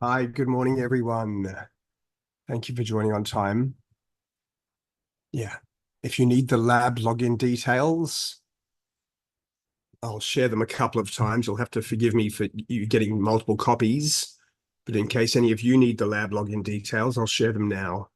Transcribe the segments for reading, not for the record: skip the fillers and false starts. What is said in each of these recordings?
Hi, good morning, everyone. Thank you for joining on time. Yeah, if you need the lab login details, I'll share them a couple of times. You'll have to forgive me for you getting multiple copies, but in case any of you need the lab login details, I'll share them now.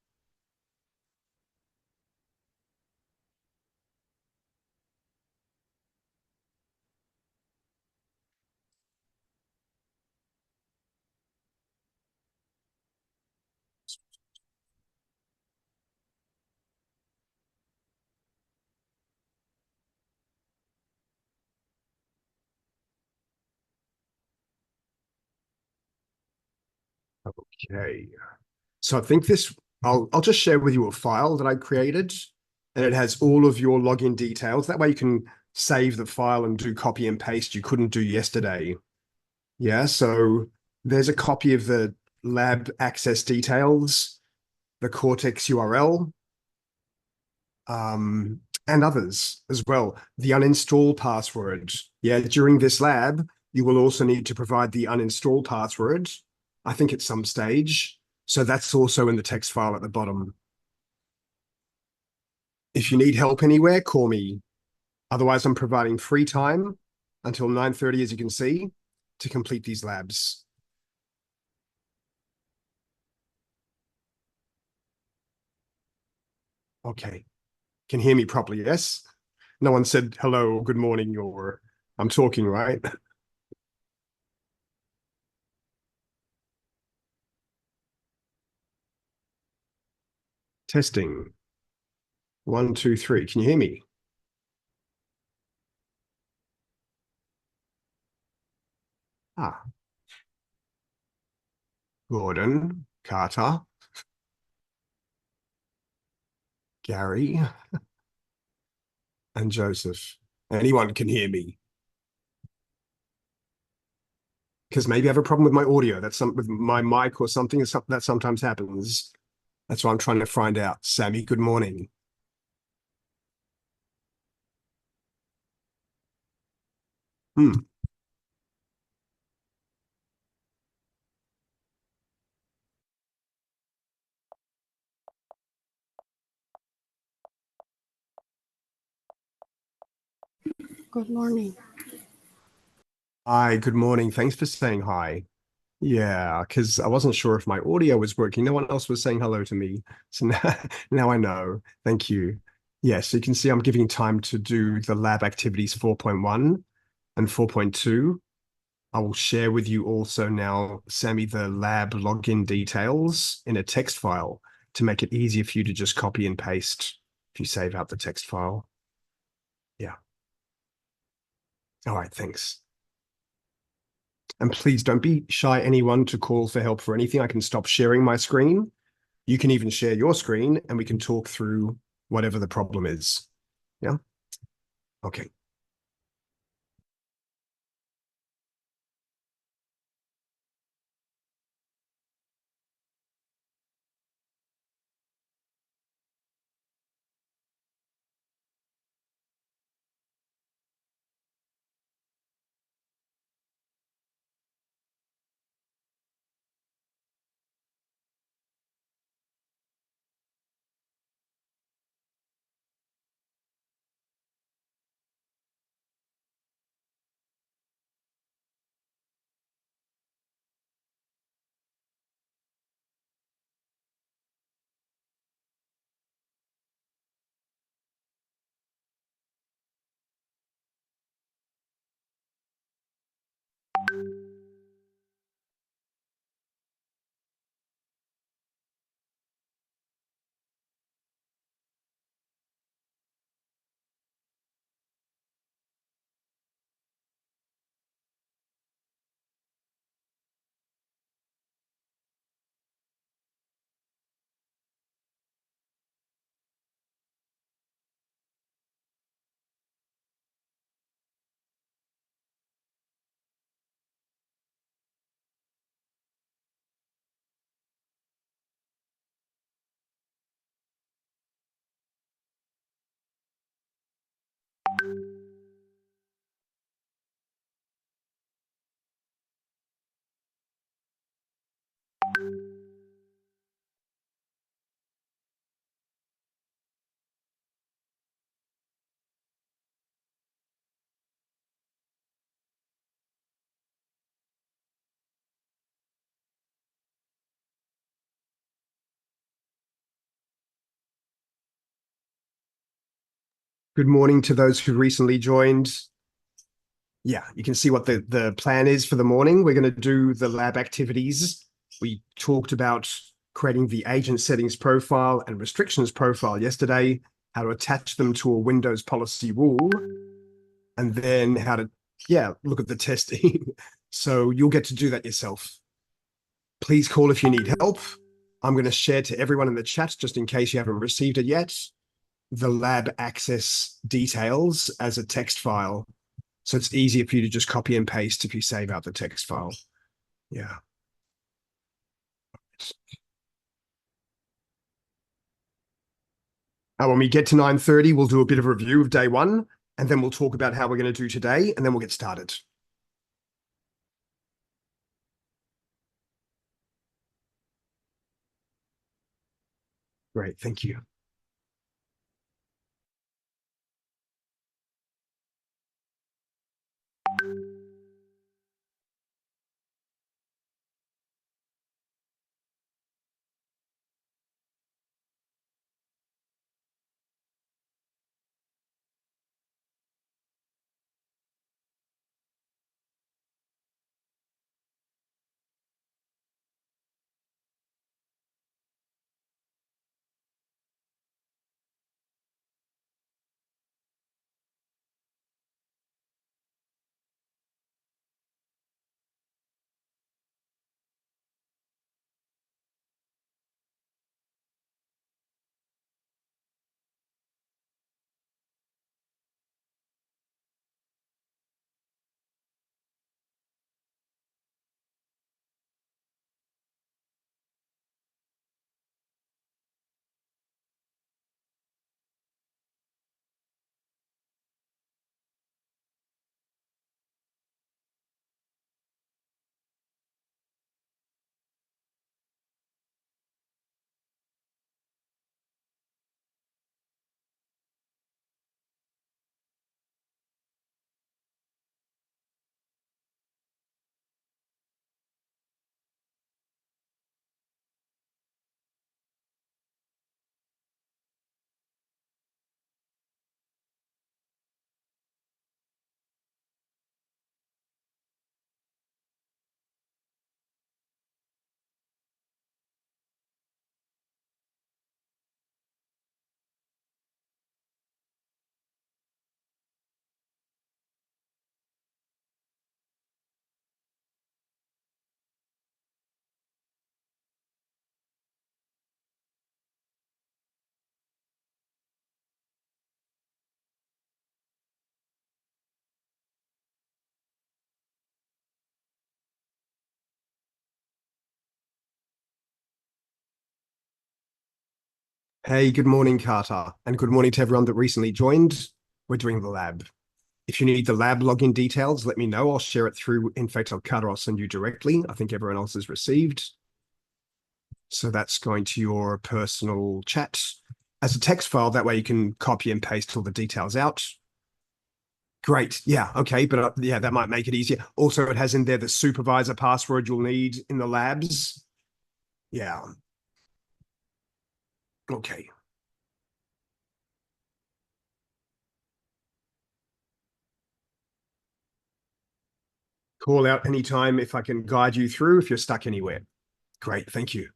Okay. So I think I'll just share with you a file that I created, and it has all of your login details. That way you can save the file and do copy and paste you couldn't do yesterday. Yeah, so there's a copy of the lab access details, the Cortex URL, and others as well. The uninstall password. Yeah, during this lab, you will also need to provide the uninstall password, I think at some stage. So that's also in the text file at the bottom. If you need help anywhere, call me. Otherwise, I'm providing free time until 9:30, as you can see, to complete these labs. Okay. Can hear me properly, yes? No one said hello, good morning, or I'm talking, right? Testing. One, two, three. Can you hear me? Ah, Gordon, Carter, Gary, and Joseph. Anyone can hear me. Because maybe I have a problem with my audio. That's some with my mic or something. That sometimes happens. That's what I'm trying to find out. Sammy, good morning. Hmm. Good morning. Hi, good morning. Thanks for saying hi. Yeah, because I wasn't sure if my audio was working. No one else was saying hello to me. So now I know. Thank you. Yeah, so you can see I'm giving time to do the lab activities 4.1 and 4.2. I will share with you also now, Sammy, the lab login details in a text file to make it easier for you to just copy and paste if you save out the text file. Yeah. All right, thanks. And please don't be shy, anyone, to call for help for anything. I can stop sharing my screen. You can even share your screen and we can talk through whatever the problem is. Yeah. Okay. Good morning to those who recently joined. Yeah, you can see what the plan is for the morning. We're going to do the lab activities. We talked about creating the agent settings profile and restrictions profile yesterday, how to attach them to a Windows policy rule, and then how to, yeah, look at the testing. So you'll get to do that yourself. Please call if you need help. I'm going to share to everyone in the chat, just in case you haven't received it yet, the lab access details as a text file. So it's easier for you to just copy and paste if you save out the text file. Yeah. When we get to 9:30, we'll do a bit of a review of day one, and then we'll talk about how we're going to do today, and then we'll get started. Great, thank you. Hey, good morning, Carter, and good morning to everyone that recently joined. We're doing the lab. If you need the lab login details, let me know. I'll share it through. In fact, Carter, I'll send you directly. I think everyone else has received. So that's going to your personal chat as a text file. That way you can copy and paste all the details out. Great. Yeah. Okay. But yeah, that might make it easier. Also, it has in there the supervisor password you'll need in the labs. Yeah. Okay. Call out anytime if I can guide you through if you're stuck anywhere. Great. Thank you.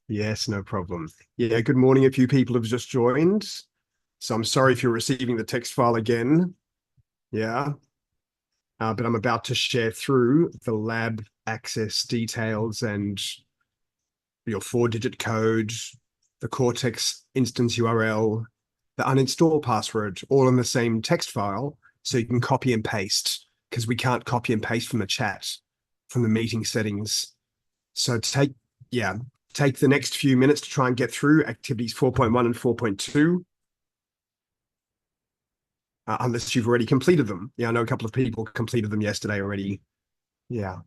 Yes, no problem. Yeah, good morning. A few people have just joined. So I'm sorry if you're receiving the text file again. Yeah. But I'm about to share through the lab access details and your 4-digit code, the Cortex instance URL, the uninstall password, all in the same text file. So you can copy and paste because we can't copy and paste from the chat, from the meeting settings. So yeah, take the next few minutes to try and get through activities 4.1 and 4.2, unless you've already completed them. Yeah, I know a couple of people completed them yesterday already. Yeah.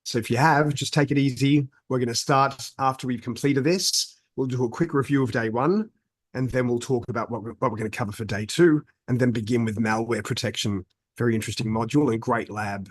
So if you have, just take it easy. We're going to start after we've completed this. We'll do a quick review of day one, and then we'll talk about what we're going to cover for day two, and then begin with malware protection. Very interesting module and great lab.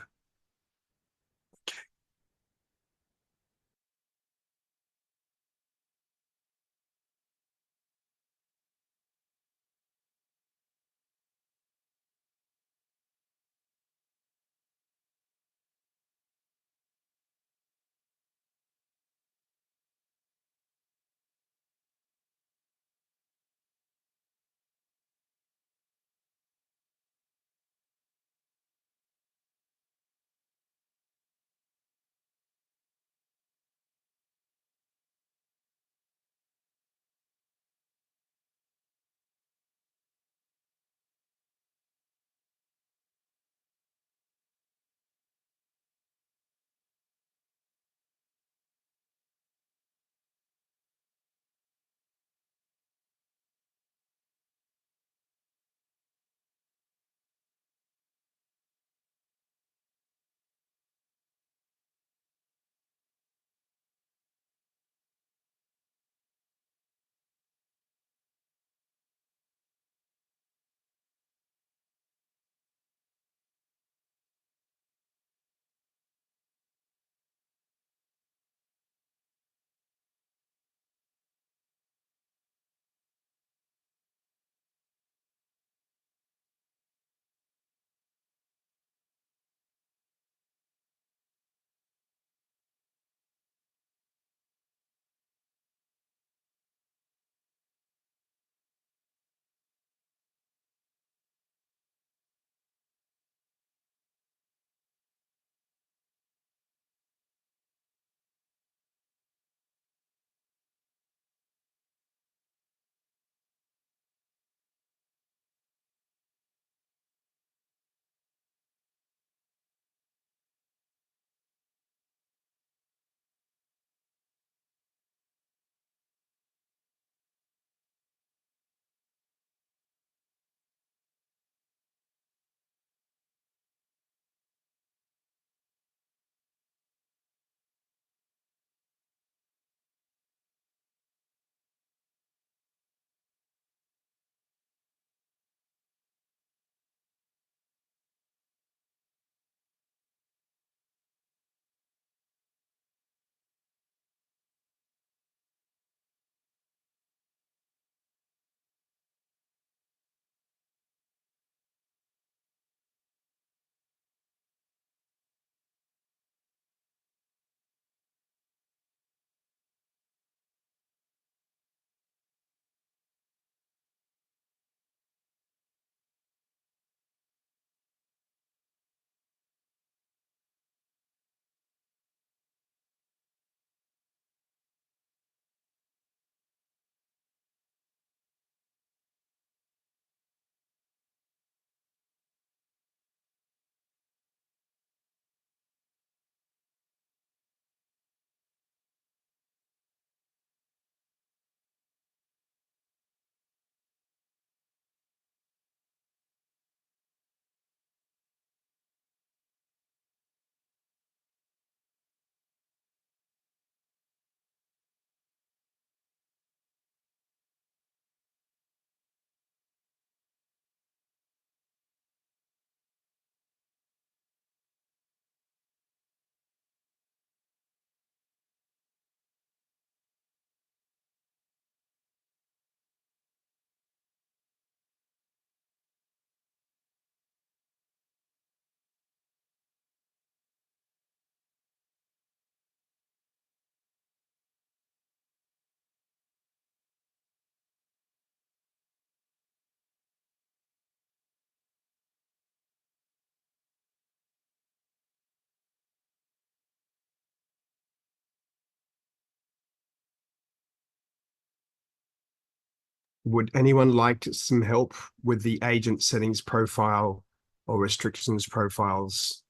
Would anyone like some help with the agent settings profile or restrictions profiles?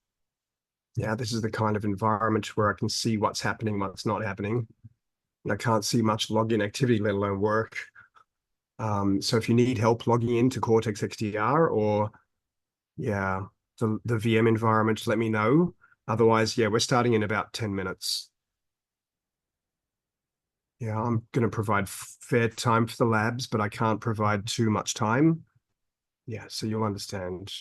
Yeah, this is the kind of environment where I can see what's happening, what's not happening. And I can't see much login activity, let alone work. So if you need help logging into Cortex XDR or yeah, the VM environment, let me know. Otherwise, yeah, we're starting in about 10 minutes. Yeah, I'm going to provide fair time for the labs, but I can't provide too much time. Yeah, so you'll understand.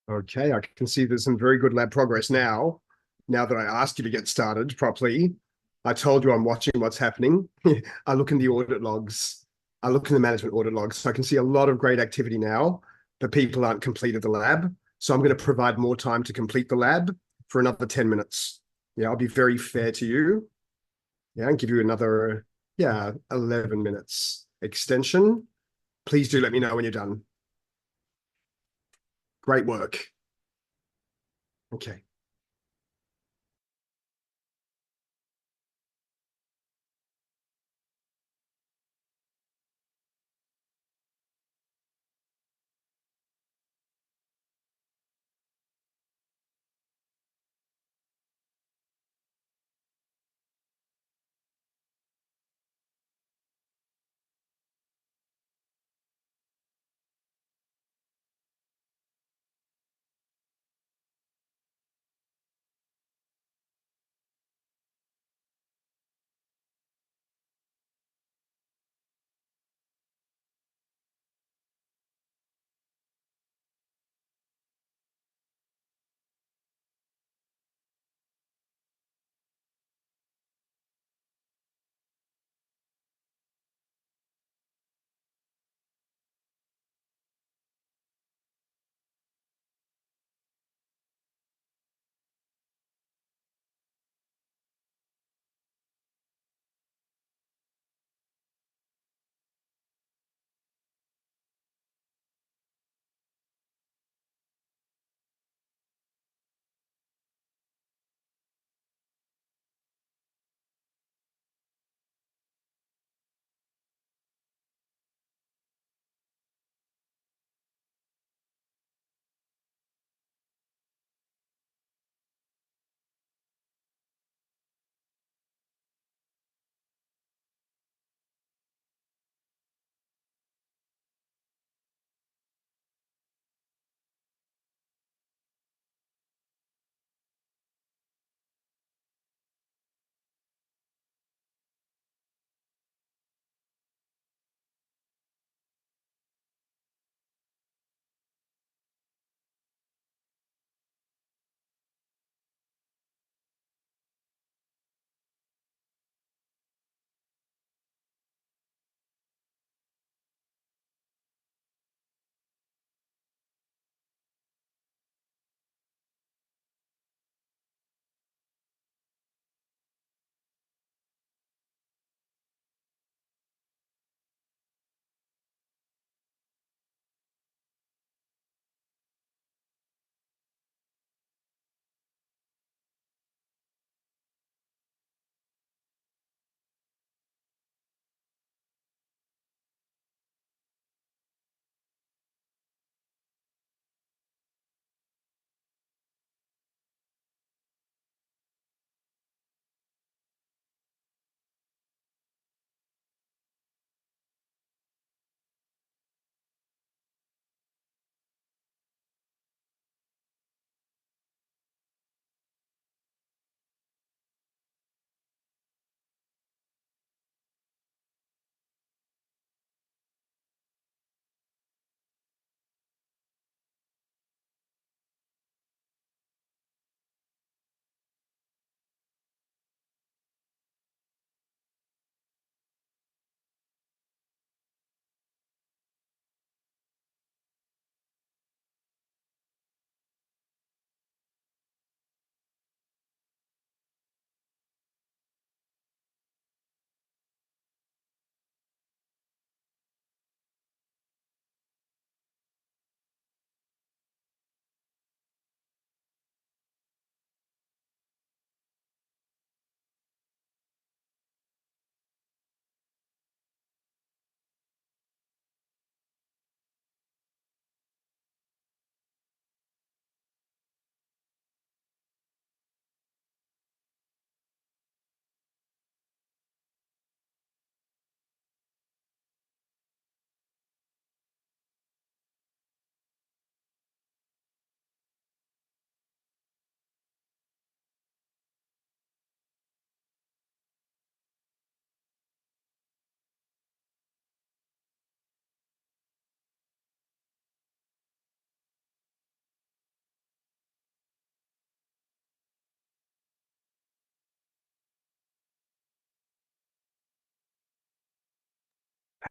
Okay, I can see there's some very good lab progress now. Now that I asked you to get started properly, I told you I'm watching what's happening. I look in the audit logs. I look in the management audit logs. So I can see a lot of great activity now, but people aren't completed the lab. So I'm going to provide more time to complete the lab for another 10 minutes. Yeah, I'll be very fair to you. Yeah, and give you another, yeah, 11 minutes extension. Please do let me know when you're done. Great work. Okay.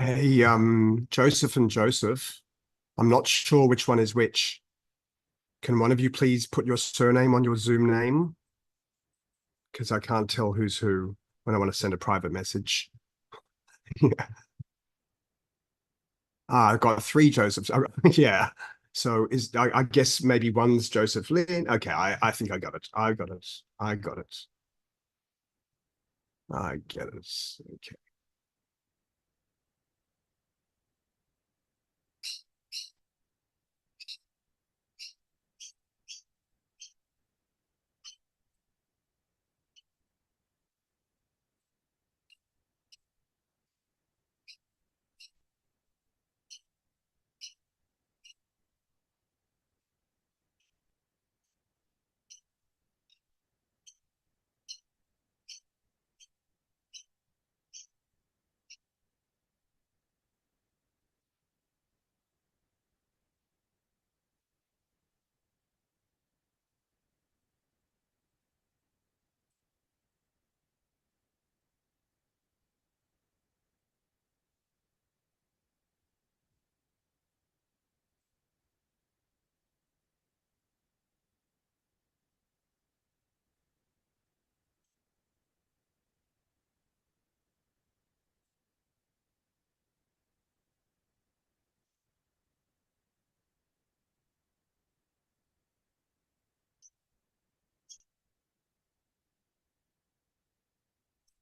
Hey, Joseph and Joseph. I'm not sure which one is which. Can one of you please put your surname on your Zoom name? Because I can't tell who's who when I want to send a private message. I've got three Josephs. Yeah. So I guess maybe one's Joseph Lin. Okay, I think I got it. I got it. I got it. I get it. Okay.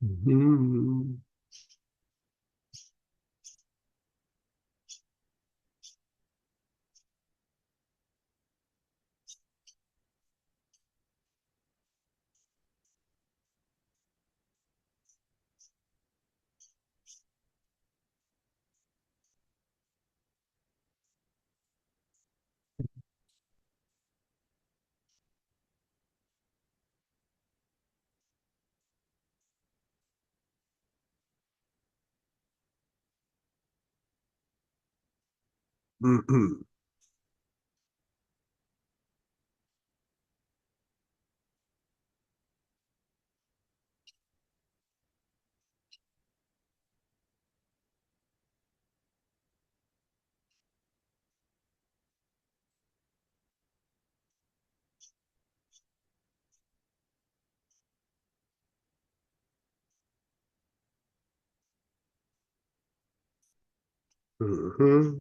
Mhm. Mhm. Mhm.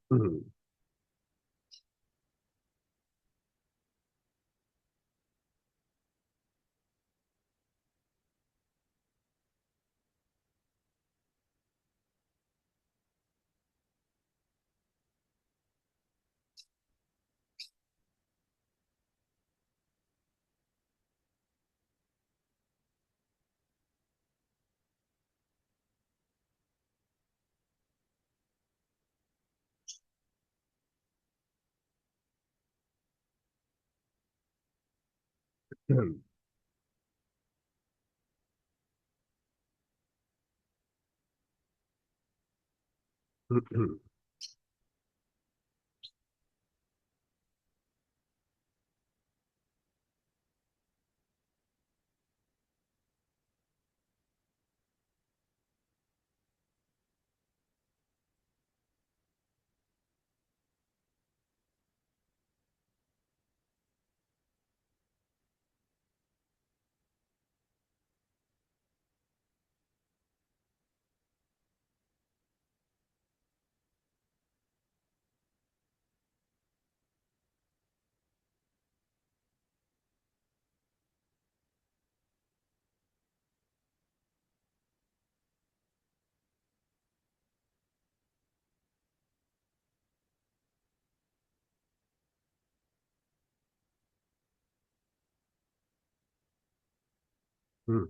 Mhm. Mhm. Mhm. Hmm.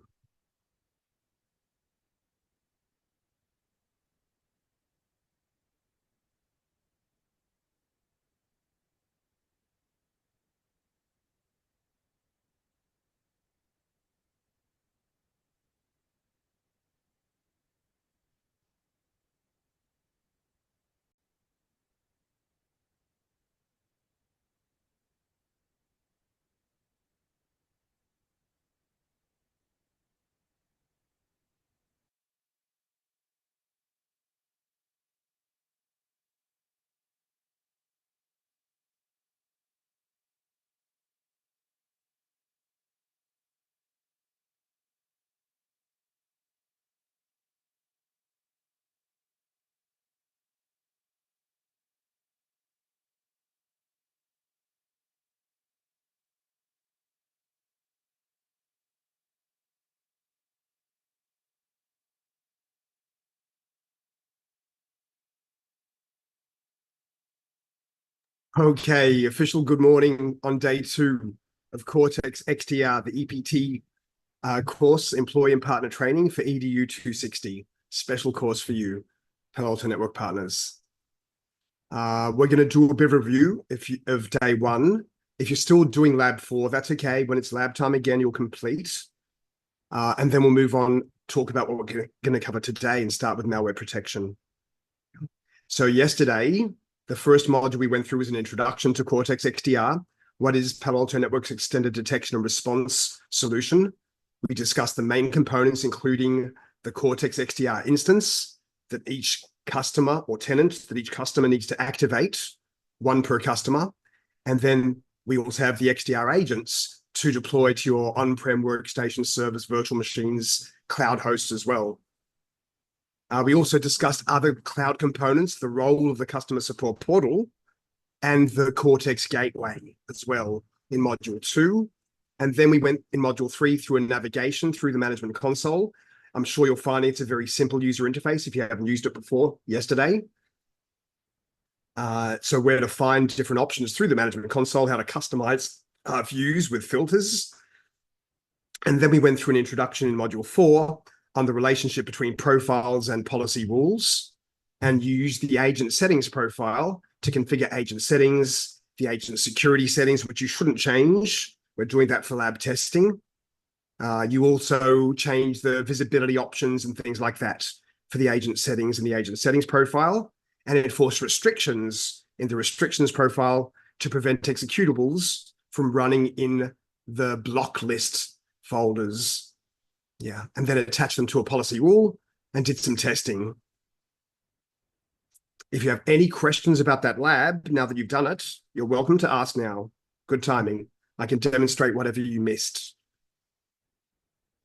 Okay, official good morning on day 2 of Cortex XDR, the EPT course, Employee and Partner Training for EDU 260. Special course for you, Palo Alto Network Partners. We're going to do a bit of a review of day 1. If you're still doing lab 4, that's okay. When it's lab time again, you'll complete. And then we'll move on, talk about what we're going to cover today and start with malware protection. So yesterday, the first module we went through was an introduction to Cortex XDR. What is Palo Alto Networks Extended Detection and Response solution? We discussed the main components, including the Cortex XDR instance that each customer or tenant that each customer needs to activate, one per customer. And then we also have the XDR agents to deploy to your on-prem workstation servers, virtual machines, cloud hosts as well. We also discussed other cloud components, the role of the customer support portal, and the Cortex gateway as well in module 2. And then we went in module 3 through a navigation through the management console. I'm sure you'll find it's a very simple user interface if you haven't used it before yesterday. So where to find different options through the management console, how to customize views with filters. And then we went through an introduction in module 4 on the relationship between profiles and policy rules, and you use the agent settings profile to configure agent settings, the agent security settings, which you shouldn't change. We're doing that for lab testing. You also change the visibility options and things like that for the agent settings and the agent settings profile, and enforce restrictions in the restrictions profile to prevent executables from running in the block list folders. Yeah, and then attach them to a policy rule and did some testing. If you have any questions about that lab, now that you've done it, you're welcome to ask now. Good timing. I can demonstrate whatever you missed.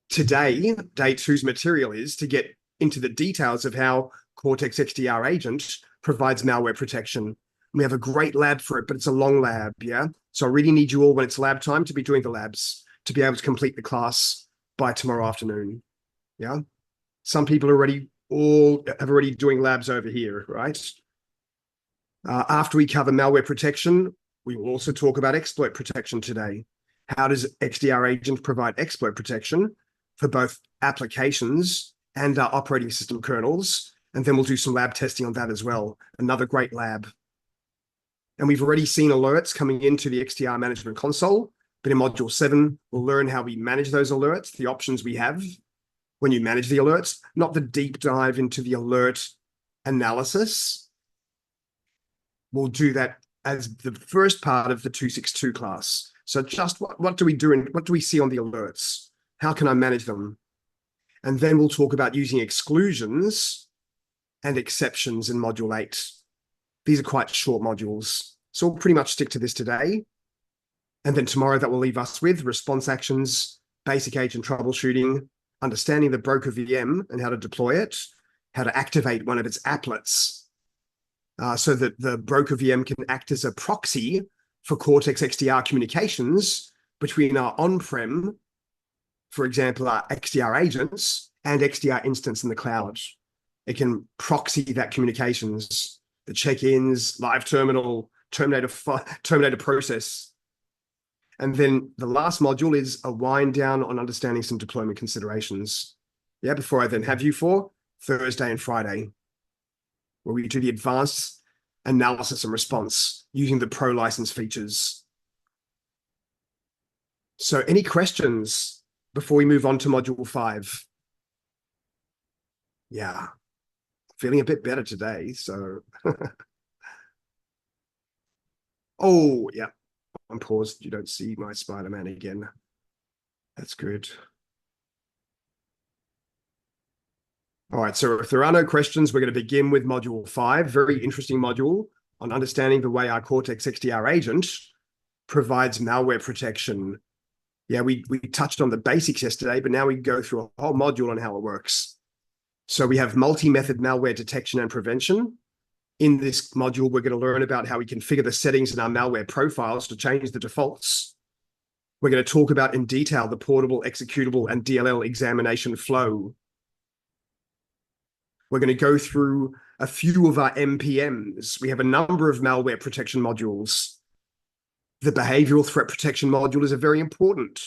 Today, day 2's material is to get into the details of how Cortex XDR Agent provides malware protection. We have a great lab for it, but it's a long lab, yeah? So I really need you all, when it's lab time, to be doing the labs, to be able to complete the class by tomorrow afternoon. Yeah, some people are already doing labs over here, right? After we cover malware protection, we will also talk about exploit protection today. How does XDR Agent provide exploit protection for both applications and our operating system kernels? And then we'll do some lab testing on that as well. Another great lab. And we've already seen alerts coming into the XDR management console. But in module 7, we'll learn how we manage those alerts, the options we have when you manage the alerts, not the deep dive into the alert analysis. We'll do that as the first part of the 262 class. So just what do we do and what do we see on the alerts? How can I manage them? And then we'll talk about using exclusions and exceptions in module 8. These are quite short modules. So we'll pretty much stick to this today. And then tomorrow that will leave us with response actions, basic agent troubleshooting, understanding the broker VM and how to deploy it, how to activate one of its applets so that the broker VM can act as a proxy for Cortex XDR communications between our on-prem, for example, our XDR agents and XDR instance in the cloud. It can proxy that communications, the check-ins, live terminal, terminator process. And then the last module is a wind down on understanding some deployment considerations. Yeah, before I then have you for Thursday and Friday, where we do the advanced analysis and response using the pro license features. So any questions before we move on to module 5? Yeah, feeling a bit better today, so. Oh, yeah, I'm paused. You don't see my Spider-Man again. That's good. All right, so if there are no questions, we're going to begin with module 5, very interesting module on understanding the way our Cortex XDR agent provides malware protection. Yeah, we touched on the basics yesterday, but now we go through a whole module on how it works. So we have multi-method malware detection and prevention. In this module, we're going to learn about how we configure the settings in our malware profiles to change the defaults. We're going to talk about in detail the portable, executable, and DLL examination flow. We're going to go through a few of our MPMs. We have a number of malware protection modules. The behavioral threat protection module is a very important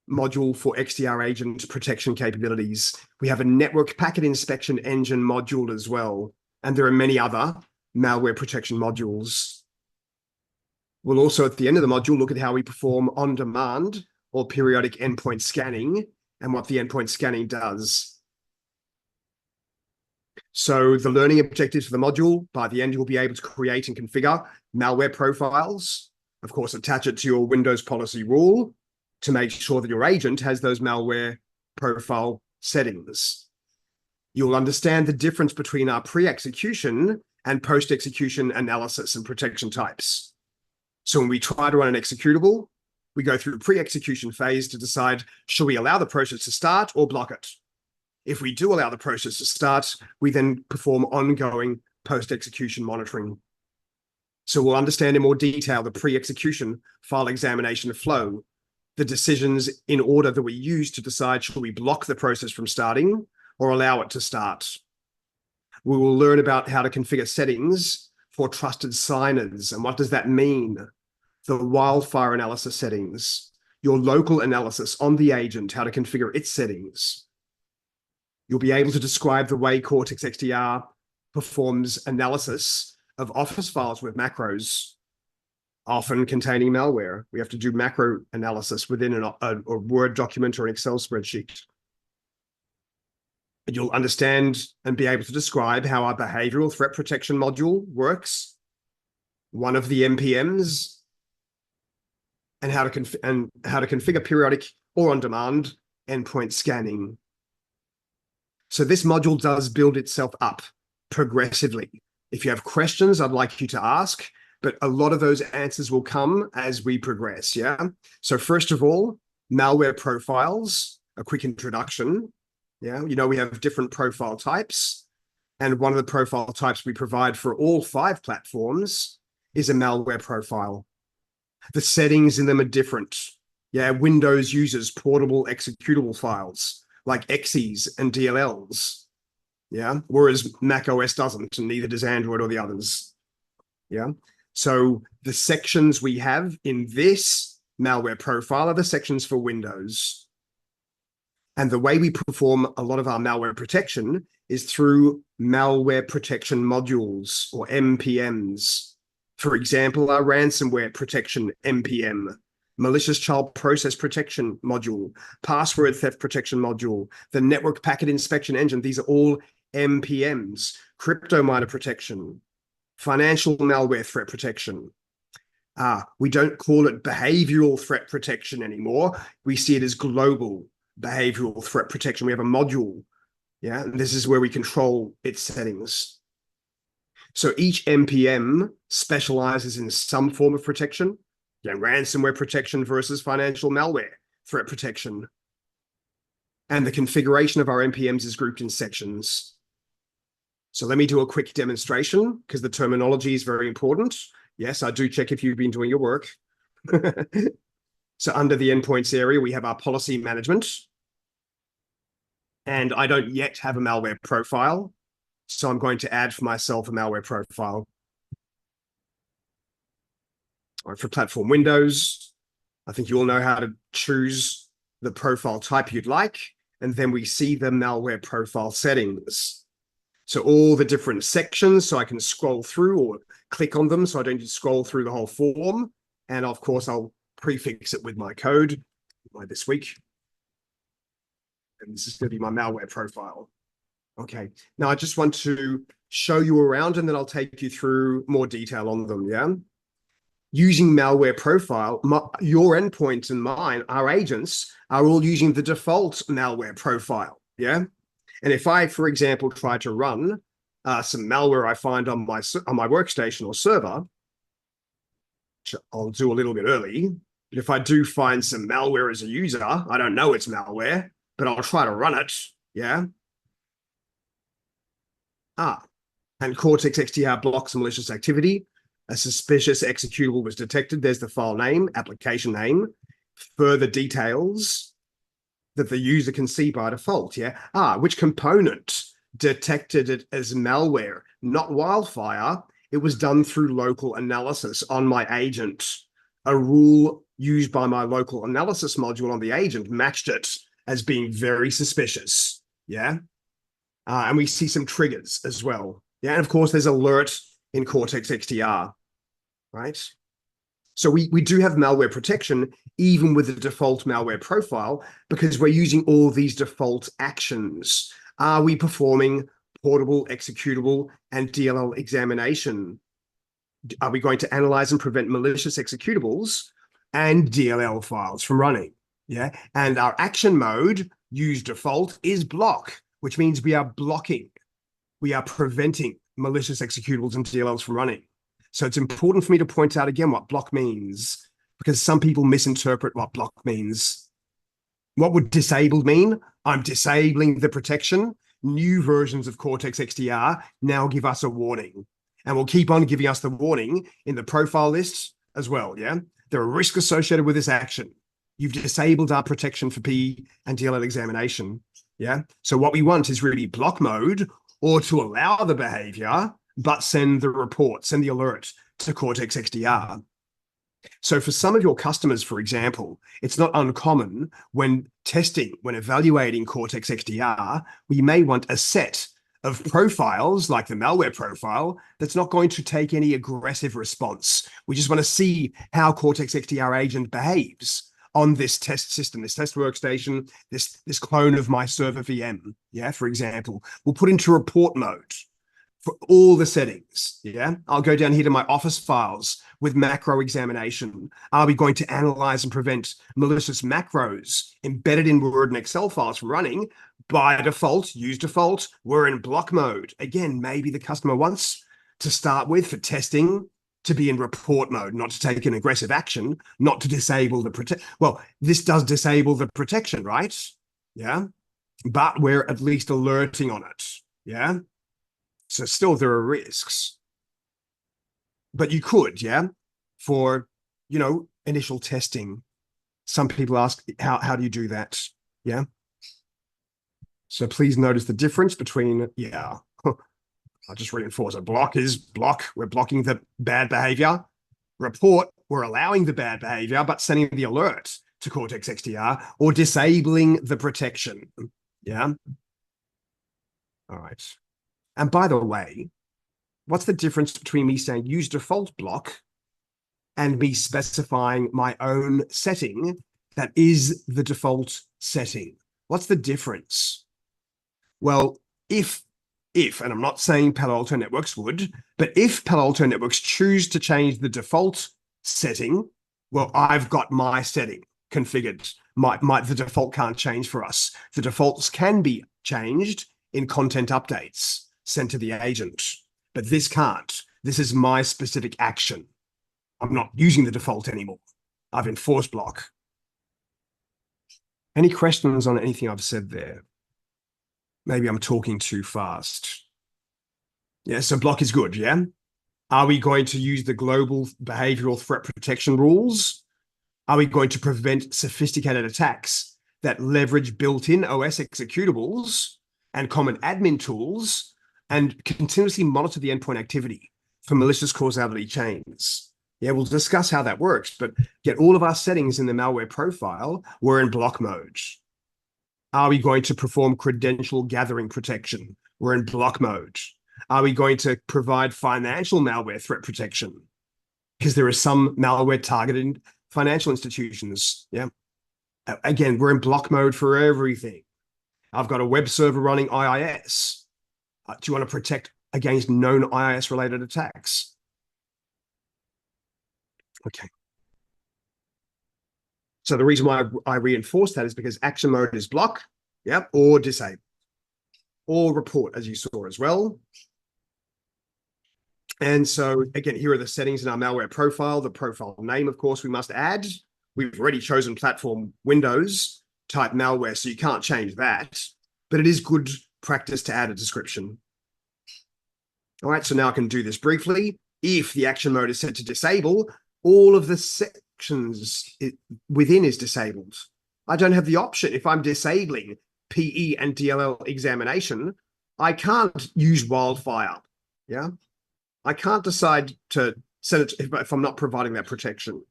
module for XDR agent protection capabilities. We have a network packet inspection engine module as well. And there are many other malware protection modules. We'll also, at the end of the module, look at how we perform on-demand or periodic endpoint scanning and what the endpoint scanning does. So the learning objectives for the module, by the end, you'll be able to create and configure malware profiles. Of course, attach it to your Windows policy rule to make sure that your agent has those malware profile settings. You'll understand the difference between our pre-execution and post-execution analysis and protection types. So when we try to run an executable, we go through the pre-execution phase to decide, should we allow the process to start or block it? If we do allow the process to start, we then perform ongoing post-execution monitoring. So we'll understand in more detail the pre-execution file examination flow, the decisions in order that we use to decide, should we block the process from starting or allow it to start? We will learn about how to configure settings for trusted signers. And what does that mean? The wildfire analysis settings, your local analysis on the agent, how to configure its settings. You'll be able to describe the way Cortex XDR performs analysis of Office files with macros, often containing malware. We have to do macro analysis within a Word document or an Excel spreadsheet. And you'll understand and be able to describe how our behavioral threat protection module works, one of the MPMs, and how to configure periodic or on-demand endpoint scanning. So this module does build itself up progressively. If you have questions, I'd like you to ask, but a lot of those answers will come as we progress, yeah? So first of all, malware profiles, a quick introduction. Yeah, you know, we have different profile types, and one of the profile types we provide for all 5 platforms is a malware profile. The settings in them are different. Yeah, Windows uses portable executable files like exes and DLLs. Yeah, whereas Mac OS doesn't, and neither does Android or the others. Yeah, so the sections we have in this malware profile are the sections for Windows. And the way we perform a lot of our malware protection is through malware protection modules, or MPMs. For example, our ransomware protection MPM, malicious child process protection module, password theft protection module, the network packet inspection engine. These are all MPMs, crypto miner protection, financial malware threat protection. We don't call it behavioral threat protection anymore. We see it as global behavioral threat protection. We have a module, yeah, and this is where we control its settings. So each MPM specializes in some form of protection, yeah, ransomware protection versus financial malware threat protection. And the configuration of our MPMs is grouped in sections. So let me do a quick demonstration because the terminology is very important. Yes, I do check if you've been doing your work. So under the endpoints area, we have our policy management. And I don't yet have a malware profile. So I'm going to add for myself a malware profile. All right, for platform Windows, I think you all know how to choose the profile type you'd like, and then we see the malware profile settings. So all the different sections, so I can scroll through or click on them, so I don't need to scroll through the whole form. And of course, I'll prefix it with my code by this week. And this is going to be my malware profile. Okay, now I just want to show you around, and then I'll take you through more detail on them, yeah? Using malware profile, your endpoint and mine, our agents, are all using the default malware profile, yeah? And if I, for example, try to run some malware I find on my workstation or server, which I'll do a little bit early, but if I do find some malware as a user, I don't know it's malware, but I'll try to run it, yeah? And Cortex XDR blocks malicious activity. A suspicious executable was detected. There's the file name, application name, further details that the user can see by default, yeah? Which component detected it as malware? Not Wildfire. It was done through local analysis on my agent. A rule used by my local analysis module on the agent matched it as being very suspicious, yeah? And we see some triggers as well. Yeah, and of course, there's alert in Cortex XDR, right? So we do have malware protection, even with the default malware profile, because we're using all these default actions. Are we performing portable, executable, and DLL examination? Are we going to analyze and prevent malicious executables and DLL files from running? Yeah, and our action mode, use default, is block, which means we are blocking. We are preventing malicious executables and DLLs from running. So it's important for me to point out again what block means, because some people misinterpret what block means. What would disabled mean? I'm disabling the protection. New versions of Cortex XDR now give us a warning, and will keep on giving us the warning in the profile list as well, yeah? There are risks associated with this action. You've disabled our protection for P and DLL examination, yeah? So what we want is really block mode, or to allow the behavior, but send the report, send the alert to Cortex XDR. So for some of your customers, for example, it's not uncommon when testing, when evaluating Cortex XDR, we may want a set of profiles like the malware profile that's not going to take any aggressive response. We just want to see how Cortex XDR agent behaves on this test system, this test workstation, this clone of my server VM, yeah, for example. We'll put into report mode for all the settings, yeah? I'll go down here to my Office files with macro examination. Are we going to analyze and prevent malicious macros embedded in Word and Excel files from running? By default, use default, we're in block mode. Again, maybe the customer wants to start with for testing to be in report mode, not to take an aggressive action, not to disable the protect. Well, this does disable the protection, right? Yeah, but we're at least alerting on it. Yeah, so still there are risks, but you could, yeah, for initial testing. Some people ask, how do you do that? Yeah. So please notice the difference between, yeah. I'll just reinforce it. Block is block. We're blocking the bad behavior. Report, we're allowing the bad behavior, but sending the alert to Cortex XDR or disabling the protection. Yeah. All right. And by the way, what's the difference between me saying use default block and me specifying my own setting that is the default setting? What's the difference? Well, if, and I'm not saying Palo Alto Networks would, but if Palo Alto Networks choose to change the default setting, well, I've got my setting configured. The default can't change for us. The defaults can be changed in content updates sent to the agent, but this can't. This is my specific action. I'm not using the default anymore. I've enforced block. Any questions on anything I've said there? Maybe I'm talking too fast. Yeah, so block is good, yeah? Are we going to use the global behavioral threat protection rules? Are we going to prevent sophisticated attacks that leverage built-in OS executables and common admin tools and continuously monitor the endpoint activity for malicious causality chains? Yeah, we'll discuss how that works, but get all of our settings in the malware profile, we're in block mode. Are we going to perform credential gathering protection? We're in block mode. Are we going to provide financial malware threat protection? Because there is some malware targeting financial institutions. Yeah. Again, we're in block mode for everything. I've got a web server running IIS. Do you want to protect against known IIS related attacks? Okay. So the reason why I reinforce that is because action mode is block, yeah, or disable, or report, as you saw as well. And so again, here are the settings in our malware profile. The profile name, of course, we must add. We've already chosen platform Windows type malware, so you can't change that. But it is good practice to add a description. All right, so now I can do this briefly. If the action mode is set to disable, all of the sections within is disabled. I don't have the option. If I'm disabling PE and DLL examination, I can't use Wildfire. Yeah, I can't decide to set it if I'm not providing that protection.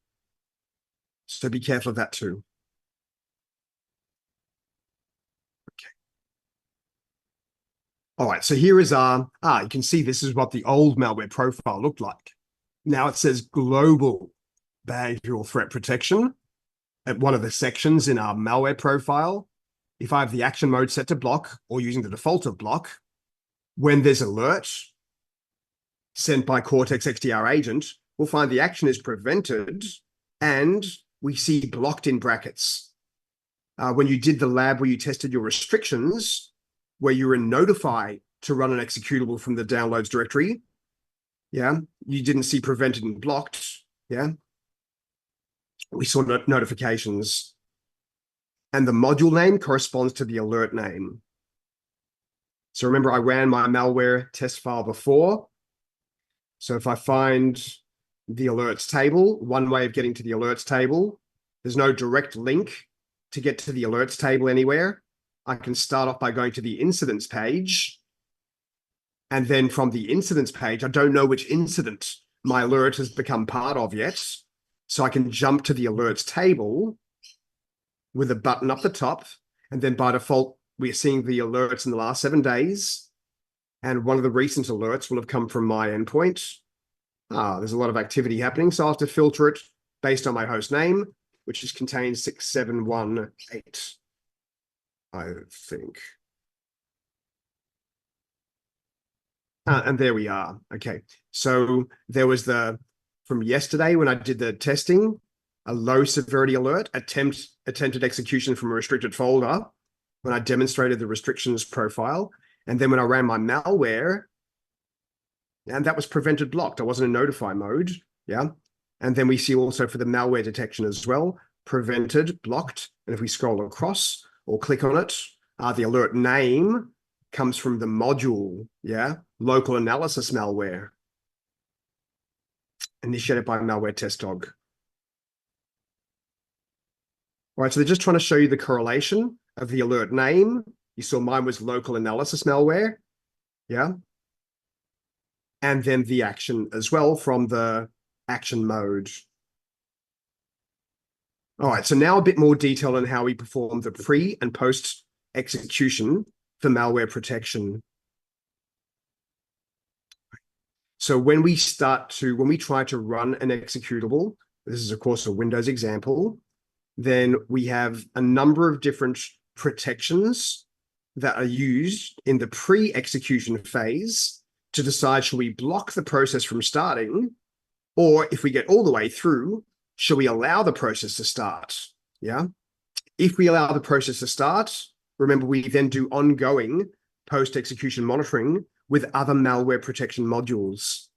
So be careful of that too. Okay. All right, so here is our, you can see this is what the old malware profile looked like. Now it says global behavioral threat protection at one of the sections in our malware profile. If I have the action mode set to block or using the default of block, when there's alert sent by Cortex XDR agent, we'll find the action is prevented and we see blocked in brackets. When you did the lab where you tested your restrictions, where you were in notify to run an executable from the downloads directory, yeah, you didn't see prevented and blocked, yeah. We saw notifications. And the module name corresponds to the alert name. So remember, I ran my malware test file before. So if I find the alerts table, one way of getting to the alerts table, there's no direct link to get to the alerts table anywhere. I can start off by going to the incidents page. And then from the incidents page, I don't know which incident my alert has become part of yet. So I can jump to the alerts table with a button up the top. And then by default, we're seeing the alerts in the last 7 days. And one of the recent alerts will have come from my endpoint. There's a lot of activity happening. So I'll have to filter it based on my host name, which is contains 6718, I think. And there we are. Okay. So there was from yesterday when I did the testing, a low severity alert, attempted execution from a restricted folder when I demonstrated the restrictions profile. And then when I ran my malware, and that was prevented blocked. I wasn't in notify mode. Yeah. And then we see also for the malware detection as well, prevented, blocked. And if we scroll across or click on it, the alert name comes from the module, yeah, local analysis malware, initiated by malware test dog. All right, so they're just trying to show you the correlation of the alert name. You saw mine was local analysis malware, yeah, and then the action as well from the action mode. All right, so now a bit more detail on how we perform the pre and post execution for malware protection. So when we try to run an executable, this is of course a Windows example, then we have a number of different protections that are used in the pre-execution phase to decide, shall we block the process from starting, or if we get all the way through, shall we allow the process to start? Yeah. If we allow the process to start, remember, we then do ongoing post-execution monitoring with other malware protection modules.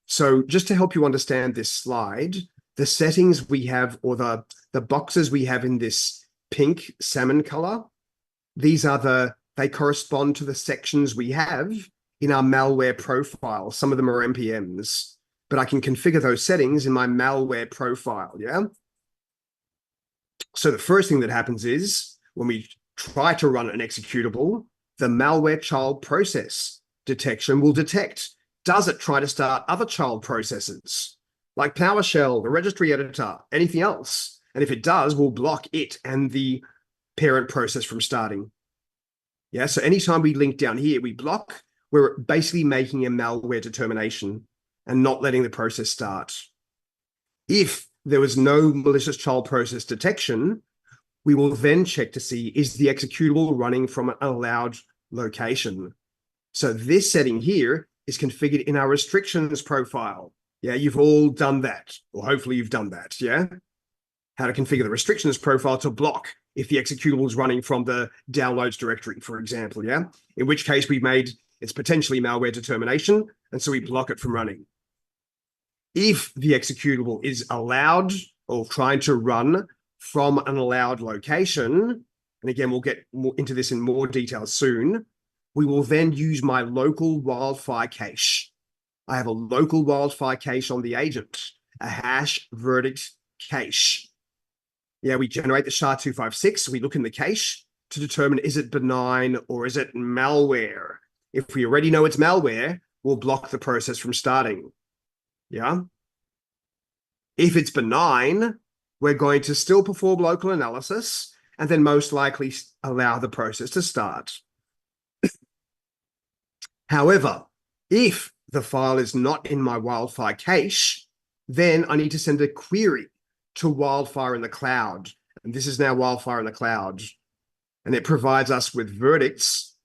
So just to help you understand this slide, the settings we have, or the boxes we have in this pink salmon color, they correspond to the sections we have in our malware profile. Some of them are NPMs, but I can configure those settings in my malware profile, yeah? So the first thing that happens is when we try to run an executable, the malware child process detection will detect, does it try to start other child processes? like PowerShell, the registry editor, anything else. And if it does, we'll block it and the parent process from starting. Yeah, so anytime we link down here, we block, we're basically making a malware determination and not letting the process start. If there was no malicious child process detection, we will then check to see, is the executable running from an allowed location? So this setting here is configured in our restrictions profile. Yeah, you've all done that, or hopefully you've done that, yeah? How to configure the restrictions profile to block if the executable is running from the downloads directory, for example, yeah? In which case we've made it's potentially malware determination, and so we block it from running. If the executable is allowed or trying to run from an allowed location, and again, we'll get into this in more detail soon, we will then use my local wildfire cache. I have a local wildfire cache on the agent, a hash verdict cache. Yeah, we generate the SHA-256, we look in the cache to determine, is it benign or is it malware? If we already know it's malware, we'll block the process from starting. Yeah. If it's benign, we're going to still perform local analysis and then most likely allow the process to start. However, if the file is not in my wildfire cache, then I need to send a query to Wildfire in the cloud. And this is now Wildfire in the cloud. And it provides us with verdicts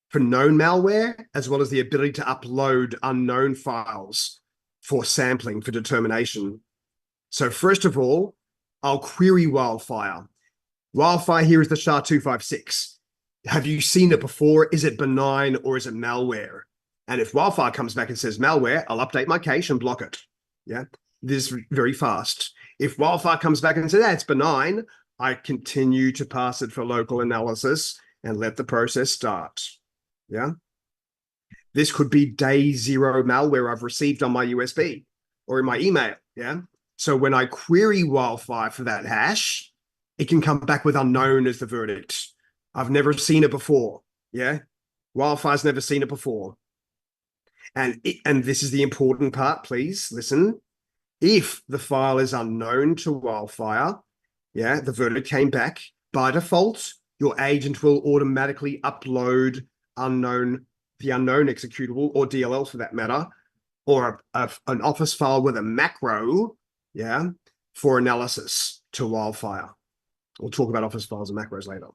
for known malware, as well as the ability to upload unknown files for sampling for determination. So first of all, I'll query Wildfire. Wildfire here is the SHA-256. Have you seen it before? Is it benign or is it malware? And if Wildfire comes back and says malware, I'll update my cache and block it. Yeah, this is very fast. If Wildfire comes back and says, it's benign, I continue to pass it for local analysis and let the process start. Yeah. This could be day zero malware I've received on my USB or in my email. Yeah. So when I query Wildfire for that hash, it can come back with unknown as the verdict. I've never seen it before. Yeah. Wildfire's never seen it before. And this is the important part, please listen. If the file is unknown to Wildfire, yeah, the verdict came back, by default, your agent will automatically upload the unknown executable, or DLL for that matter, or an Office file with a macro, yeah, for analysis to Wildfire. We'll talk about Office files and macros later.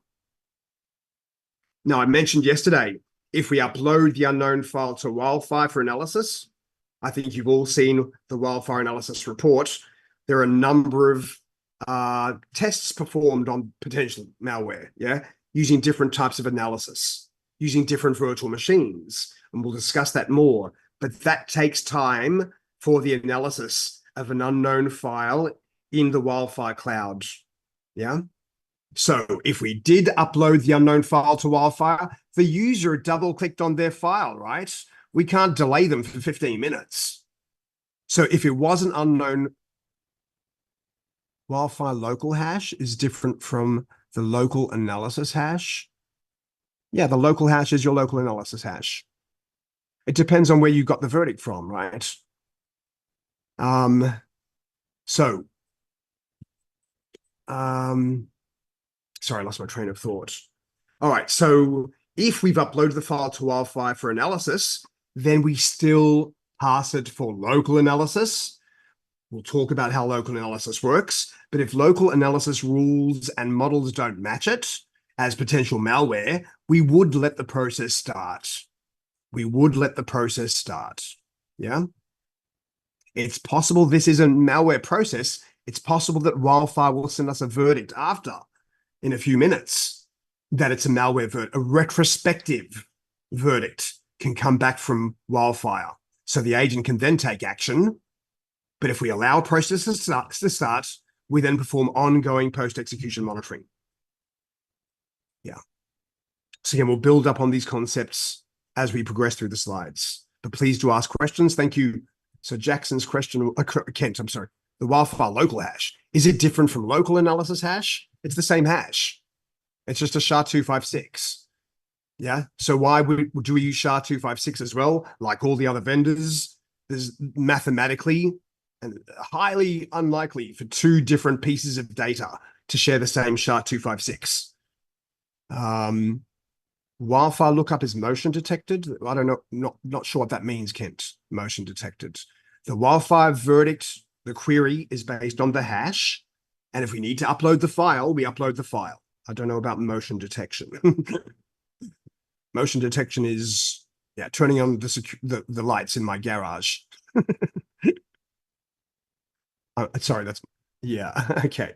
Now, I mentioned yesterday, if we upload the unknown file to Wildfire for analysis, I think you've all seen the Wildfire analysis report. There are a number of tests performed on potential malware, yeah, using different types of analysis, using different virtual machines, and we'll discuss that more. But that takes time for the analysis of an unknown file in the Wildfire cloud, yeah? So if we did upload the unknown file to Wildfire, the user double-clicked on their file, right? We can't delay them for 15 minutes. So if it was an unknown, Wildfire local hash is different from the local analysis hash. Yeah, the local hash is your local analysis hash. It depends on where you got the verdict from, right? Sorry, I lost my train of thought. All right, so if we've uploaded the file to Wildfire for analysis, then we still pass it for local analysis. We'll talk about how local analysis works, but if local analysis rules and models don't match it as potential malware, we would let the process start. We would let the process start, yeah? It's possible this is a malware process. It's possible that Wildfire will send us a verdict after, in a few minutes, that it's a malware verdict. A retrospective verdict can come back from Wildfire. So the agent can then take action. But if we allow a process to start, we then perform ongoing post-execution monitoring. Yeah. So again, we'll build up on these concepts as we progress through the slides. But please do ask questions. Thank you. So Jackson's question, Kent, I'm sorry. The Wildfire local hash, is it different from local analysis hash? It's the same hash. It's just a SHA-256. Yeah. So why do we use SHA-256 as well? Like all the other vendors, there's mathematically and highly unlikely for two different pieces of data to share the same SHA-256. Wildfire lookup is motion detected. I don't know, not sure what that means, Kent. Motion detected. The wildfire verdict, the query is based on the hash. And if we need to upload the file, we upload the file. I don't know about motion detection. Motion detection is, yeah, turning on the lights in my garage. Sorry, that's, yeah, okay.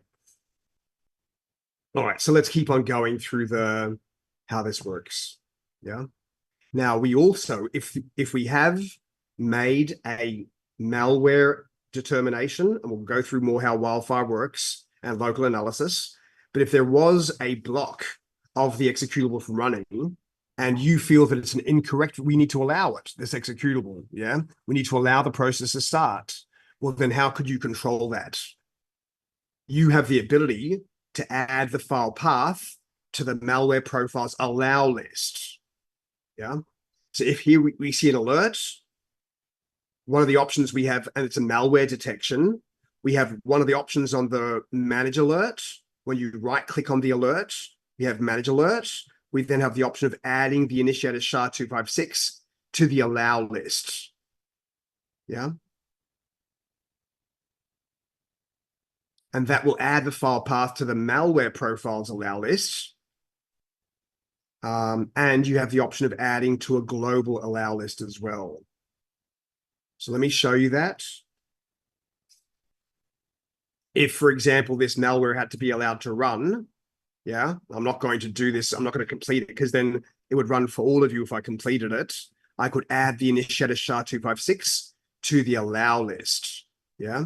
All right, so let's keep on going through how this works. Yeah. Now we also, if we have made a malware determination, and we'll go through more how wildfire works and local analysis, but if there was a block of the executable from running, and you feel that it's an incorrect, we need to allow it, this executable, yeah? We need to allow the process to start. Well, then how could you control that? You have the ability to add the file path to the malware profiles allow list. Yeah. So if here we see an alert, one of the options we have, and it's a malware detection, we have one of the options on the manage alert. When you right click on the alert, we have manage alert. We then have the option of adding the initiator SHA-256 to the allow list. Yeah. And that will add the file path to the malware profiles allow list. And you have the option of adding to a global allow list as well. So let me show you that. If, for example, this malware had to be allowed to run, yeah, I'm not going to do this. I'm not going to complete it because then it would run for all of you if I completed it. I could add the initiator SHA-256 to the allow list. Yeah.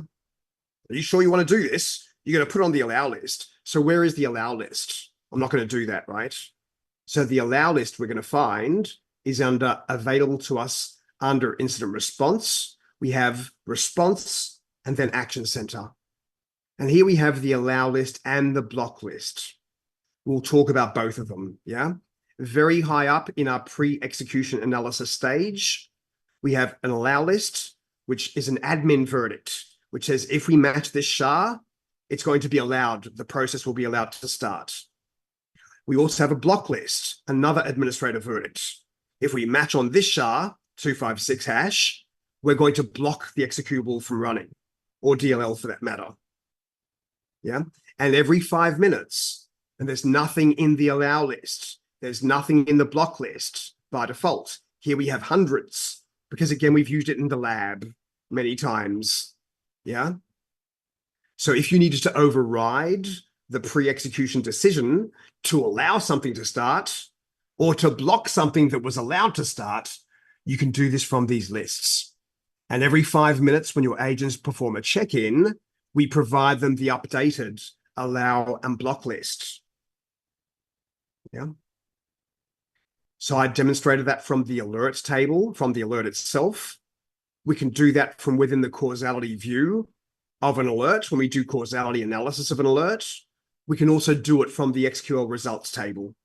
Are you sure you want to do this? You're going to put it on the allow list. So where is the allow list? I'm not going to do that, right? So the allow list we're going to find is available to us under incident response. We have response and then action center. And here we have the allow list and the block list. We'll talk about both of them, yeah? Very high up in our pre-execution analysis stage, we have an allow list, which is an admin verdict, which says if we match this SHA, it's going to be allowed, the process will be allowed to start. We also have a block list, another administrative verdict. If we match on this SHA-256 hash, we're going to block the executable from running, or DLL for that matter. Yeah, and every 5 minutes, and there's nothing in the allow list, there's nothing in the block list by default. Here we have hundreds, because again, we've used it in the lab many times. Yeah. So if you needed to override the pre-execution decision to allow something to start or to block something that was allowed to start, you can do this from these lists. And every 5 minutes when your agents perform a check-in, we provide them the updated allow and block list. Yeah. So I demonstrated that from the alerts table, from the alert itself. We can do that from within the causality view of an alert when we do causality analysis of an alert. We can also do it from the SQL results table.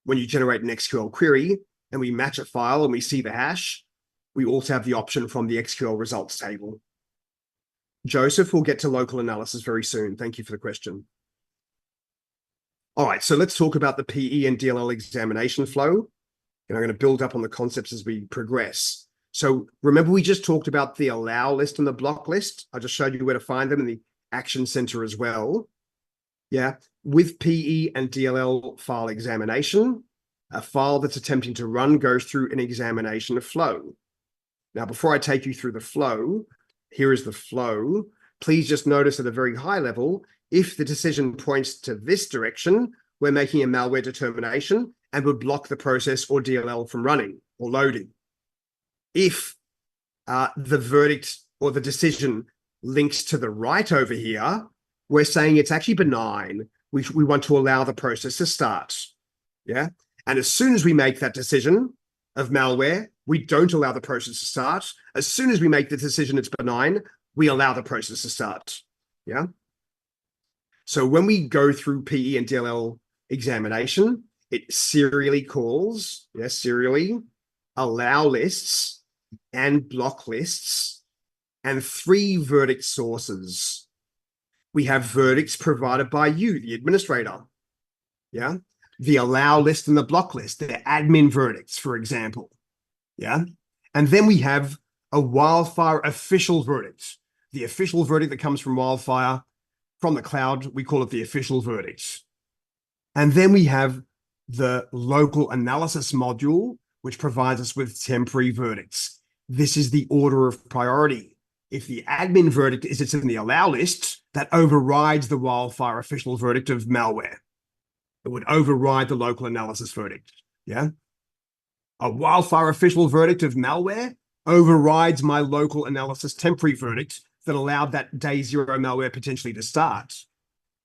When you generate an SQL query and we match a file and we see the hash, we also have the option from the SQL results table. Joseph will get to local analysis very soon. Thank you for the question. All right, so let's talk about the PE and DLL examination flow. And I'm going to build up on the concepts as we progress. So remember, we just talked about the allow list and the block list. I just showed you where to find them in the action center as well. Yeah, with PE and DLL file examination, a file that's attempting to run goes through an examination flow. Now, before I take you through the flow, here is the flow. Please just notice at a very high level, if the decision points to this direction, we're making a malware determination and would block the process or DLL from running or loading. If the verdict or the decision links to the right over here, we're saying it's actually benign. We want to allow the process to start. Yeah. And as soon as we make that decision of malware, we don't allow the process to start. As soon as we make the decision it's benign, we allow the process to start. Yeah. So when we go through PE and DLL examination, it serially calls, serially allow lists and block lists and 3 verdict sources. We have verdicts provided by you, the administrator. Yeah. The allow list and the block list, they're admin verdicts, for example. Yeah. And then we have a wildfire official verdict. The official verdict that comes from wildfire from the cloud, we call it the official verdict. And then we have the local analysis module, which provides us with temporary verdicts. This is the order of priority. If the admin verdict is it's in the allow list, that overrides the wildfire official verdict of malware. It would override the local analysis verdict. Yeah. A wildfire official verdict of malware overrides my local analysis temporary verdict that allowed that day 0 malware potentially to start.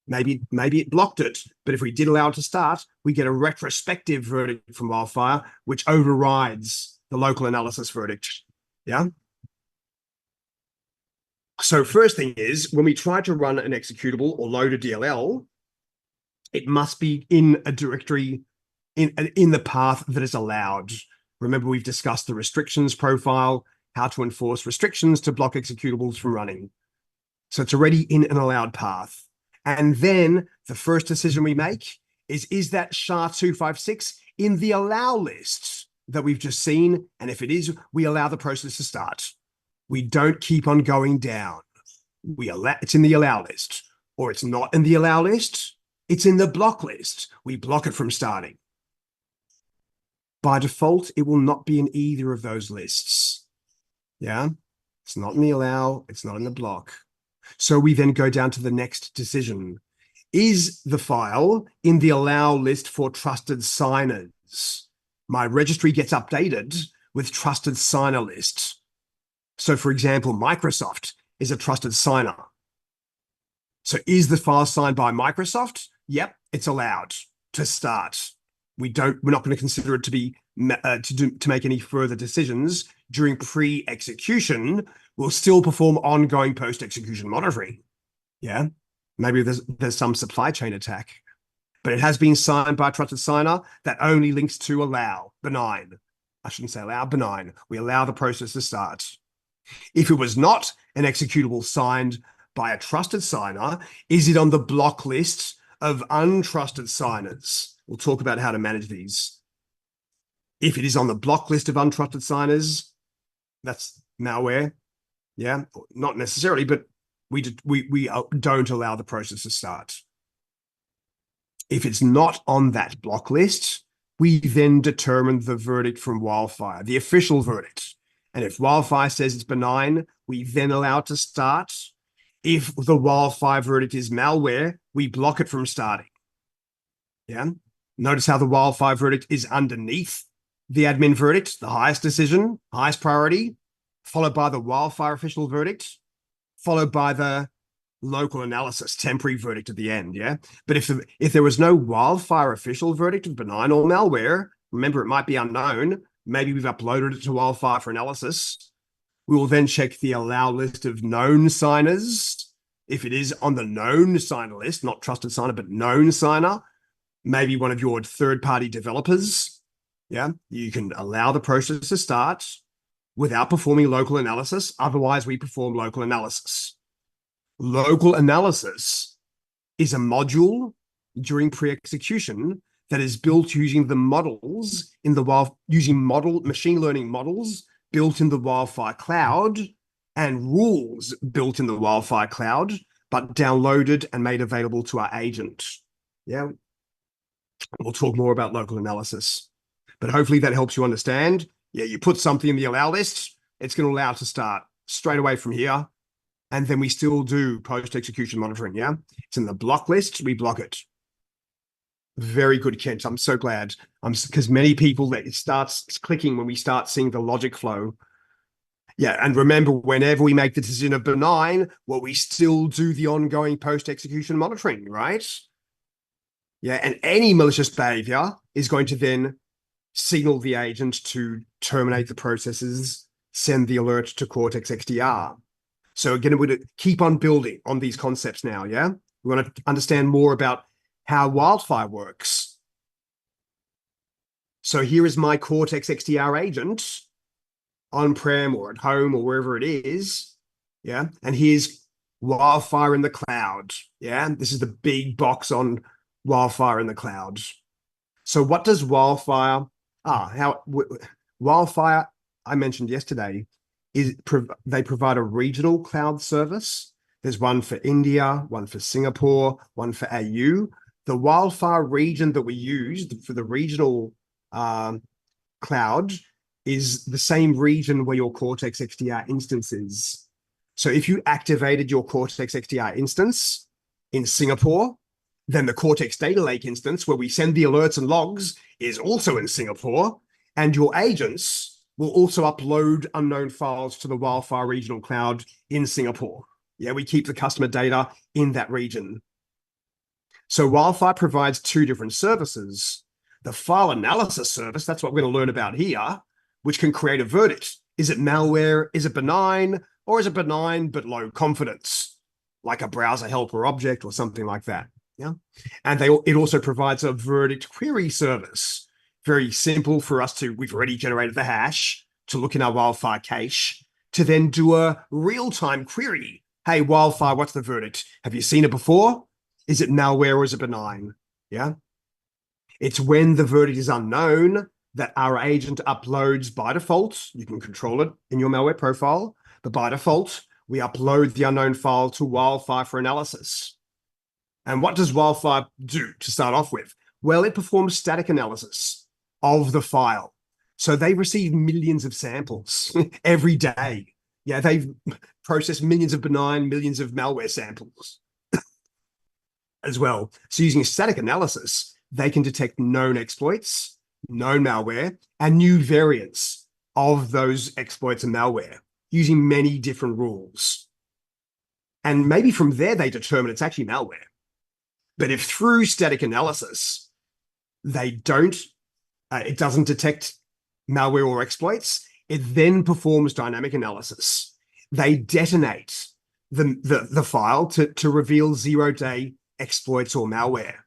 Maybe it blocked it, but if we did allow it to start, we get a retrospective verdict from wildfire, which overrides the local analysis verdict. Yeah. So first thing is, when we try to run an executable or load a DLL, it must be in a directory in the path that is allowed. Remember, we've discussed the restrictions profile, how to enforce restrictions to block executables from running. So it's already in an allowed path. And then the first decision we make is that SHA-256 in the allow list that we've just seen? And if it is, we allow the process to start. We don't keep on going down. It's in the allow list, or it's not in the allow list. It's in the block list. We block it from starting. By default, it will not be in either of those lists. Yeah, it's not in the allow, it's not in the block. So we then go down to the next decision. Is the file in the allow list for trusted signers? My registry gets updated with trusted signer list. So for example, Microsoft is a trusted signer. So is the file signed by Microsoft? Yep, it's allowed to start. We're not going to consider it to be to make any further decisions during pre-execution. We'll still perform ongoing post-execution monitoring. Yeah, maybe there's some supply chain attack, but it has been signed by a trusted signer that only links to allow, benign. I shouldn't say allow, benign. We allow the process to start. If it was not an executable signed by a trusted signer, is it on the block list of untrusted signers? We'll talk about how to manage these. If it is on the block list of untrusted signers, that's malware. Yeah, not necessarily, but we don't allow the process to start. If it's not on that block list, we then determine the verdict from wildfire, the official verdict. And if wildfire says it's benign, we then allow it to start. If the wildfire verdict is malware, we block it from starting. Yeah. Notice how the wildfire verdict is underneath the admin verdict, the highest decision, highest priority, followed by the wildfire official verdict, followed by the local analysis, temporary verdict at the end. Yeah. But if there was no wildfire official verdict of benign or malware, remember, it might be unknown. Maybe we've uploaded it to wildfire for analysis. We will then check the allow list of known signers. If it is on the known signer list, not trusted signer, but known signer, maybe one of your third-party developers. Yeah, you can allow the process to start without performing local analysis. Otherwise, we perform local analysis. Local analysis is a module during pre-execution that is built using the models in the using machine learning models built in the Wildfire Cloud and rules built in the Wildfire Cloud, but downloaded and made available to our agent. Yeah, we'll talk more about local analysis, but hopefully that helps you understand. Yeah, you put something in the allow list, it's going to allow it to start straight away from here. And then we still do post-execution monitoring. Yeah, it's in the block list, we block it. Very good, Kent. I'm so glad. Because many people, that it starts clicking when we start seeing the logic flow. Yeah, and remember, whenever we make the decision of benign, well, we still do the ongoing post-execution monitoring, right? Yeah, and any malicious behavior is going to then signal the agent to terminate the processes, send the alert to Cortex XDR. So again, we're going to keep on building on these concepts now, yeah? We want to understand more about how Wildfire works. So here is my Cortex XDR agent on-prem or at home or wherever it is. Yeah. And here's Wildfire in the Cloud. Yeah. This is the big box on Wildfire in the Cloud. So what does Wildfire, Wildfire, I mentioned yesterday, they provide a regional cloud service. There's one for India, one for Singapore, one for AU. The Wildfire region that we used for the regional cloud is the same region where your Cortex XDR instance is. So if you activated your Cortex XDR instance in Singapore, then the Cortex Data Lake instance, where we send the alerts and logs, is also in Singapore, and your agents will also upload unknown files to the Wildfire regional cloud in Singapore. Yeah, we keep the customer data in that region. So Wildfire provides two different services. The file analysis service, that's what we're going to learn about here, which can create a verdict. Is it malware? Is it benign? Or is it benign but low confidence, like a browser helper object or something like that? Yeah. And it also provides a verdict query service. Very simple for us to, we've already generated the hash to look in our Wildfire cache to then do a real-time query. Hey, Wildfire, what's the verdict? Have you seen it before? Is it malware or is it benign? Yeah. It's when the verdict is unknown that our agent uploads by default. You can control it in your malware profile, but by default, we upload the unknown file to Wildfire for analysis. And what does Wildfire do to start off with? Well, it performs static analysis of the file. So they receive millions of samples every day. Yeah, they've processed millions of benign, millions of malware samples as well. So using static analysis, they can detect known exploits, known malware, and new variants of those exploits and malware using many different rules. And maybe from there, they determine it's actually malware. But if through static analysis, it doesn't detect malware or exploits, it then performs dynamic analysis. They detonate the file to reveal zero-day exploits or malware.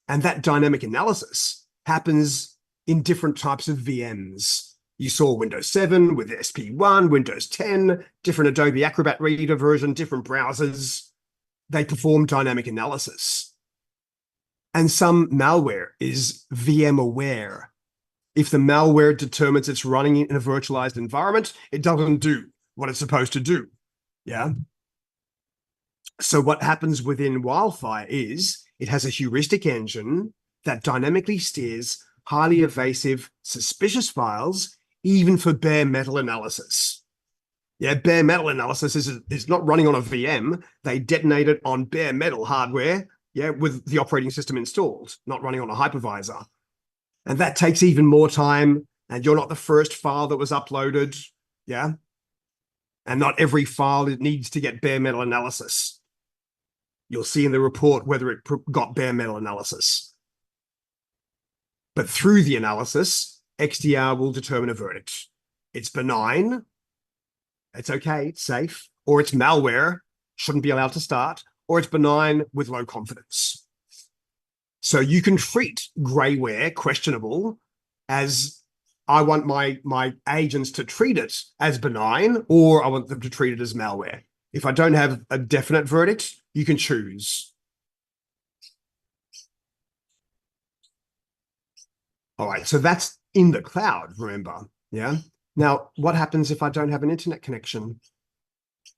And that dynamic analysis happens in different types of VMs. You saw Windows 7 with SP1, Windows 10, different Adobe Acrobat Reader version, different browsers. They perform dynamic analysis. And some malware is VM aware. If the malware determines it's running in a virtualized environment, it doesn't do what it's supposed to do. Yeah. So what happens within Wildfire is it has a heuristic engine that dynamically steers highly evasive, suspicious files, even for bare metal analysis. Yeah, bare metal analysis is not running on a VM. They detonate it on bare metal hardware, yeah, with the operating system installed, not running on a hypervisor. And that takes even more time, and you're not the first file that was uploaded, yeah? And not every file needs to get bare metal analysis. You'll see in the report whether it got bare metal analysis. But through the analysis, XDR will determine a verdict. It's benign, it's okay, it's safe, or it's malware, shouldn't be allowed to start, or it's benign with low confidence. So you can treat grayware, questionable, as I want my agents to treat it as benign, or I want them to treat it as malware. If I don't have a definite verdict, you can choose. All right, so that's in the cloud, remember, yeah? Now, what happens if I don't have an internet connection?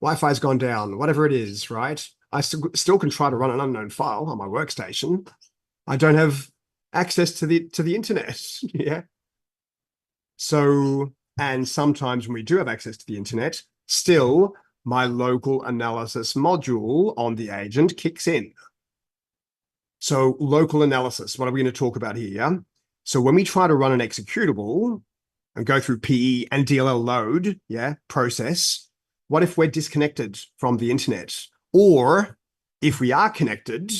Wi-Fi's gone down, whatever it is, right? I still can try to run an unknown file on my workstation. I don't have access to the internet, yeah? So, and sometimes when we do have access to the internet, still my local analysis module on the agent kicks in. So local analysis, what are we going to talk about here? So when we try to run an executable and go through PE and DLL load, yeah, process, what if we're disconnected from the internet? Or if we are connected,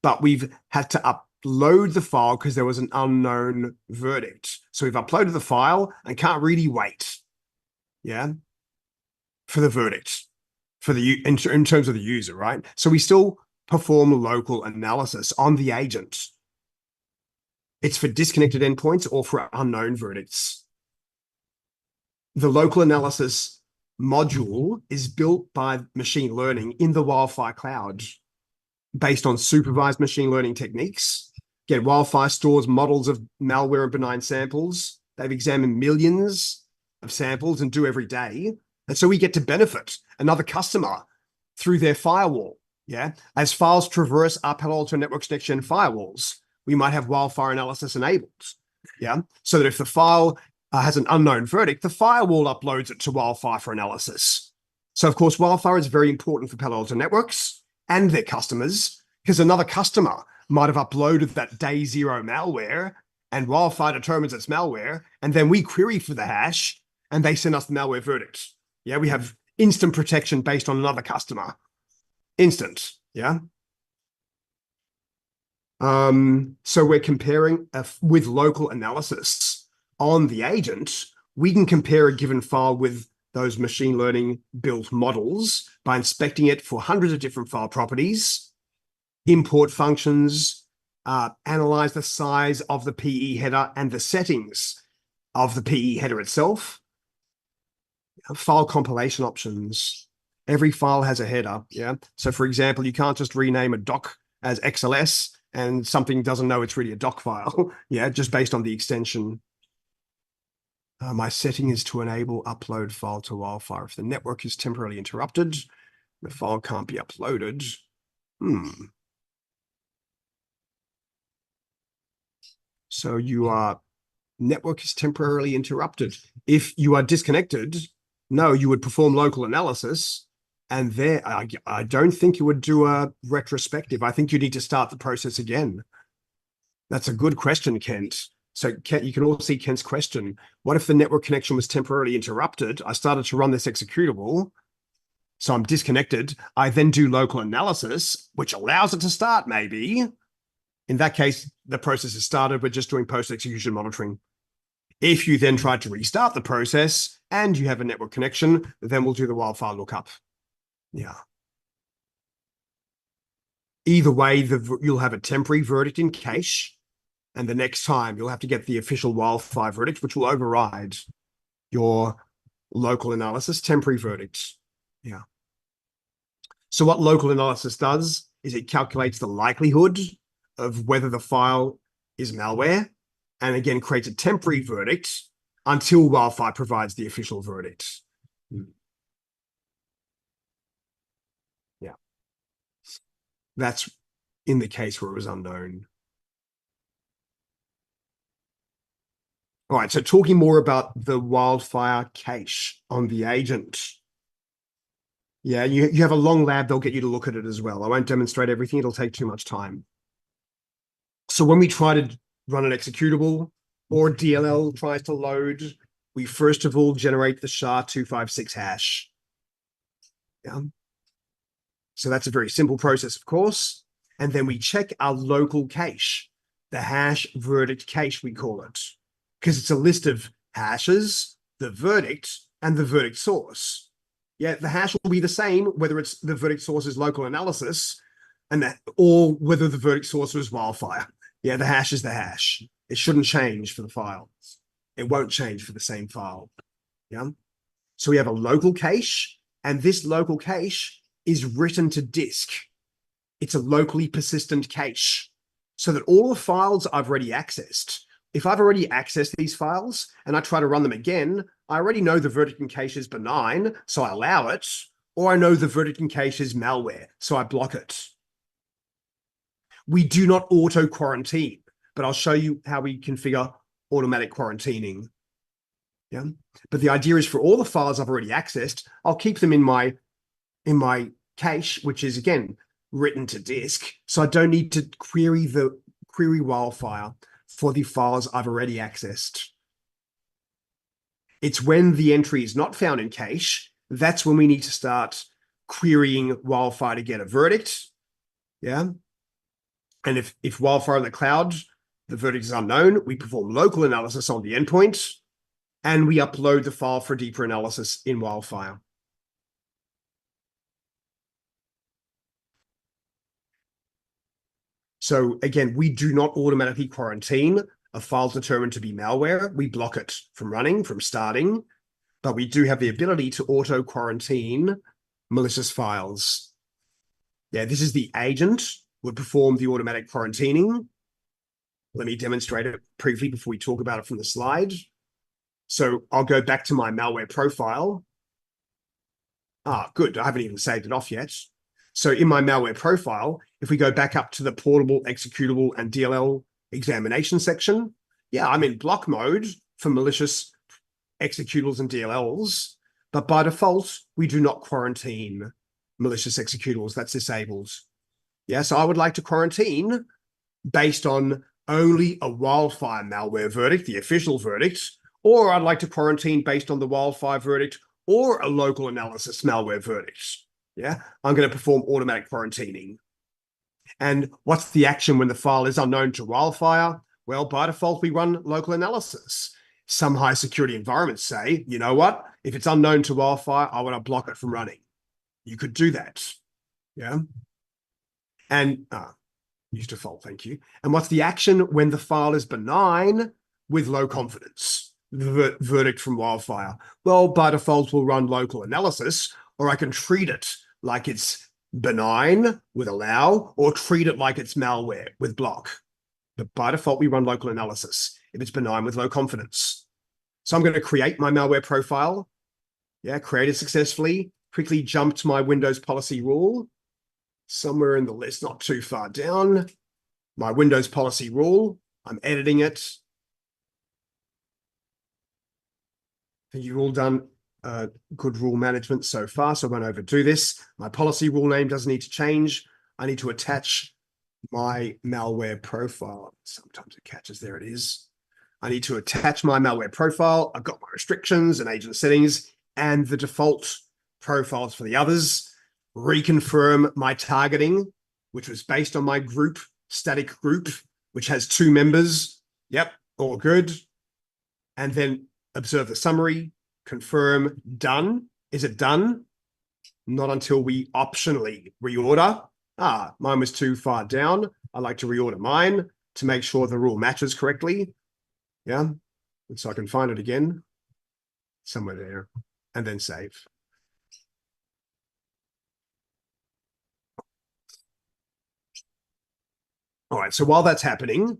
but we've had to upload the file because there was an unknown verdict. So we've uploaded the file and can't really wait, yeah, for the verdict, for the in terms of the user, right? So we still perform local analysis on the agent. It's for disconnected endpoints or for unknown verdicts. The local analysis module is built by machine learning in the Wildfire cloud based on supervised machine learning techniques. Again, Wildfire stores models of malware and benign samples. They've examined millions of samples and do every day. And so we get to benefit another customer through their firewall. Yeah. As files traverse our Palo Alto Networks next-gen firewalls, we might have Wildfire analysis enabled. Yeah. So that if the file has an unknown verdict, the firewall uploads it to Wildfire for analysis. So, of course, Wildfire is very important for Palo Alto Networks and their customers, because another customer might have uploaded that day zero malware, and Wildfire determines it's malware, and then we query for the hash, and they send us the malware verdict. Yeah, we have instant protection based on another customer. Instant, yeah. So we're comparing with local analysis on the agent. We can compare a given file with those machine learning built models by inspecting it for hundreds of different file properties, import functions, analyze the size of the PE header and the settings of the PE header itself, file compilation options. Every file has a header, yeah? So for example, you can't just rename a doc as XLS and something doesn't know it's really a doc file, yeah, just based on the extension. My setting is to enable upload file to Wildfire. If the network is temporarily interrupted, the file can't be uploaded. So your network is temporarily interrupted. If you are disconnected, no, you would perform local analysis. And there, I don't think you would do a retrospective. I think you need to start the process again. That's a good question, Kent. So Kent, you can all see Kent's question. What if the network connection was temporarily interrupted? I started to run this executable, so I'm disconnected. I then do local analysis, which allows it to start maybe. In that case, the process is started. We're just doing post-execution monitoring. If you then try to restart the process and you have a network connection, then we'll do the Wildfire lookup. Yeah. Either way, you'll have a temporary verdict in cache, and the next time you'll have to get the official Wildfire verdict, which will override your local analysis temporary verdict. Yeah. So what local analysis does is it calculates the likelihood of whether the file is malware, and again creates a temporary verdict until Wildfire provides the official verdict. Yeah. That's in the case where it was unknown. All right, so talking more about the Wildfire cache on the agent. Yeah, you have a long lab, they'll get you to look at it as well. I won't demonstrate everything, it'll take too much time. So when we try to run an executable or DLL tries to load, we first of all generate the SHA-256 hash. Yeah. So that's a very simple process, of course. And then we check our local cache, the hash verdict cache, we call it, because it's a list of hashes, the verdict, and the verdict source. Yeah, the hash will be the same, whether it's the verdict source is local analysis, or whether the verdict source was Wildfire. Yeah, the hash is the hash. It shouldn't change for the file. It won't change for the same file. Yeah. So we have a local cache, and this local cache is written to disk. It's a locally persistent cache, so that all the files I've already accessed, if I've already accessed these files and I try to run them again, I already know the verdict in cache is benign, so I allow it, or I know the verdict in cache is malware, so I block it. We do not auto-quarantine, but I'll show you how we configure automatic quarantining. Yeah, but the idea is for all the files I've already accessed, I'll keep them in my cache, which is again written to disk, so I don't need to query Wildfire for the files I've already accessed. It's when the entry is not found in cache, that's when we need to start querying Wildfire to get a verdict. Yeah. And if Wildfire in the cloud, the verdict is unknown, we perform local analysis on the endpoint, and we upload the file for deeper analysis in Wildfire. So again, we do not automatically quarantine a file determined to be malware. We block it from running, from starting. but we do have the ability to auto quarantine malicious files. Yeah, this is the agent would perform the automatic quarantining. Let me demonstrate it briefly before we talk about it from the slide. So I'll go back to my malware profile. Ah, good. I haven't even saved it off yet. So in my malware profile, if we go back up to the portable, executable, and DLL examination section, yeah, I'm in block mode for malicious executables and DLLs, but by default, we do not quarantine malicious executables. That's disabled. Yeah, so I would like to quarantine based on only a wildfire malware verdict, the official verdict, or I'd like to quarantine based on the wildfire verdict or a local analysis malware verdict. Yeah, I'm going to perform automatic quarantining. And what's the action when the file is unknown to wildfire? Well, by default, we run local analysis. Some high security environments say, you know what? If it's unknown to wildfire, I want to block it from running. You could do that. Yeah. And use default, thank you. And what's the action when the file is benign with low confidence? The verdict from wildfire. Well, by default, we'll run local analysis, or I can treat it like it's benign with allow, or treat it like it's malware with block. But by default, we run local analysis if it's benign with low confidence. So I'm going to create my malware profile. Yeah, create it successfully. Quickly jump to my Windows policy rule. Somewhere in the list, not too far down. My Windows policy rule. I'm editing it. I think you've all done good rule management so far, so I won't overdo this. My policy rule name doesn't need to change. I need to attach my malware profile. Sometimes it catches, there it is. I need to attach my malware profile. I've got my restrictions and agent settings and the default profiles for the others. Reconfirm my targeting, which was based on my group, static group, which has 2 members. Yep, all good. And then observe the summary, confirm, done. Is it done? Not until we optionally reorder. Mine was too far down. I like to reorder mine to make sure the rule matches correctly. Yeah, and so I can find it again somewhere there and then save. All right, so while that's happening,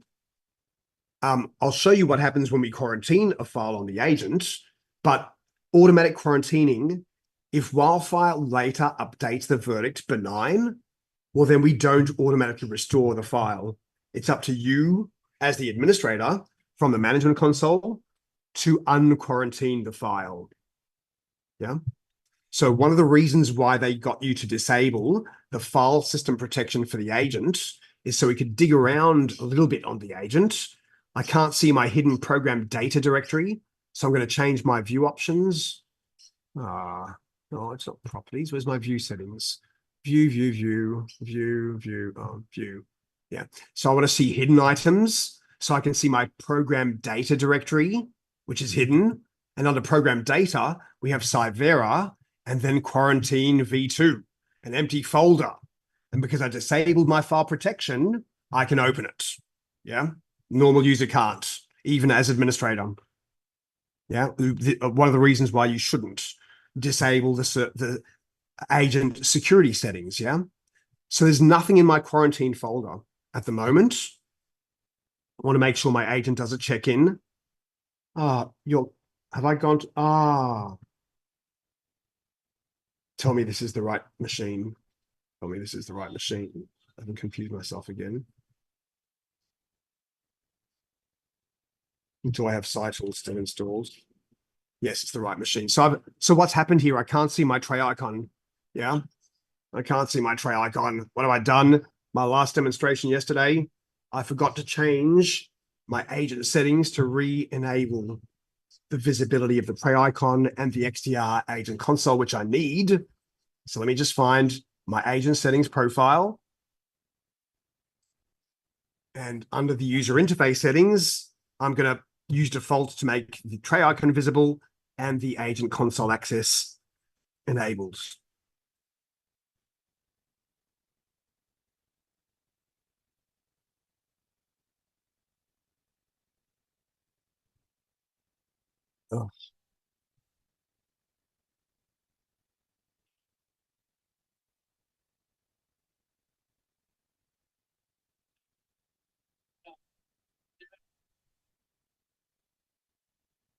I'll show you what happens when we quarantine a file on the agent, but automatic quarantining, if wildfire later updates the verdict benign, well, then we don't automatically restore the file. It's up to you as the administrator from the management console to unquarantine the file. Yeah. So one of the reasons why they got you to disable the file system protection for the agent is so we could dig around a little bit on the agent. I can't see my hidden program data directory, so I'm going to change my view options. No, it's not properties. Where's my view settings? View. Yeah. So I want to see hidden items, so I can see my program data directory, which is hidden. And under program data, we have Cyvera and then quarantine v2, an empty folder. And because I disabled my file protection, I can open it. Yeah. Normal user can't, even as administrator. Yeah. One of the reasons why you shouldn't disable the agent security settings. Yeah. So there's nothing in my quarantine folder at the moment. I want to make sure my agent does a check-in. Have I gone to, tell me this is the right machine. Tell me this is the right machine. I haven't confused myself again. Do I have Cytl still installed? Yes, it's the right machine. So what's happened here? I can't see my tray icon. Yeah, I can't see my tray icon. What have I done? My last demonstration yesterday, I forgot to change my agent settings to re-enable the visibility of the tray icon and the XDR agent console, which I need. So let me just find my agent settings profile. And under the user interface settings, I'm going to use default to make the tray icon visible and the agent console access enabled. Oh.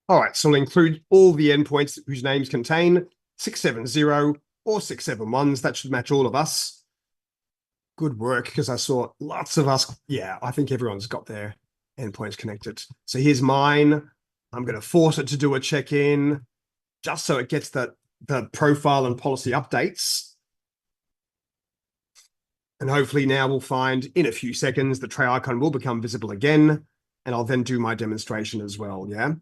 All right, so I'll include all the endpoints whose names contain 670 or 671s. That should match all of us. Good work, because I saw lots of us. Yeah, I think everyone's got their endpoints connected. So here's mine. I'm going to force it to do a check-in just so it gets the profile and policy updates. And hopefully now we'll find in a few seconds the tray icon will become visible again. And I'll then do my demonstration as well, yeah?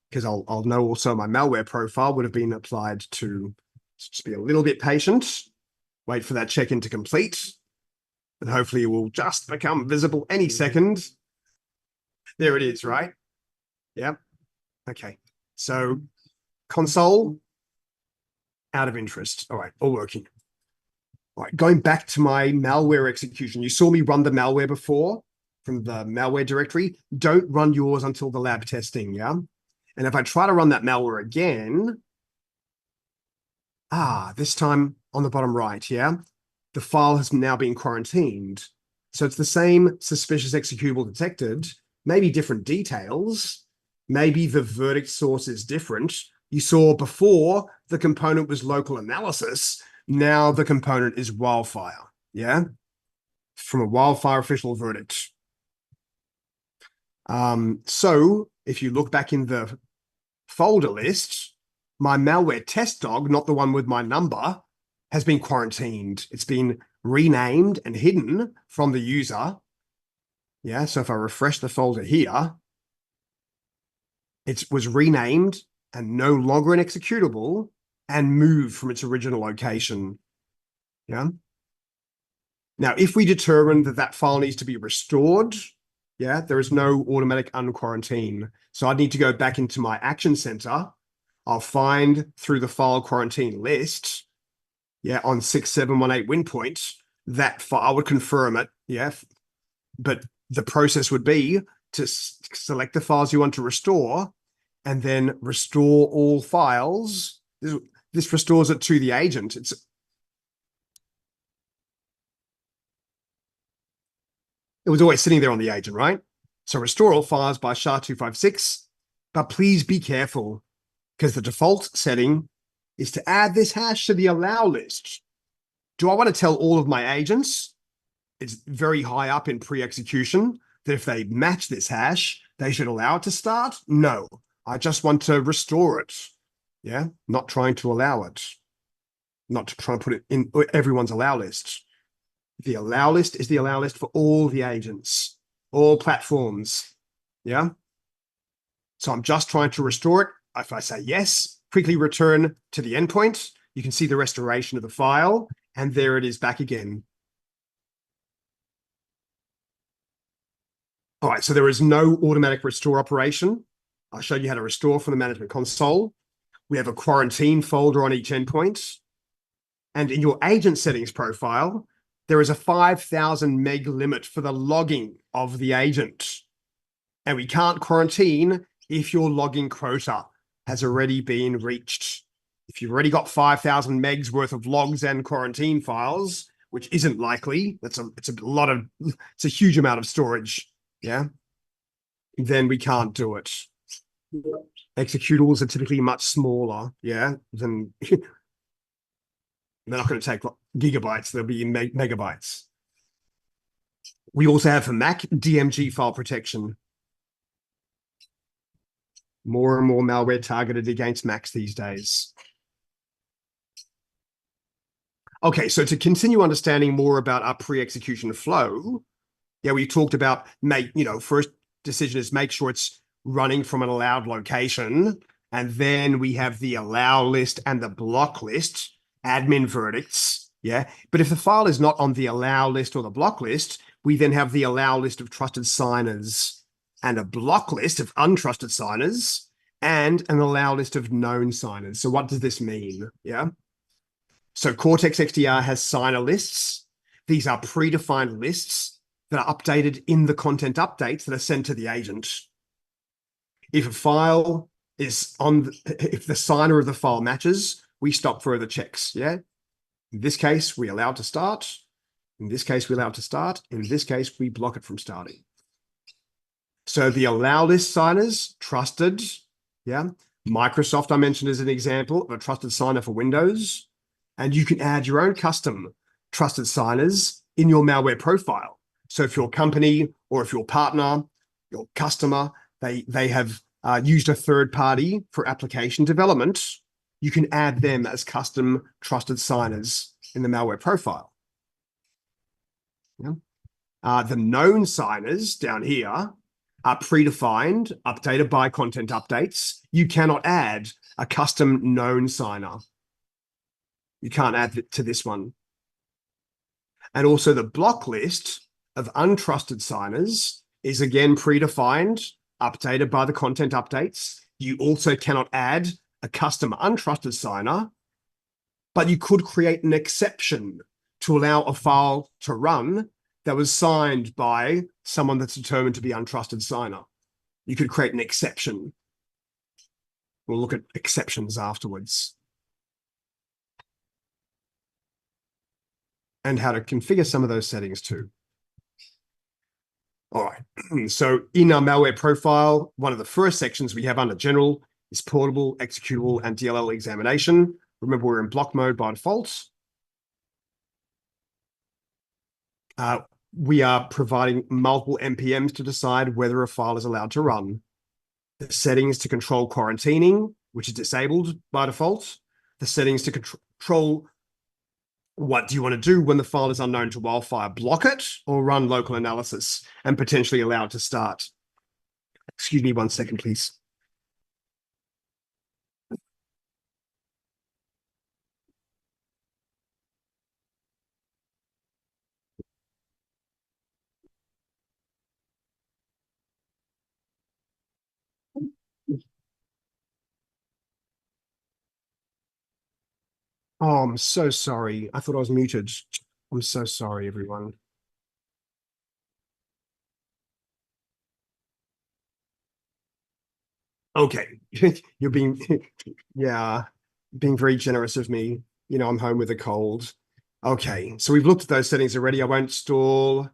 Because I'll know also my malware profile would have been applied to. Just be a little bit patient. Wait for that check-in to complete. And hopefully it will just become visible any second. There it is, right? Yeah. Okay. So console, out of interest. All right, all working. All right, going back to my malware execution. You saw me run the malware before from the malware directory. Don't run yours until the lab testing, yeah? And if I try to run that malware again, this time on the bottom right, yeah? The file has now been quarantined. So it's the same suspicious executable detected, maybe different details. Maybe the verdict source is different. You saw before the component was local analysis. Now the component is wildfire, yeah? From a wildfire official verdict. So if you look back in the folder list, my malware test dog, not the one with my number, has been quarantined. It's been renamed and hidden from the user. Yeah, so if I refresh the folder here, it was renamed and no longer an executable and moved from its original location. Yeah. Now, if we determine that that file needs to be restored, yeah, there is no automatic unquarantine. So I need to go back into my action center. I'll find through the file quarantine list, yeah, on 6718 WinPoint, that file would confirm it, yeah. But the process would be to select the files you want to restore and then restore all files. This restores it to the agent. It was always sitting there on the agent, right? So restore all files by SHA-256, but please be careful because the default setting is to add this hash to the allow list. Do I want to tell all of my agents? It's very high up in pre-execution that if they match this hash, they should allow it to start? No, I just want to restore it. Yeah, not trying to allow it. Not to try and put it in everyone's allow list. The allow list is the allow list for all the agents, all platforms. Yeah. So I'm just trying to restore it. If I say yes, quickly return to the endpoint, you can see the restoration of the file, and there it is back again. All right, so there is no automatic restore operation. I showed you how to restore from the management console. We have a quarantine folder on each endpoint. And in your agent settings profile, there is a 5,000 meg limit for the logging of the agent. And we can't quarantine if your logging quota has already been reached. If you've already got 5,000 megs worth of logs and quarantine files, which isn't likely, it's a huge amount of storage, yeah, then we can't do it. Executables are typically much smaller, yeah, than they're not going to take gigabytes, they'll be in megabytes. We also have for Mac DMG file protection. More and more malware targeted against Macs these days. Okay, so to continue understanding more about our pre-execution flow, yeah, we talked about first decision is make sure it's running from an allowed location, and then we have the allow list and the block list, admin verdicts, yeah. But if the file is not on the allow list or the block list, we then have the allow list of trusted signers and a block list of untrusted signers and an allow list of known signers. So what does this mean? Yeah. So Cortex XDR has signer lists. These are predefined lists that are updated in the content updates that are sent to the agent. If a file is if the signer of the file matches, we stop further checks. Yeah. In this case, we allow it to start. In this case, we allow it to start. In this case, we block it from starting. So the allow list signers, trusted, Yeah. Microsoft, I mentioned as an example of a trusted signer for Windows. And you can add your own custom trusted signers in your malware profile. So if your company or if your partner, your customer, they have used a third party for application development, you can add them as custom trusted signers in the malware profile. Yeah. The known signers down here are predefined, updated by content updates. You cannot add a custom known signer. You can't add it to this one. And also the block list of untrusted signers is again predefined, updated by the content updates. You also cannot add a custom untrusted signer, but you could create an exception to allow a file to run that was signed by someone that's determined to be untrusted signer. You could create an exception. We'll look at exceptions afterwards. And how to configure some of those settings too. All right, so in our malware profile, one of the first sections we have under general is portable, executable, and DLL examination. Remember, we're in block mode by default. We are providing multiple NPMs to decide whether a file is allowed to run. The settings to control quarantining, which is disabled by default. The settings to control what do you want to do when the file is unknown to Wildfire? Block it or run local analysis and potentially allow it to start? Excuse me 1 second, please. Oh, I'm so sorry. I thought I was muted. I'm so sorry, everyone. Okay, you're being, yeah, being very generous of me. You know, I'm home with a cold. Okay, so we've looked at those settings already. I won't stall.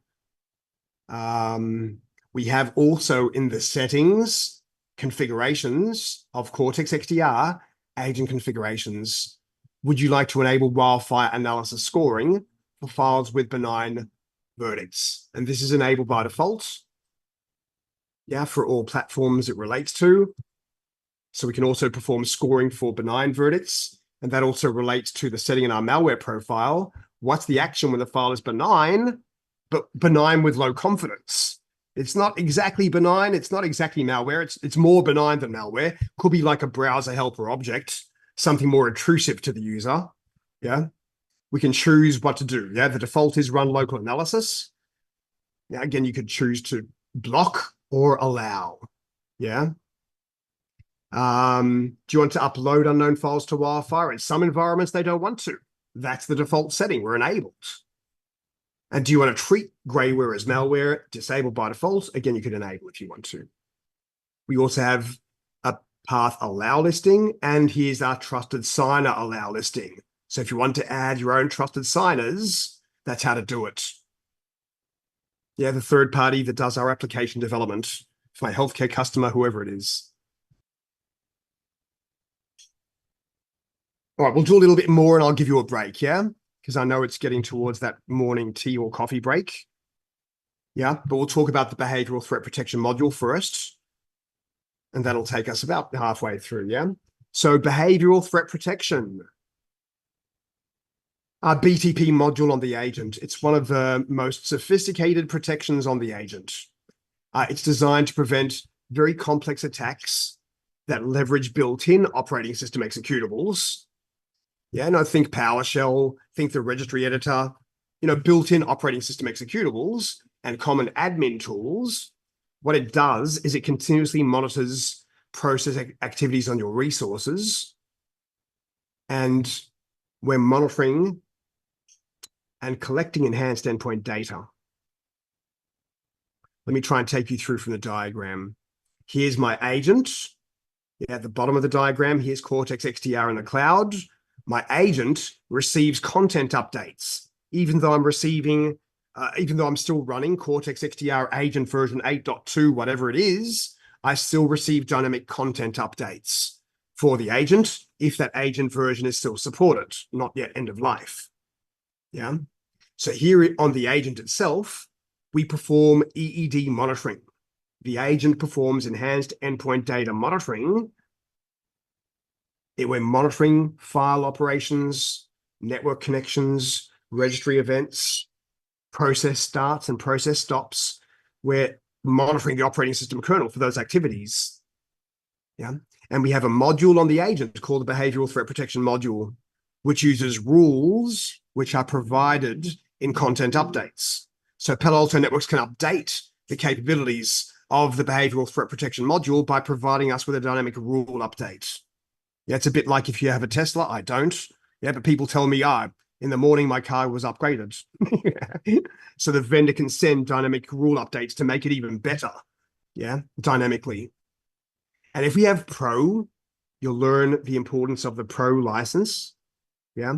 We have also in the settings configurations of Cortex XDR agent configurations. Would you like to enable wildfire analysis scoring for files with benign verdicts? And this is enabled by default. Yeah, for all platforms it relates to. So we can also perform scoring for benign verdicts. And that also relates to the setting in our malware profile. What's the action when the file is benign, but benign with low confidence? It's not exactly benign. It's not exactly malware. It's more benign than malware. Could be like a browser helper object, something more intrusive to the user. Yeah. We can choose what to do. Yeah. The default is run local analysis. Now, again, you could choose to block or allow. Yeah. Do you want to upload unknown files to Wildfire? In some environments, they don't want to. That's the default setting. We're enabled. And do you want to treat grayware as malware? Disabled by default. Again, you could enable if you want to. We also have a path allow listing, and here's our trusted signer allow listing. So if you want to add your own trusted signers, that's how to do it. Yeah, the third party that does our application development for my healthcare customer, whoever it is. All right, we'll do a little bit more and I'll give you a break, yeah? Because I know it's getting towards that morning tea or coffee break. Yeah, but we'll talk about the behavioral threat protection module first. And that'll take us about halfway through, yeah? So behavioral threat protection. Our BTP module on the agent. It's one of the most sophisticated protections on the agent. It's designed to prevent very complex attacks that leverage built-in operating system executables. Yeah, no, think PowerShell, think the registry editor, you know, built-in operating system executables and common admin tools. What it does is it continuously monitors process activities on your resources. And we're monitoring and collecting enhanced endpoint data. Let me try and take you through from the diagram. Here's my agent. Yeah, at the bottom of the diagram, here's Cortex XDR in the cloud. My agent receives content updates, even though I'm still running Cortex XDR agent version 8.2, whatever it is, I still receive dynamic content updates for the agent if that agent version is still supported, not yet end of life. Yeah. So here on the agent itself, we perform EED monitoring. The agent performs enhanced endpoint data monitoring. We're monitoring file operations, network connections, registry events, process starts and process stops. We're monitoring the operating system kernel for those activities. Yeah. And we have a module on the agent called the Behavioral Threat Protection Module, which uses rules which are provided in content updates. So Palo Alto Networks can update the capabilities of the Behavioral Threat Protection Module by providing us with a dynamic rule update. Yeah, it's a bit like if you have a Tesla, I don't. Yeah, but people tell me, in the morning my car was upgraded. So the vendor can send dynamic rule updates to make it even better. Yeah, dynamically. And if we have Pro, you'll learn the importance of the Pro license. Yeah,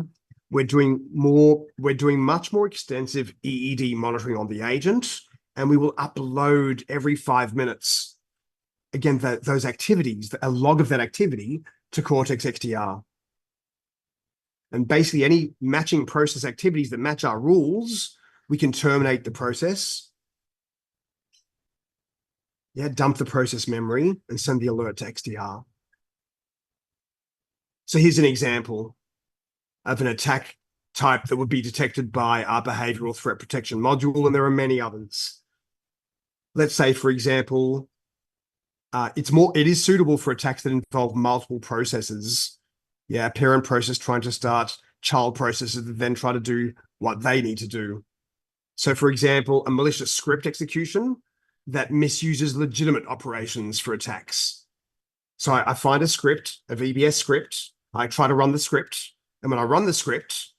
we're doing much more extensive EED monitoring on the agent, and we will upload every 5 minutes. Again, those activities, a log of that activity to Cortex XDR. And basically any matching process activities that match our rules, we can terminate the process. Yeah, dump the process memory and send the alert to XDR. So here's an example of an attack type that would be detected by our behavioral threat protection module, and there are many others. Let's say, for example, it is suitable for attacks that involve multiple processes. Yeah, parent process trying to start child processes that then try to do what they need to do. So, for example, a malicious script execution that misuses legitimate operations for attacks. So I find a script, a VBS script, I try to run the script, and when I run the script,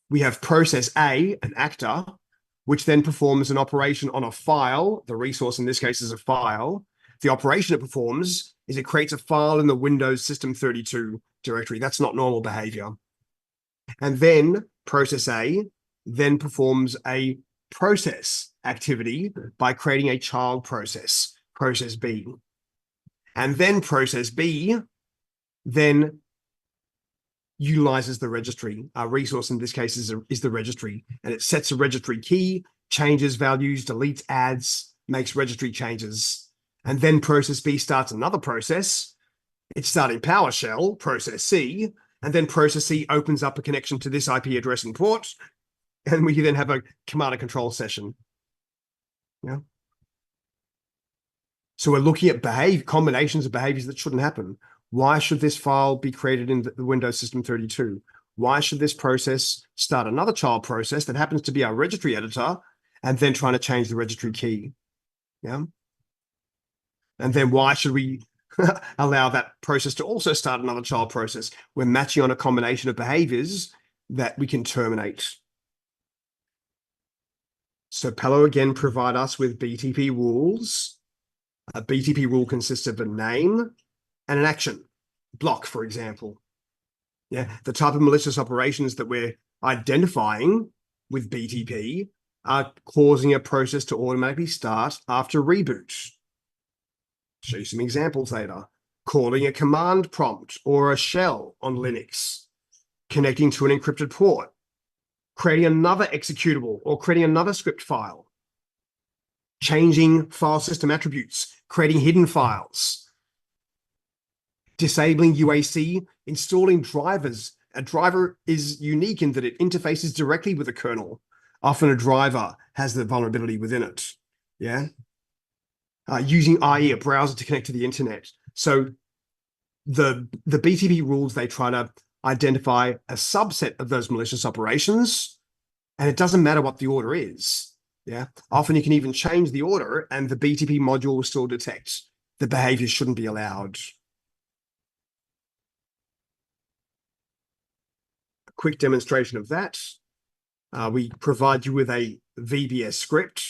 we have process A, an actor, which then performs an operation on a file. The resource in this case is a file. The operation it performs is it creates a file in the Windows System 32 directory. That's not normal behavior. And then process A then performs a process activity by creating a child process, process B. And then process B then utilizes the registry. Our resource in this case is the registry, and it sets a registry key, changes values, deletes, adds, makes registry changes. And then process B starts another process. It's starting PowerShell, process C, and then process C opens up a connection to this IP address and port, and we then have a command and control session. Yeah. So we're looking at combinations of behaviors that shouldn't happen. Why should this file be created in the Windows System 32? Why should this process start another child process that happens to be our registry editor and then trying to change the registry key? Yeah. And then why should we allow that process to also start another child process? We're matching on a combination of behaviors that we can terminate. So Palo again provide us with BTP rules. A BTP rule consists of a name and an action, block, for example. Yeah, the type of malicious operations that we're identifying with BTP are causing a process to automatically start after reboot. Show you some examples later. Calling a command prompt or a shell on Linux, connecting to an encrypted port, creating another executable or creating another script file, changing file system attributes, creating hidden files, disabling UAC, installing drivers. A driver is unique in that it interfaces directly with the kernel. Often a driver has the vulnerability within it. Yeah. Using IE, a browser, to connect to the internet. So the BTP rules, they try to identify a subset of those malicious operations, and it doesn't matter what the order is. Yeah. Often you can even change the order and the BTP module will still detect the behavior shouldn't be allowed. A quick demonstration of that. We provide you with a VBS script.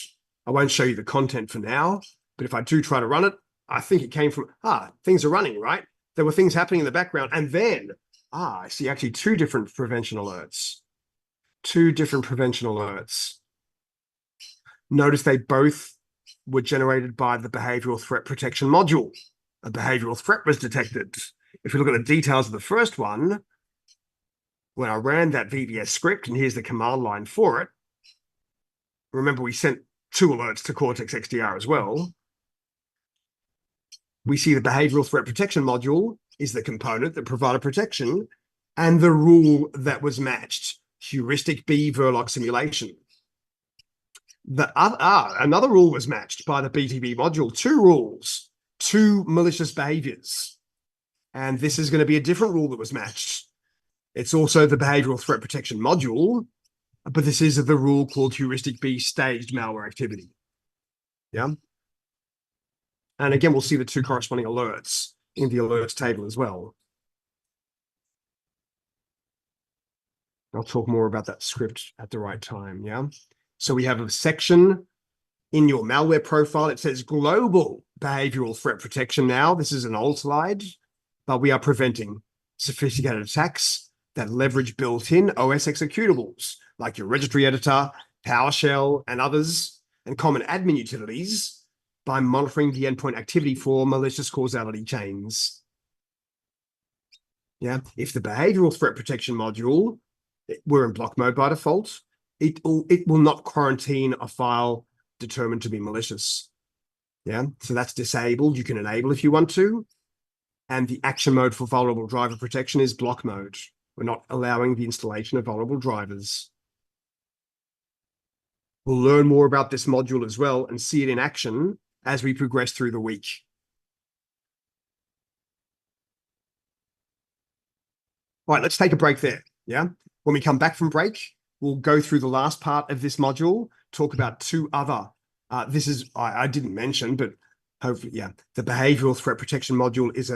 I won't show you the content for now, but if I do try to run it, I think it came from, things are running, right? There were things happening in the background. And then, I see actually two different prevention alerts. Two different prevention alerts. Notice they both were generated by the behavioral threat protection module. A behavioral threat was detected. If we look at the details of the first one, when I ran that VBS script, and here's the command line for it, remember we sent 2 alerts to Cortex XDR as well. We see the behavioral threat protection module is the component that provided protection, and the rule that was matched, heuristic B Verloc simulation. Another rule was matched by the BTB module. 2 rules, 2 malicious behaviors. And this is going to be a different rule that was matched. It's also the behavioral threat protection module, but this is the rule called heuristic B staged malware activity. Yeah. And again, we'll see the 2 corresponding alerts in the alerts table as well. I'll talk more about that script at the right time. Yeah. So we have a section in your malware profile. It says global behavioral threat protection now. This is an old slide, but we are preventing sophisticated attacks that leverage built-in OS executables like your registry editor, PowerShell, and others, and common admin utilities by monitoring the endpoint activity for malicious causality chains. Yeah, if the behavioral threat protection module were in block mode by default, it will not quarantine a file determined to be malicious. Yeah, so that's disabled. You can enable if you want to. And the action mode for vulnerable driver protection is block mode. We're not allowing the installation of vulnerable drivers. We'll learn more about this module as well and see it in action as we progress through the week. All right, let's take a break there. Yeah. When we come back from break, we'll go through the last part of this module, talk about 2 other. This is, I didn't mention, but hopefully, yeah, the behavioral threat protection module is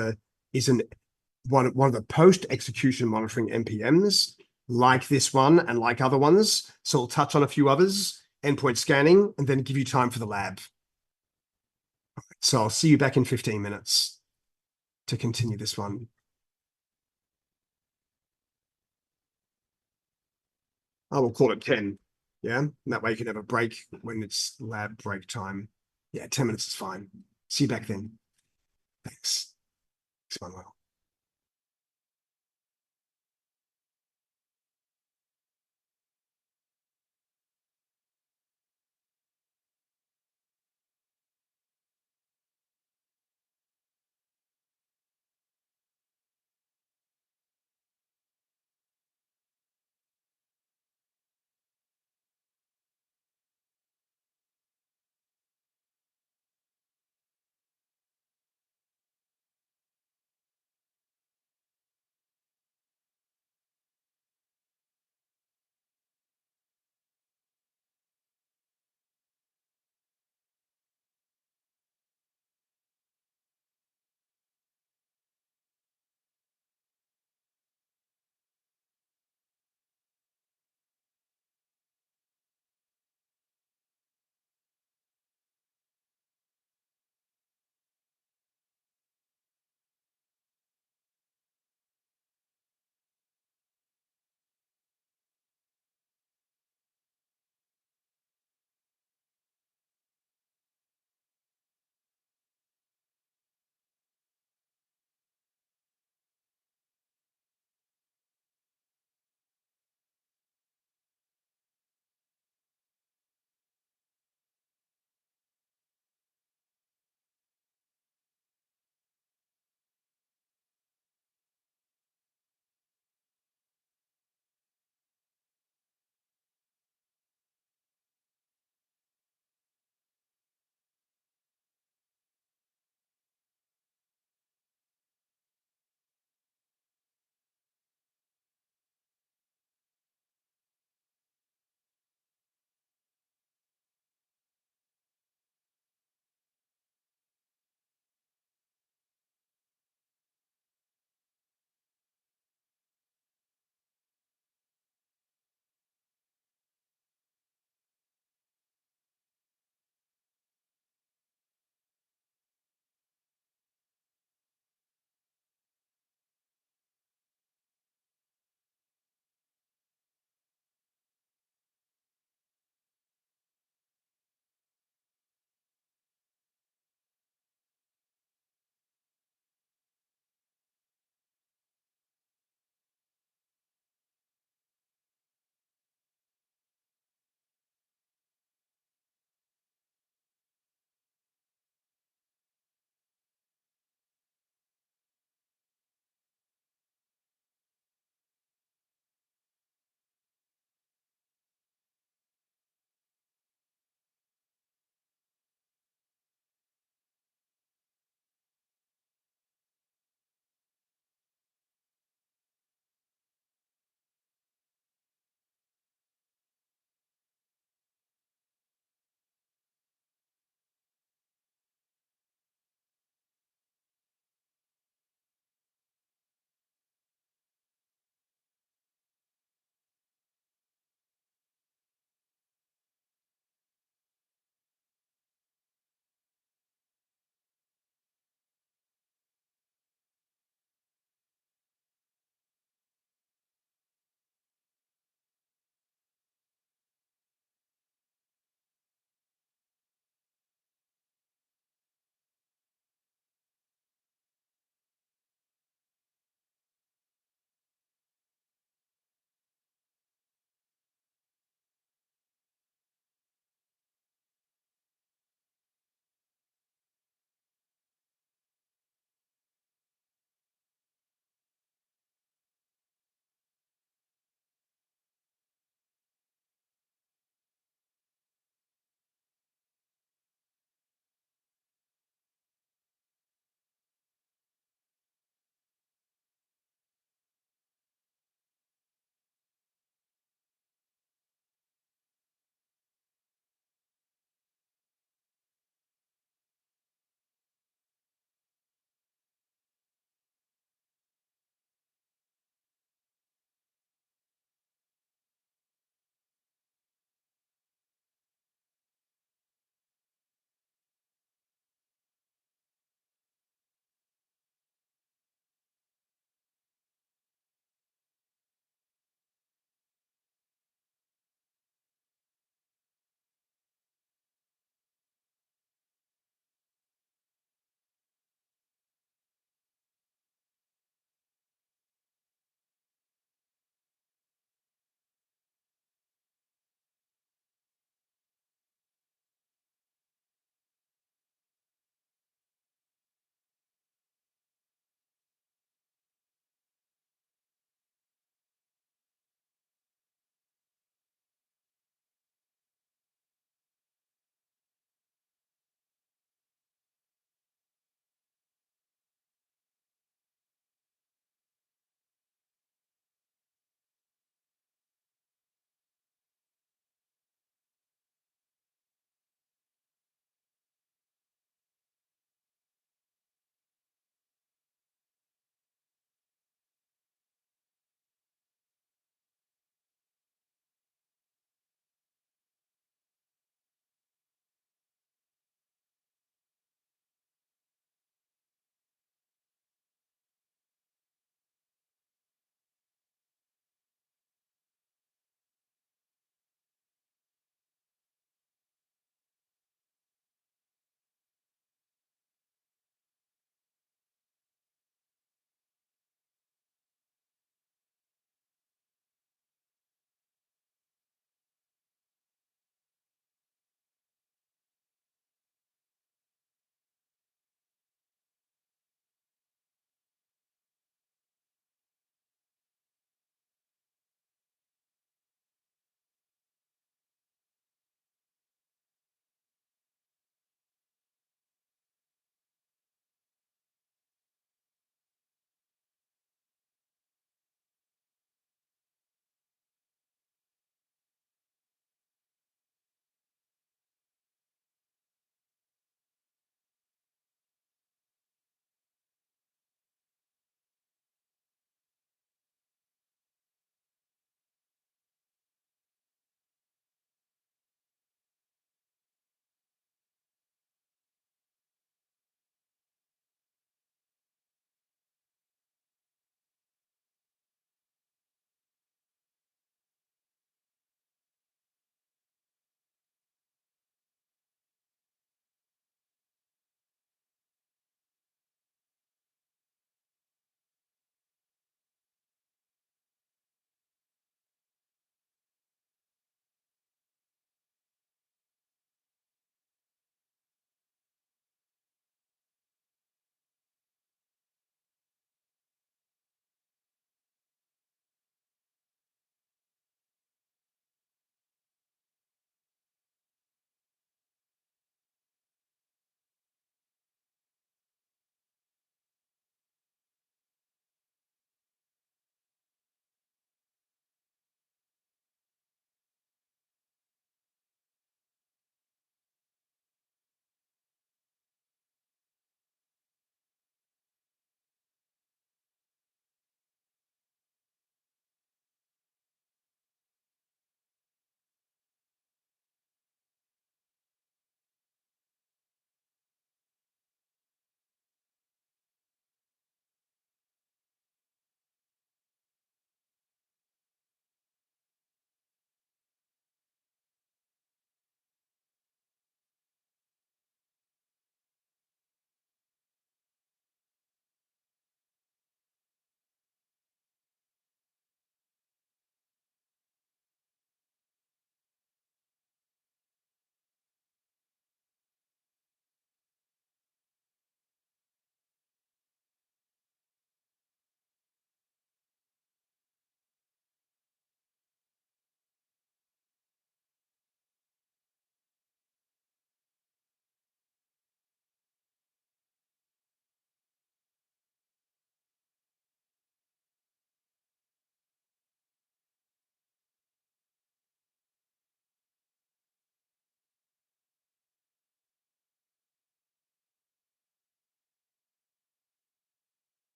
one of the post-execution monitoring NPMs, like this one and like other ones. So we'll touch on a few others, endpoint scanning, and then give you time for the lab. So I'll see you back in 15 minutes to continue this one. I will call it 10. Yeah. And that way you can have a break when it's lab break time. Yeah, 10 minutes is fine. See you back then. Thanks. Thanks, Manuel.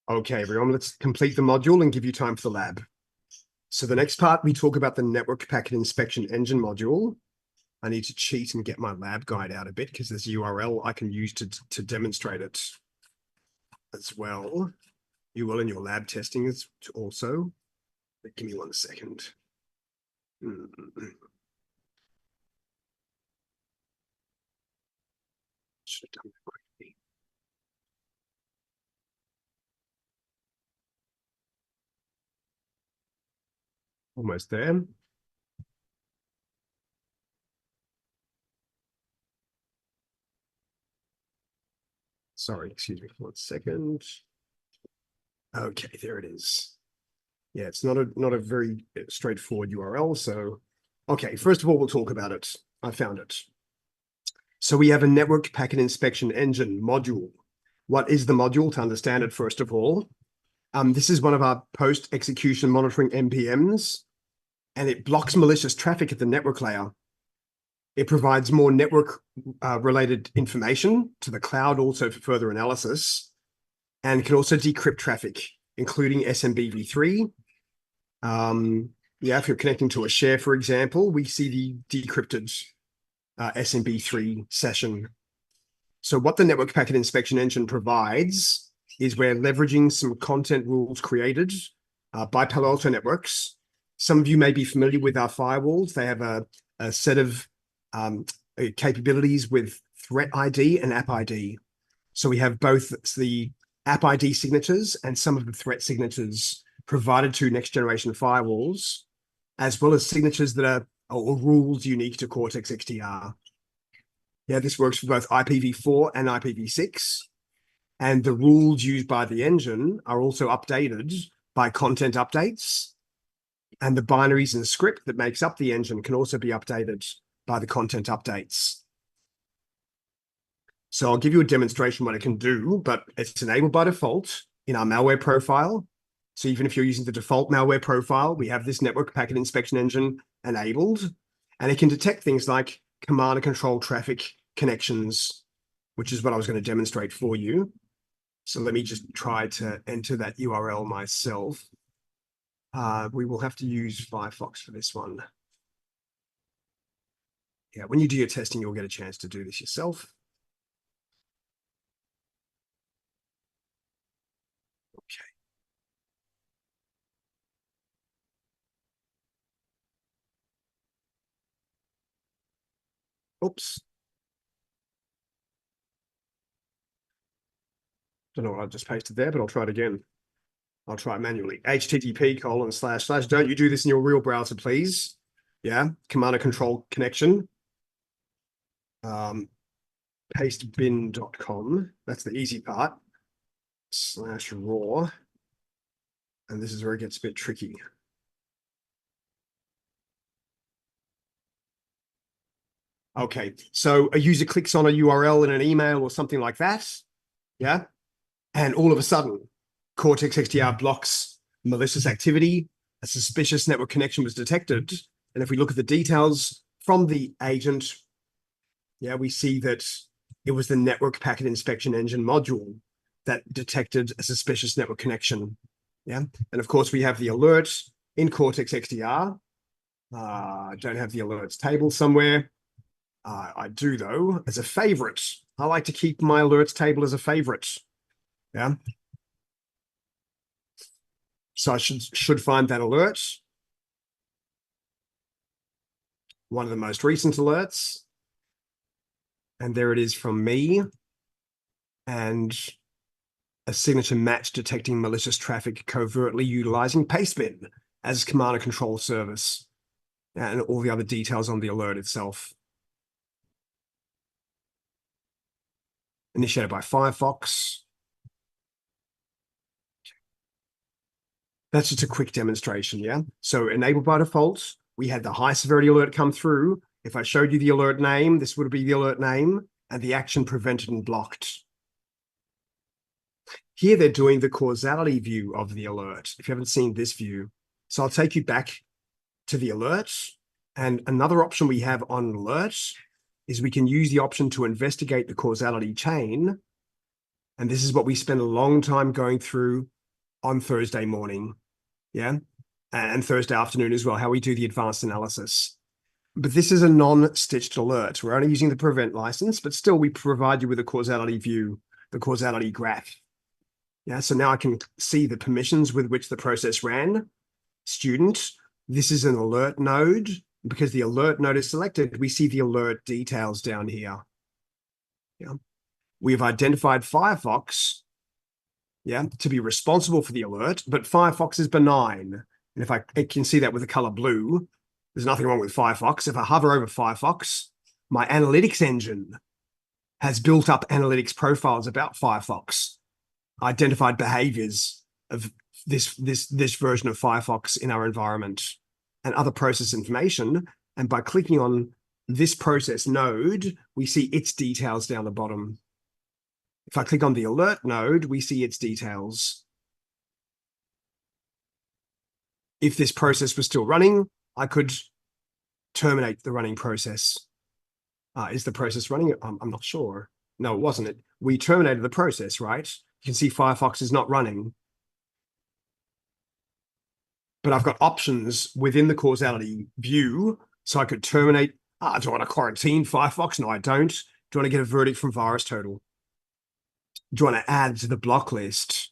Okay, everyone, let's complete the module and give you time for the lab. So the next part, we talk about the Network Packet Inspection Engine module. I need to cheat and get my lab guide out a bit because there's a URL I can use to demonstrate it as well. You will in your lab testing also. But give me 1 second. Should have done that quickly. Almost there. Sorry, excuse me for 1 second. Okay, there it is. Yeah, it's not a very straightforward URL. So, okay, first of all, we'll talk about it. I found it. So we have a Network Packet Inspection Engine module. What is the module? To understand it, first of all, this is one of our post-execution monitoring NPMs, and it blocks malicious traffic at the network layer. It provides more network related information to the cloud also for further analysis, and can also decrypt traffic, including SMBv3. Yeah, if you're connecting to a share, for example, we see the decrypted SMB3 session. So what the Network Packet Inspection Engine provides is we're leveraging some content rules created by Palo Alto Networks. Some of you may be familiar with our firewalls. They have a set of capabilities with Threat ID and App ID. So we have both the App ID signatures and some of the threat signatures provided to next generation firewalls, as well as signatures that are or rules unique to Cortex XDR. Yeah, this works for both IPv4 and IPv6. And the rules used by the engine are also updated by content updates. And the binaries and script that makes up the engine can also be updated by the content updates. So I'll give you a demonstration what it can do, but it's enabled by default in our malware profile. So even if you're using the default malware profile, we have this Network Packet Inspection Engine enabled, and it can detect things like command and control traffic connections, which is what I was going to demonstrate for you. So let me just try to enter that URL myself. We will have to use Firefox for this one. Yeah, when you do your testing, you'll get a chance to do this yourself. Okay. Oops. Don't know what I just pasted there, but I'll try it again. I'll try it manually. HTTP:// Don't you do this in your real browser, please. Yeah, command and control connection. Pastebin.com. That's the easy part. /raw. And this is where it gets a bit tricky. Okay, so a user clicks on a URL in an email or something like that. Yeah. And all of a sudden, Cortex XDR blocks malicious activity. A suspicious network connection was detected. And if we look at the details from the agent, yeah, we see that it was the Network Packet Inspection Engine module that detected a suspicious network connection. Yeah. And of course, we have the alert in Cortex XDR. I don't have the alerts table somewhere. I do, though, as a favorite. I like to keep my alerts table as a favorite. Yeah. So I should find that alert. One of the most recent alerts. And there it is from me. And a signature match detecting malicious traffic covertly utilizing Pastebin as command and control service. And all the other details on the alert itself. Initiated by Firefox. That's just a quick demonstration, yeah? So enabled by default, we had the high severity alert come through. If I showed you the alert name, this would be the alert name and the action prevented and blocked. Here they're doing the causality view of the alert, if you haven't seen this view. So I'll take you back to the alert. And another option we have on alert is we can use the option to investigate the causality chain. And this is what we spend a long time going through on Thursday morning, yeah, and Thursday afternoon as well, how we do the advanced analysis. But this is a non-stitched alert. We're only using the prevent license, but still we provide you with a causality view, the causality graph. Yeah, so now I can see the permissions with which the process ran. Student, this is an alert node. Because the alert node is selected, we see the alert details down here. Yeah, we've identified Firefox, yeah, to be responsible for the alert, but Firefox is benign. And if I can see that with the color blue, there's nothing wrong with Firefox. If I hover over Firefox, my analytics engine has built up analytics profiles about Firefox, identified behaviors of this version of Firefox in our environment and other process information. And by clicking on this process node, we see its details down the bottom. If I click on the alert node, we see its details. If this process was still running, I could terminate the running process. Is the process running? I'm not sure. No, it wasn't. We terminated the process, right? You can see Firefox is not running. But I've got options within the causality view, so I could terminate. Do I want to quarantine Firefox? No, I don't. Do I want to get a verdict from VirusTotal? Do you want to add to the block list?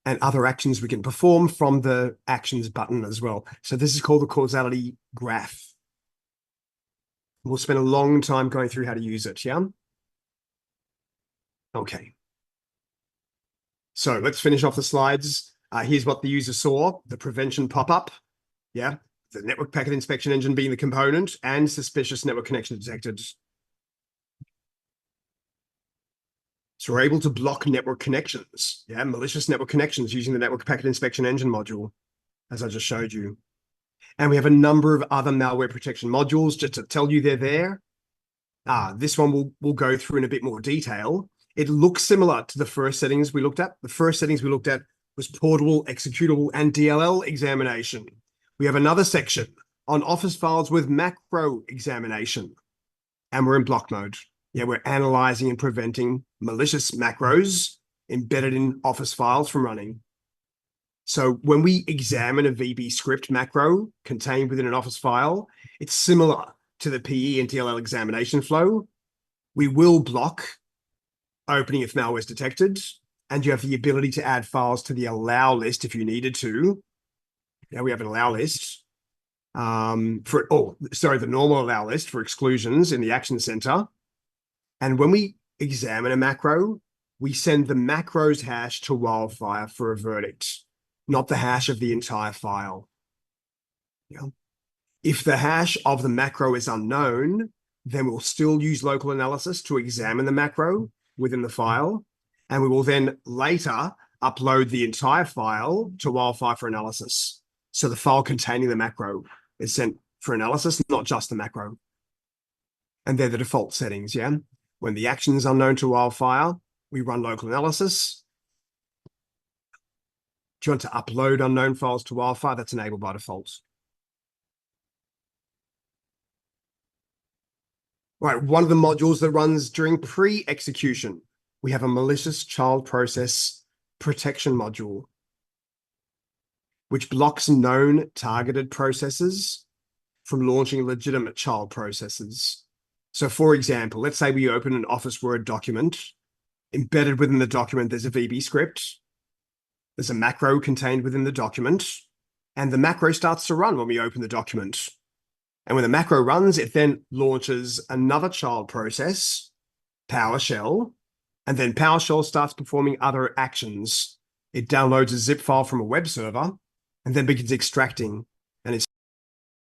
And other actions we can perform from the actions button as well. So this is called the causality graph. We'll spend a long time going through how to use it, yeah? Okay. So let's finish off the slides. Here's what the user saw, the prevention pop-up, yeah? The network packet inspection engine being the component and suspicious network connection detected. So we're able to block network connections, yeah? Malicious network connections using the network packet inspection engine module, as I just showed you. And we have a number of other malware protection modules just to tell you they're there. This one we'll go through in a bit more detail. It looks similar to the first settings we looked at. The first settings we looked at was portable, executable, and DLL examination. We have another section on Office files with macro examination. And we're in block mode. Yeah, we're analyzing and preventing malicious macros embedded in Office files from running. So when we examine a VB script macro contained within an Office file, it's similar to the PE and DLL examination flow. We will block opening if malware is detected, and you have the ability to add files to the allow list if you needed to. Yeah, we have an allow list the normal allow list for exclusions in the Action Center. And when we examine a macro, we send the macro's hash to Wildfire for a verdict, not the hash of the entire file. Yeah. If the hash of the macro is unknown, then we'll still use local analysis to examine the macro within the file. And we will then later upload the entire file to Wildfire for analysis. So the file containing the macro is sent for analysis, not just the macro. And they're the default settings, yeah? When the action is unknown to Wildfire, we run local analysis. Do you want to upload unknown files to Wildfire? That's enabled by default. Right, one of the modules that runs during pre-execution, we have a malicious child process protection module, which blocks known targeted processes from launching legitimate child processes. So for example, let's say we open an Office Word document. Embedded within the document, there's a VB script. There's a macro contained within the document, and the macro starts to run when we open the document. And when the macro runs, it then launches another child process, PowerShell, and then PowerShell starts performing other actions. It downloads a zip file from a web server and then begins extracting and it's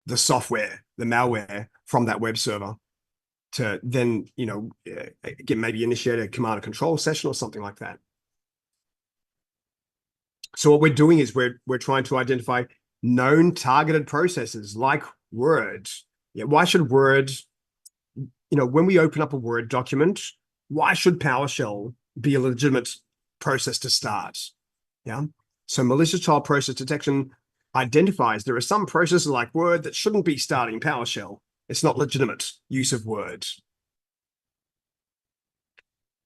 the software, the malware from that web server to then, maybe initiate a command and control session or something like that. So what we're doing is we're trying to identify known targeted processes like Word. Yeah, why should Word, when we open up a Word document, why should PowerShell be a legitimate process to start? Yeah. So malicious child process detection identifies there are some processes like Word that shouldn't be starting PowerShell. It's not legitimate use of Word.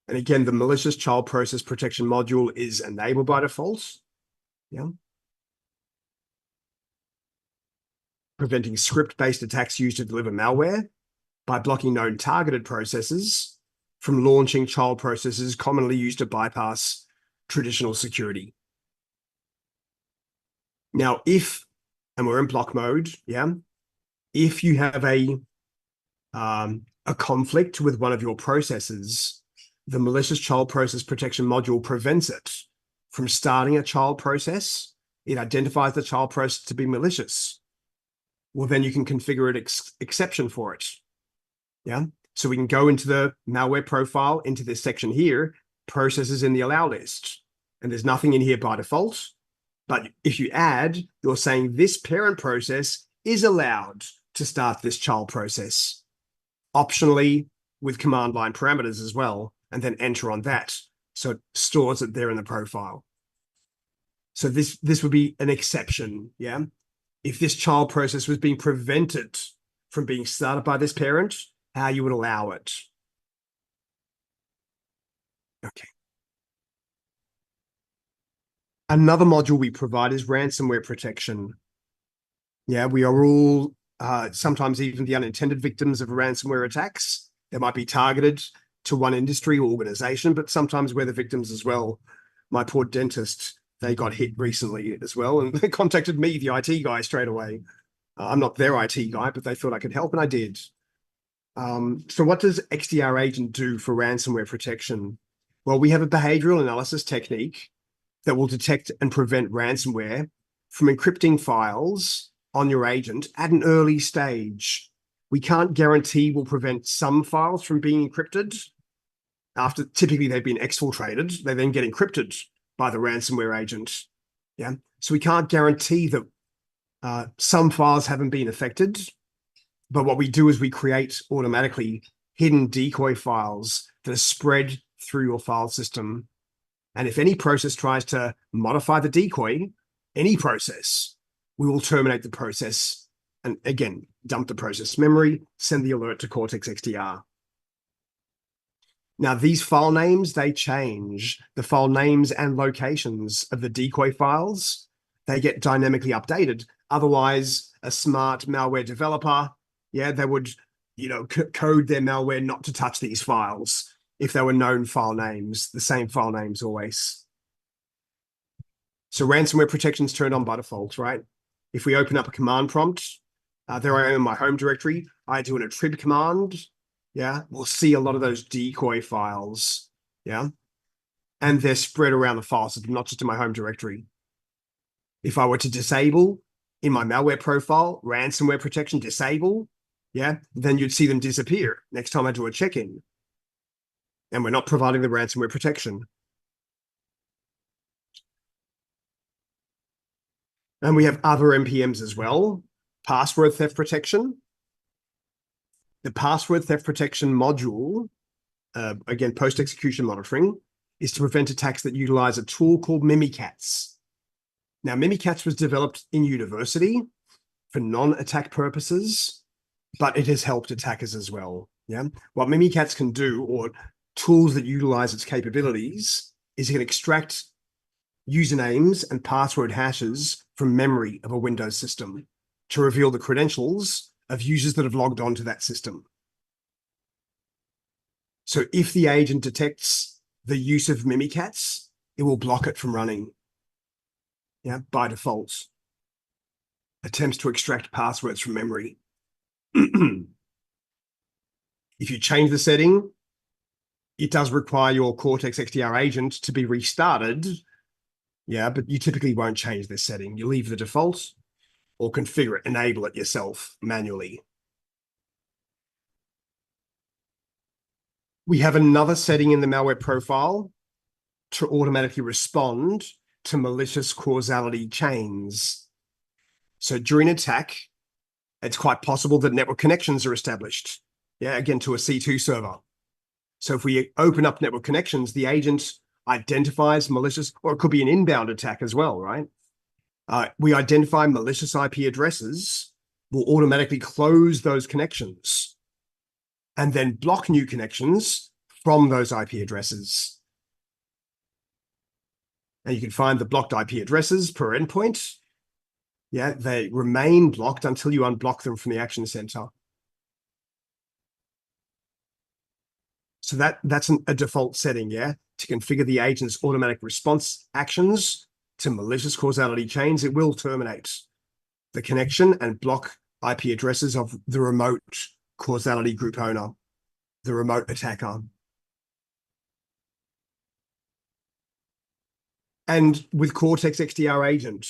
And again, the malicious child process protection module is enabled by default. Yeah. Preventing script-based attacks used to deliver malware by blocking known targeted processes from launching child processes commonly used to bypass traditional security. Now, and we're in block mode, yeah, if you have a conflict with one of your processes, the malicious child process protection module prevents it from starting a child process. It identifies the child process to be malicious. Well, then you can configure an exception for it. Yeah. So we can go into the malware profile, into this section here, processes in the allow list. And there's nothing in here by default. But if you add, you're saying this parent process is allowed to start this child process, optionally with command line parameters as well, and then enter on that. So it stores it there in the profile. So this would be an exception, yeah? If this child process was being prevented from being started by this parent, how you would allow it. Okay. Another module we provide is ransomware protection. Yeah, we are all sometimes even the unintended victims of ransomware attacks. They might be targeted to one industry or organization, but sometimes we're the victims as well. My poor dentist, they got hit recently as well, and they contacted me, the IT guy, straight away. I'm not their IT guy, but they thought I could help, and I did. So what does XDR Agent do for ransomware protection? Well, we have a behavioral analysis technique that will detect and prevent ransomware from encrypting files on your agent at an early stage. We can't guarantee we'll prevent some files from being encrypted. After typically they've been exfiltrated, they then get encrypted by the ransomware agent. Yeah, so we can't guarantee that some files haven't been affected. But what we do is we create automatically hidden decoy files that are spread through your file system. And if any process tries to modify the decoy, any process, we will terminate the process and again, dump the process memory, send the alert to Cortex XDR. Now, these file names, they change. The file names and locations of the decoy files, they get dynamically updated. Otherwise, a smart malware developer, yeah, they would, code their malware not to touch these files if they were known file names, the same file names always. So ransomware protection is turned on by default, right? If we open up a command prompt, there I am in my home directory, I do an attrib command, yeah, we'll see a lot of those decoy files, yeah, and they're spread around the file system, not just in my home directory. If I were to disable in my malware profile, ransomware protection disable, yeah, then you'd see them disappear next time I do a check-in. And we're not providing the ransomware protection. And we have other NPMs as well. Password theft protection. The password theft protection module, again, post-execution monitoring, is to prevent attacks that utilize a tool called Mimikatz. Now, Mimikatz was developed in university for non-attack purposes, but it has helped attackers as well. Yeah, what Mimikatz can do, or tools that utilize its capabilities, is it can extract usernames and password hashes from memory of a Windows system to reveal the credentials of users that have logged on to that system. So if the agent detects the use of Mimikatz, it will block it from running. Yeah, by default. Attempts to extract passwords from memory. If you change the setting, it does require your Cortex XDR agent to be restarted. Yeah, but you typically won't change this setting. You leave the default or configure it, enable it yourself manually. We have another setting in the malware profile to automatically respond to malicious causality chains. So during attack, it's quite possible that network connections are established. Yeah, again, to a C2 server. So if we open up network connections, the agent identifies malicious, or it could be an inbound attack as well, right? We identify malicious IP addresses, will automatically close those connections and then block new connections from those IP addresses. And you can find the blocked IP addresses per endpoint. Yeah, they remain blocked until you unblock them from the Action Center. So that's a default setting, yeah, to configure the agent's automatic response actions to malicious causality chains. It will terminate the connection and block IP addresses of the remote causality group owner, the remote attacker. And with Cortex XDR Agent,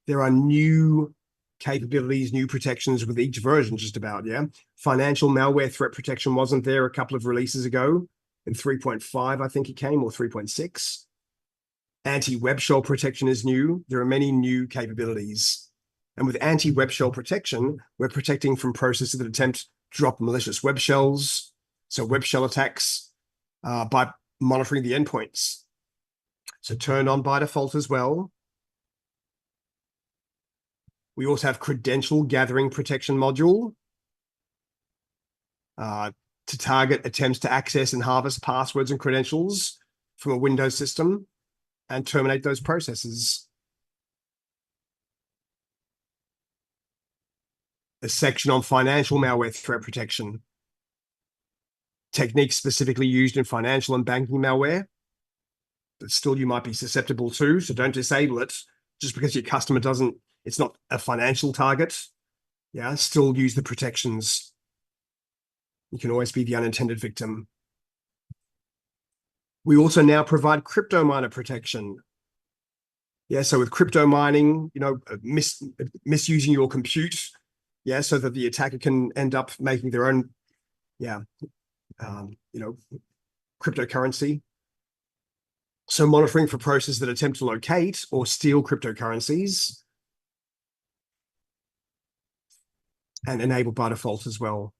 there are new capabilities, new protections with each version, just about, yeah. Financial malware threat protection wasn't there a couple of releases ago. In 3.5, I think it came, or 3.6. Anti-web shell protection is new. There are many new capabilities. And with anti-web shell protection, we're protecting from processes that attempt to drop malicious web shells, so web shell attacks, by monitoring the endpoints. So turned on by default as well. We also have credential gathering protection module to target attempts to access and harvest passwords and credentials from a Windows system and terminate those processes. A section on financial malware threat protection. Techniques specifically used in financial and banking malware, but still you might be susceptible to, so don't disable it just because your customer doesn't, it's not a financial target. Yeah, still use the protections. You can always be the unintended victim. We also now provide crypto miner protection. Yeah, so with crypto mining, you know, misusing your compute, yeah, so that the attacker can end up making their own, yeah, you know, cryptocurrency. So monitoring for processes that attempt to locate or steal cryptocurrencies, and enabled by default as well.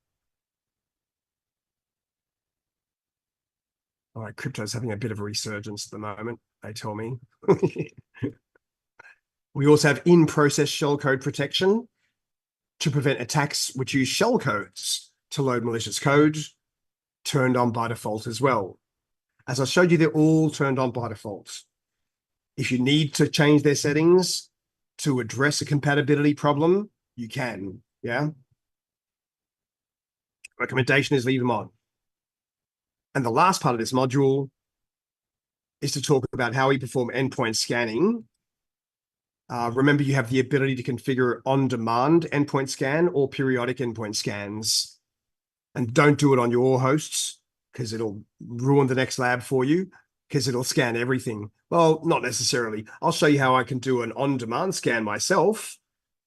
All right, crypto's having a bit of a resurgence at the moment, they tell me. We also have in-process shellcode protection to prevent attacks which use shellcodes to load malicious code, turned on by default as well. As I showed you, they're all turned on by default. If you need to change their settings to address a compatibility problem, you can, yeah? Recommendation is leave them on. And the last part of this module is to talk about how we perform endpoint scanning. Remember, you have the ability to configure on-demand endpoint scan or periodic endpoint scans. And don't do it on your hosts, because it'll ruin the next lab for you, because it'll scan everything. Well, not necessarily. I'll show you how I can do an on-demand scan myself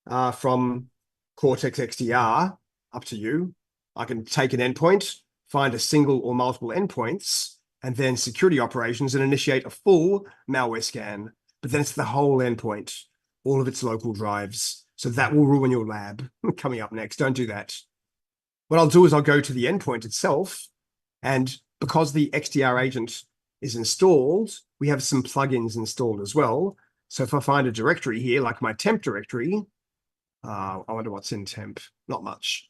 from Cortex XDR, up to you. I can take an endpoint, find a single or multiple endpoints, and then security operations and initiate a full malware scan. But then it's the whole endpoint, all of its local drives. So that will ruin your lab. Coming up next, don't do that. What I'll do is I'll go to the endpoint itself, and because the XDR agent is installed, we have some plugins installed as well. So if I find a directory here, like my temp directory, I wonder what's in temp, not much.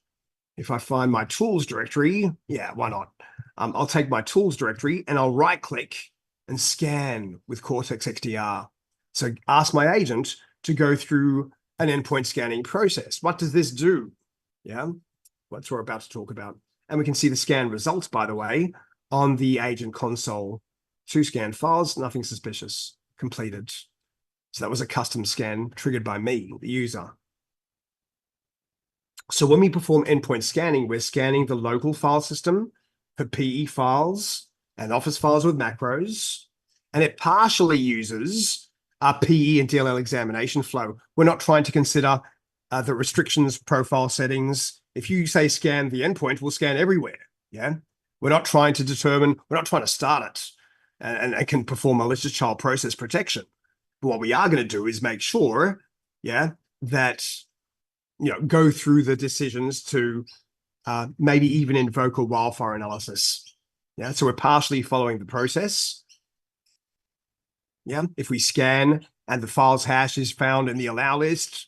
If I find my tools directory, yeah, why not? I'll take my tools directory and I'll right click and scan with Cortex XDR. So ask my agent to go through an endpoint scanning process. What does this do? Yeah, that's what we're about to talk about. And we can see the scan results, by the way, on the agent console. 2 scanned files, nothing suspicious, completed. So that was a custom scan triggered by me, the user. So when we perform endpoint scanning, we're scanning the local file system for PE files and Office files with macros, and it partially uses our PE and DLL examination flow. We're not trying to consider the restrictions profile settings. If you say scan the endpoint, we'll scan everywhere, yeah? We're not trying to determine, we're not trying to start it and it can perform malicious child process protection. But what we are going to do is make sure, yeah, that, you know, go through the decisions to maybe even invoke a wildfire analysis. Yeah, so we're partially following the process. Yeah, if we scan and the file's hash is found in the allow list,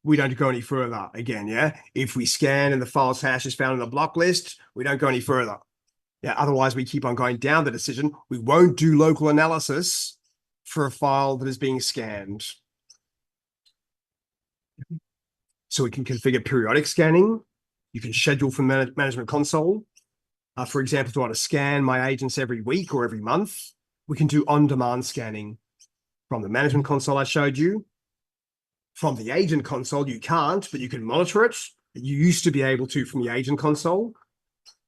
we don't go any further again, yeah? If we scan and the file's hash is found in the block list, we don't go any further. Yeah, otherwise we keep on going down the decision. We won't do local analysis for a file that is being scanned. So we can configure periodic scanning. You can schedule from Management Console. For example, if I want to scan my agents every week or every month, we can do on-demand scanning from the Management Console I showed you. From the Agent Console, you can't, but you can monitor it. You used to be able to from the Agent Console.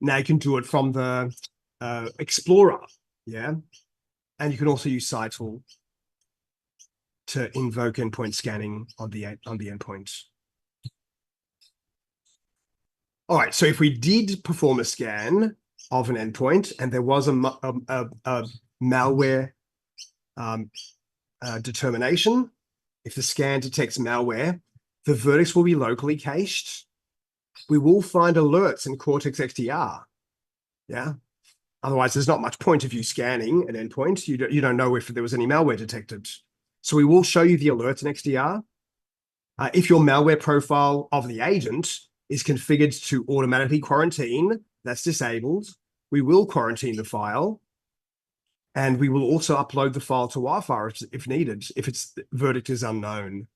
Now you can do it from the Explorer, yeah? And you can also use Siteful to invoke endpoint scanning on the endpoint. All right, so if we did perform a scan of an endpoint and there was a malware determination, if the scan detects malware, the verdicts will be locally cached. We will find alerts in Cortex XDR, yeah? Otherwise, there's not much point of you scanning an endpoint. You don't know if there was any malware detected. So we will show you the alerts in XDR. If your malware profile of the agent is configured to automatically quarantine, that's disabled. We will quarantine the file. And we will also upload the file to Wildfire if needed, if its verdict is unknown.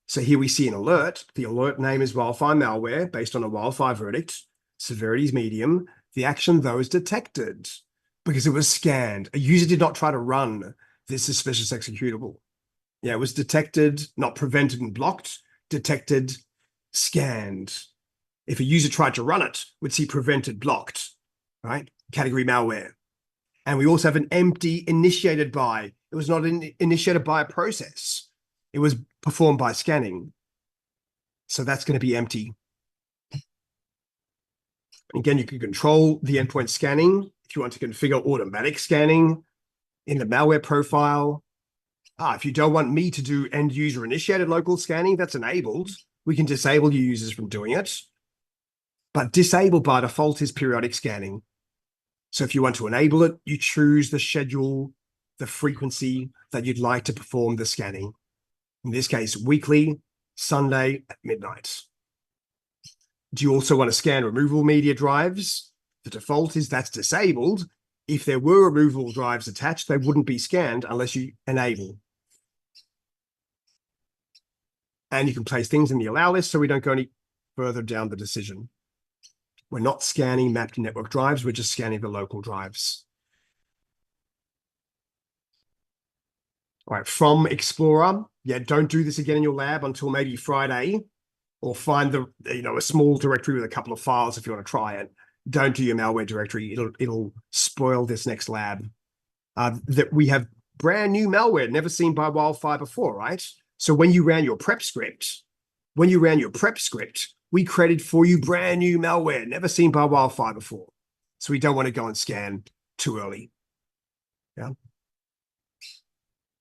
So here we see an alert. The alert name is Wildfire malware based on a Wildfire verdict. Severity is medium. The action, though, is detected because it was scanned. A user did not try to run this suspicious executable. Yeah, it was detected, not prevented and blocked, detected, scanned. If a user tried to run it, we'd see prevented, blocked, right? Category malware. And we also have an empty initiated by. It was not initiated by a process. It was performed by scanning. So that's going to be empty. Again, you can control the endpoint scanning if you want to configure automatic scanning in the malware profile. If you don't want me to do end user initiated local scanning, that's enabled. We can disable your users from doing it. But disabled by default is periodic scanning. So if you want to enable it, you choose the schedule, the frequency that you'd like to perform the scanning. In this case, weekly, Sunday at midnight. Do you also want to scan removable media drives? The default is that's disabled. If there were removable drives attached, they wouldn't be scanned unless you enable. And you can place things in the allow list so we don't go any further down the decision. We're not scanning mapped network drives, we're just scanning the local drives. All right, from Explorer, yeah, don't do this again in your lab until maybe Friday, or find a small directory with a couple of files if you want to try it. Don't do your malware directory. It'll spoil this next lab. That we have brand new malware never seen by Wildfire before, right? So when you ran your prep script, we created for you brand new malware never seen by Wildfire before. So we don't want to go and scan too early. Yeah.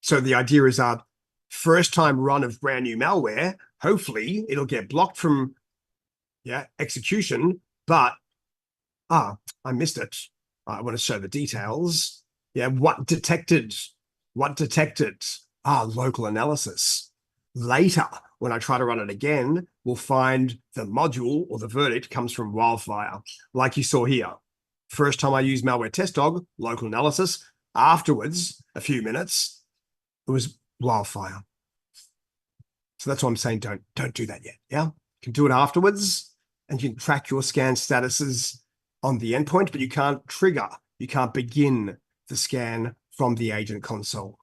So the idea is our first time run of brand new malware, hopefully it'll get blocked from execution, but I missed it. I want to show the details. Yeah, what detected? Local analysis. Later, when I try to run it again, we'll find the module or the verdict comes from Wildfire, like you saw here. First time I used malware test dog, local analysis. Afterwards, a few minutes, it was Wildfire. So that's why I'm saying don't do that yet. Yeah, you can do it afterwards, and you can track your scan statuses on the endpoint, but you can't begin the scan from the agent console.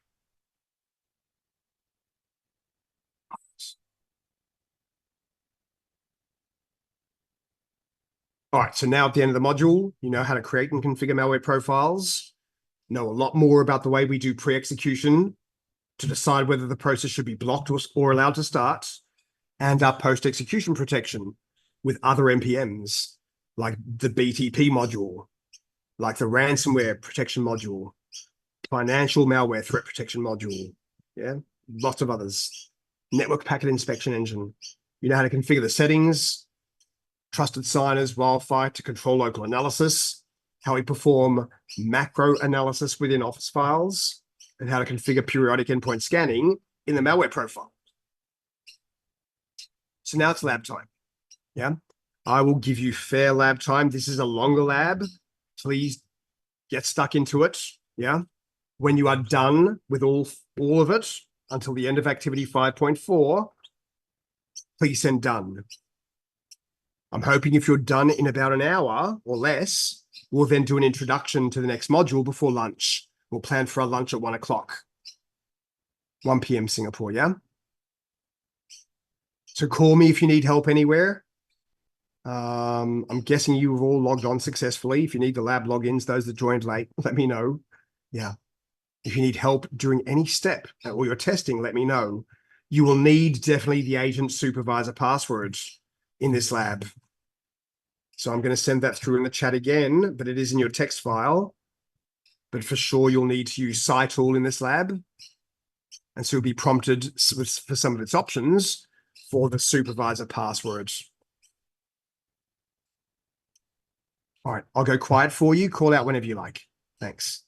All right, so now at the end of the module, you know how to create and configure malware profiles, know a lot more about the way we do pre-execution to decide whether the process should be blocked or allowed to start, and our post-execution protection with other NPMs, like the BTP module, like the ransomware protection module, financial malware threat protection module, yeah, lots of others. Network packet inspection engine. You know how to configure the settings, trusted signers, Wildfire to control local analysis, how we perform macro analysis within Office files, and how to configure periodic endpoint scanning in the malware profile. So now it's lab time. Yeah. I will give you fair lab time. This is a longer lab. Please get stuck into it. Yeah. When you are done with all of it until the end of activity 5.4, please send done. I'm hoping if you're done in about an hour or less, we'll then do an introduction to the next module before lunch. We'll plan for our lunch at 1 o'clock, 1 p.m. Singapore, yeah? So call me if you need help anywhere. I'm guessing you've all logged on successfully. If you need the lab logins, those that joined late, let me know. Yeah. If you need help during any step or you're testing, let me know. You will need definitely the agent supervisor password in this lab. So I'm going to send that through in the chat again, but it is in your text file. But for sure, you'll need to use SciTool in this lab. And so you'll be prompted for some of its options for the supervisor passwords. All right, I'll go quiet for you. Call out whenever you like. Thanks.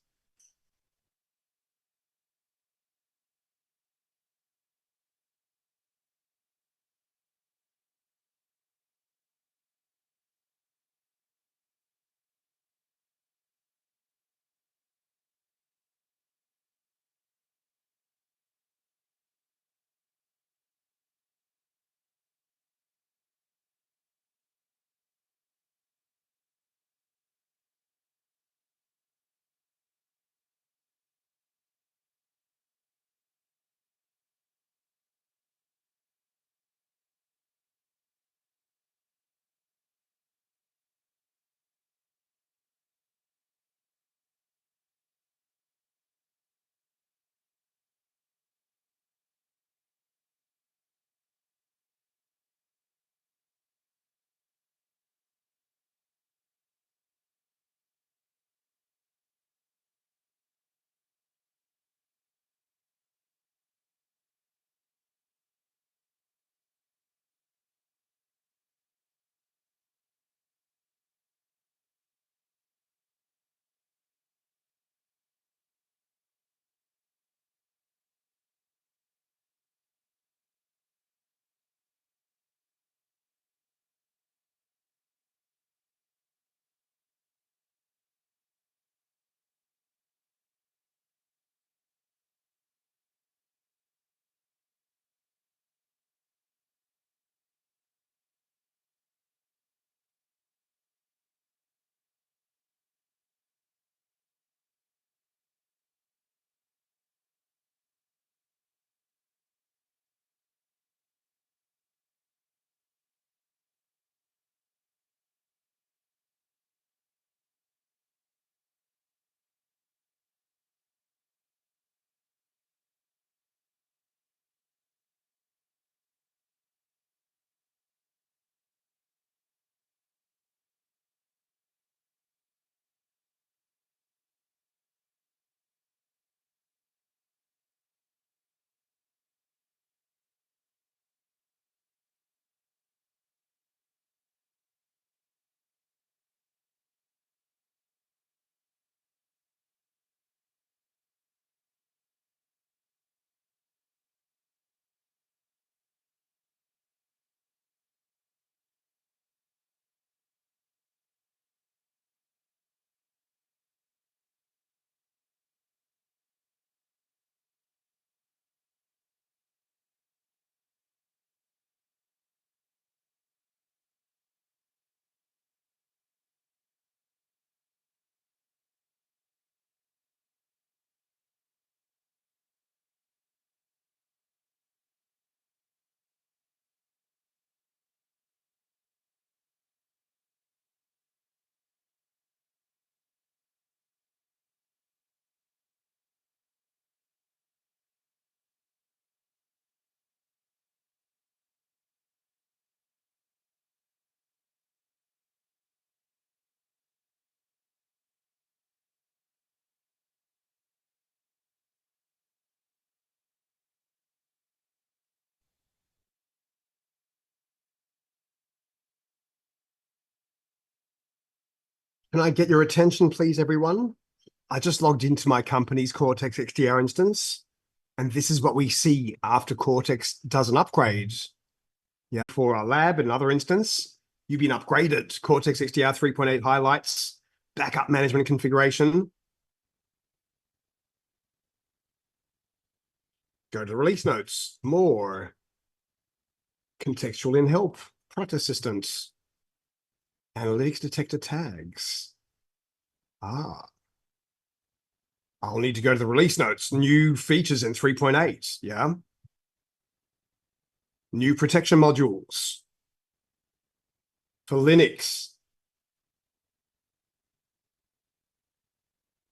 Can I get your attention, please, everyone? I just logged into my company's Cortex XDR instance, and this is what we see after Cortex does an upgrade. Yeah, for our lab and another instance, you've been upgraded. Cortex XDR 3.8 highlights, backup management configuration. Go to release notes, more. Contextual in help, product assistance, analytics detector tags. Ah, I'll need to go to the release notes, new features in 3.8, yeah? New protection modules for Linux.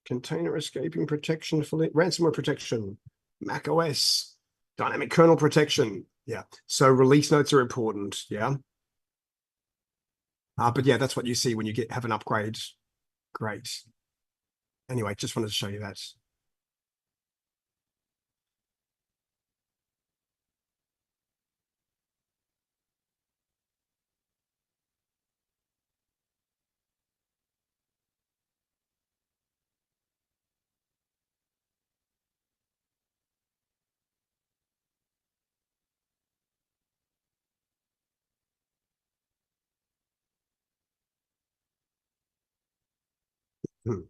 Container escaping protection for ransomware protection, Mac OS, dynamic kernel protection. Yeah, so release notes are important, yeah? But yeah, that's what you see when you have an upgrade. Great. Anyway, just wanted to show you that. Hmm.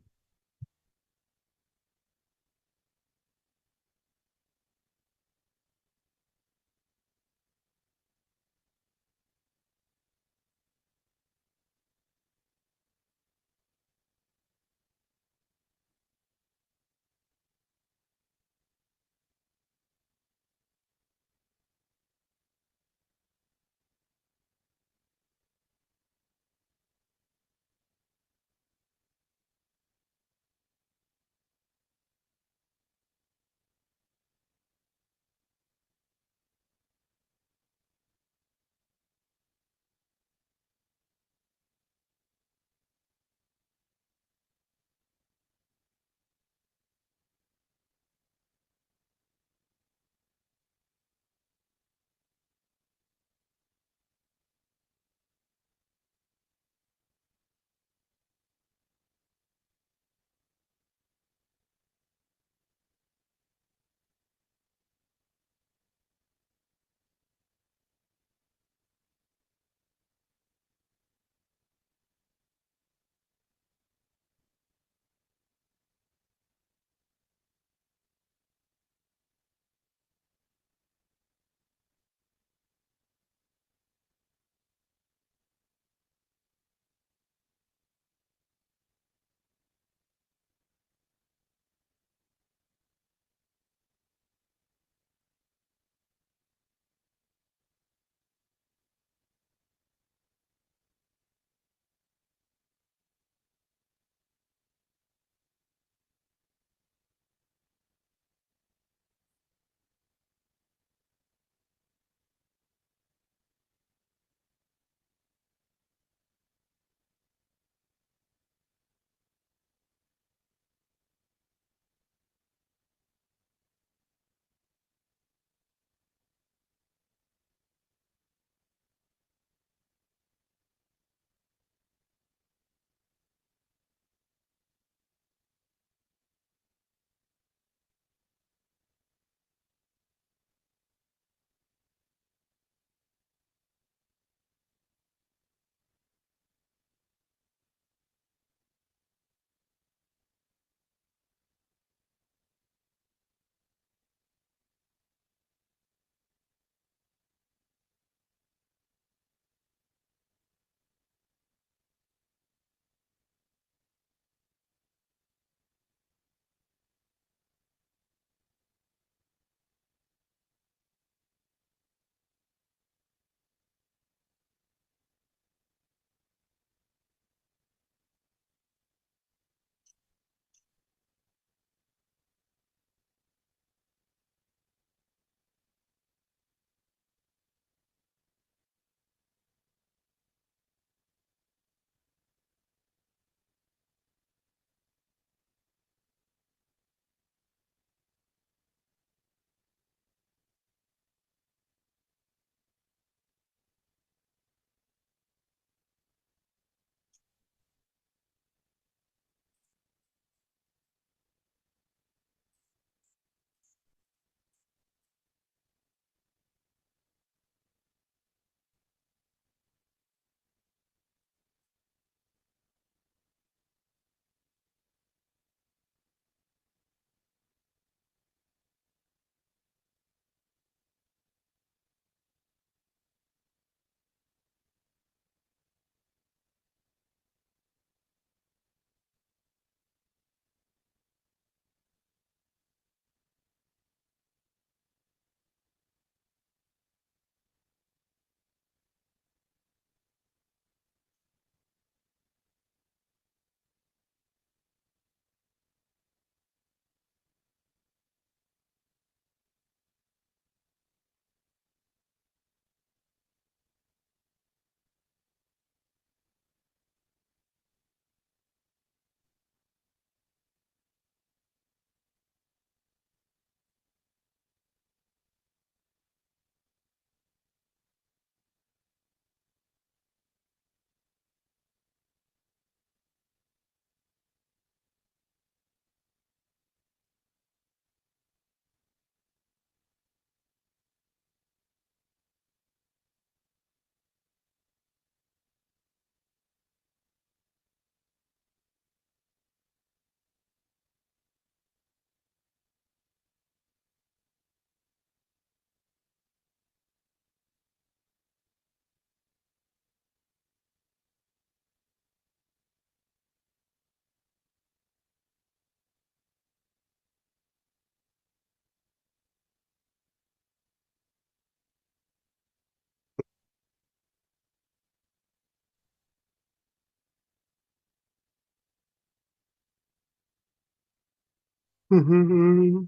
Mhm.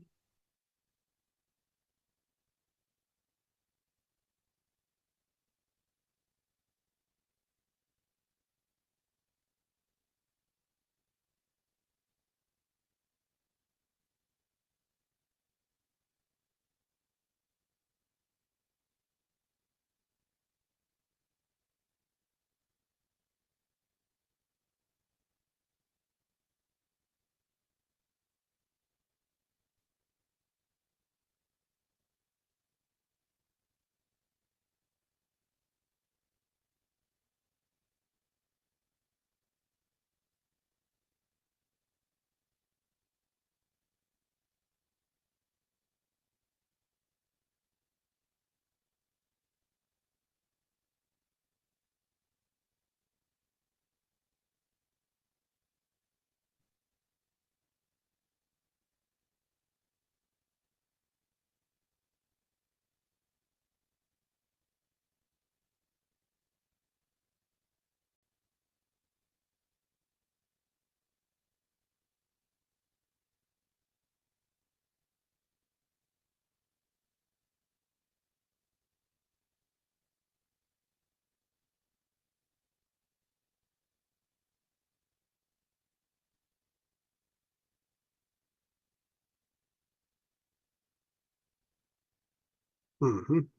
Mhm.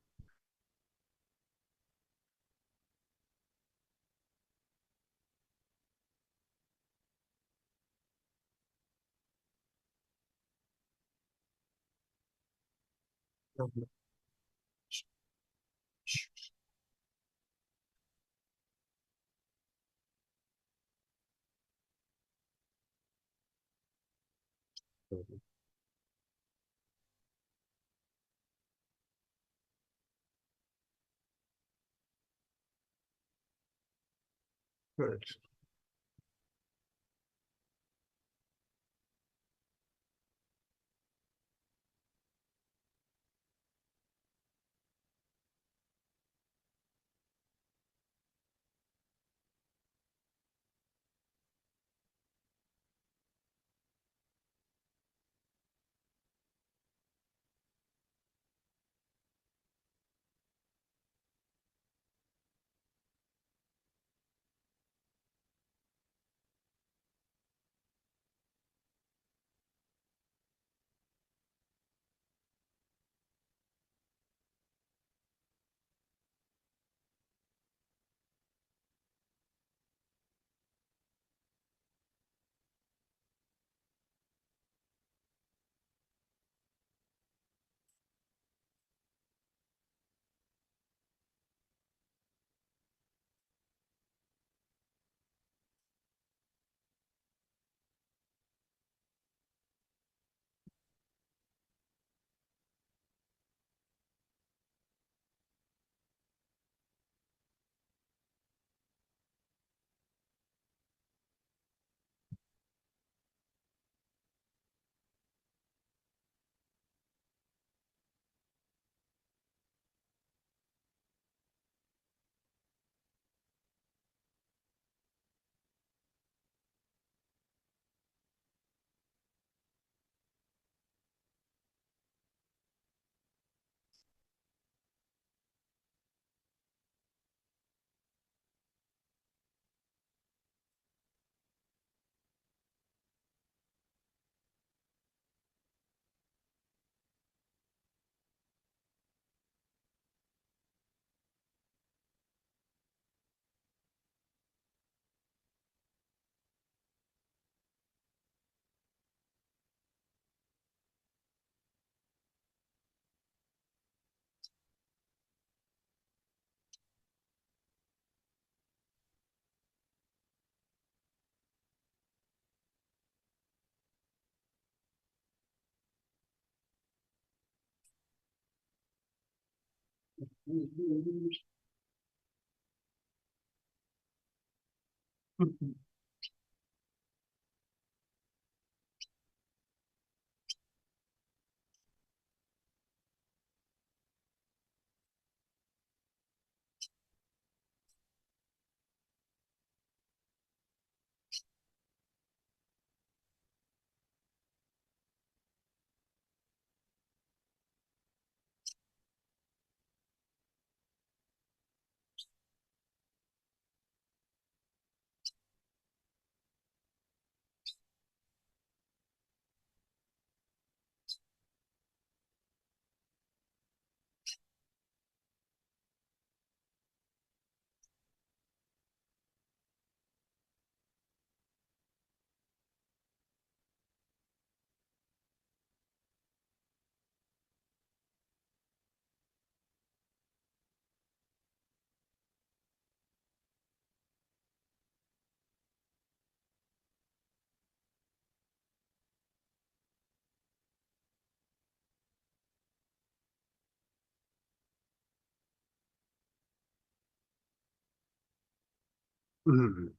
Good. Mm.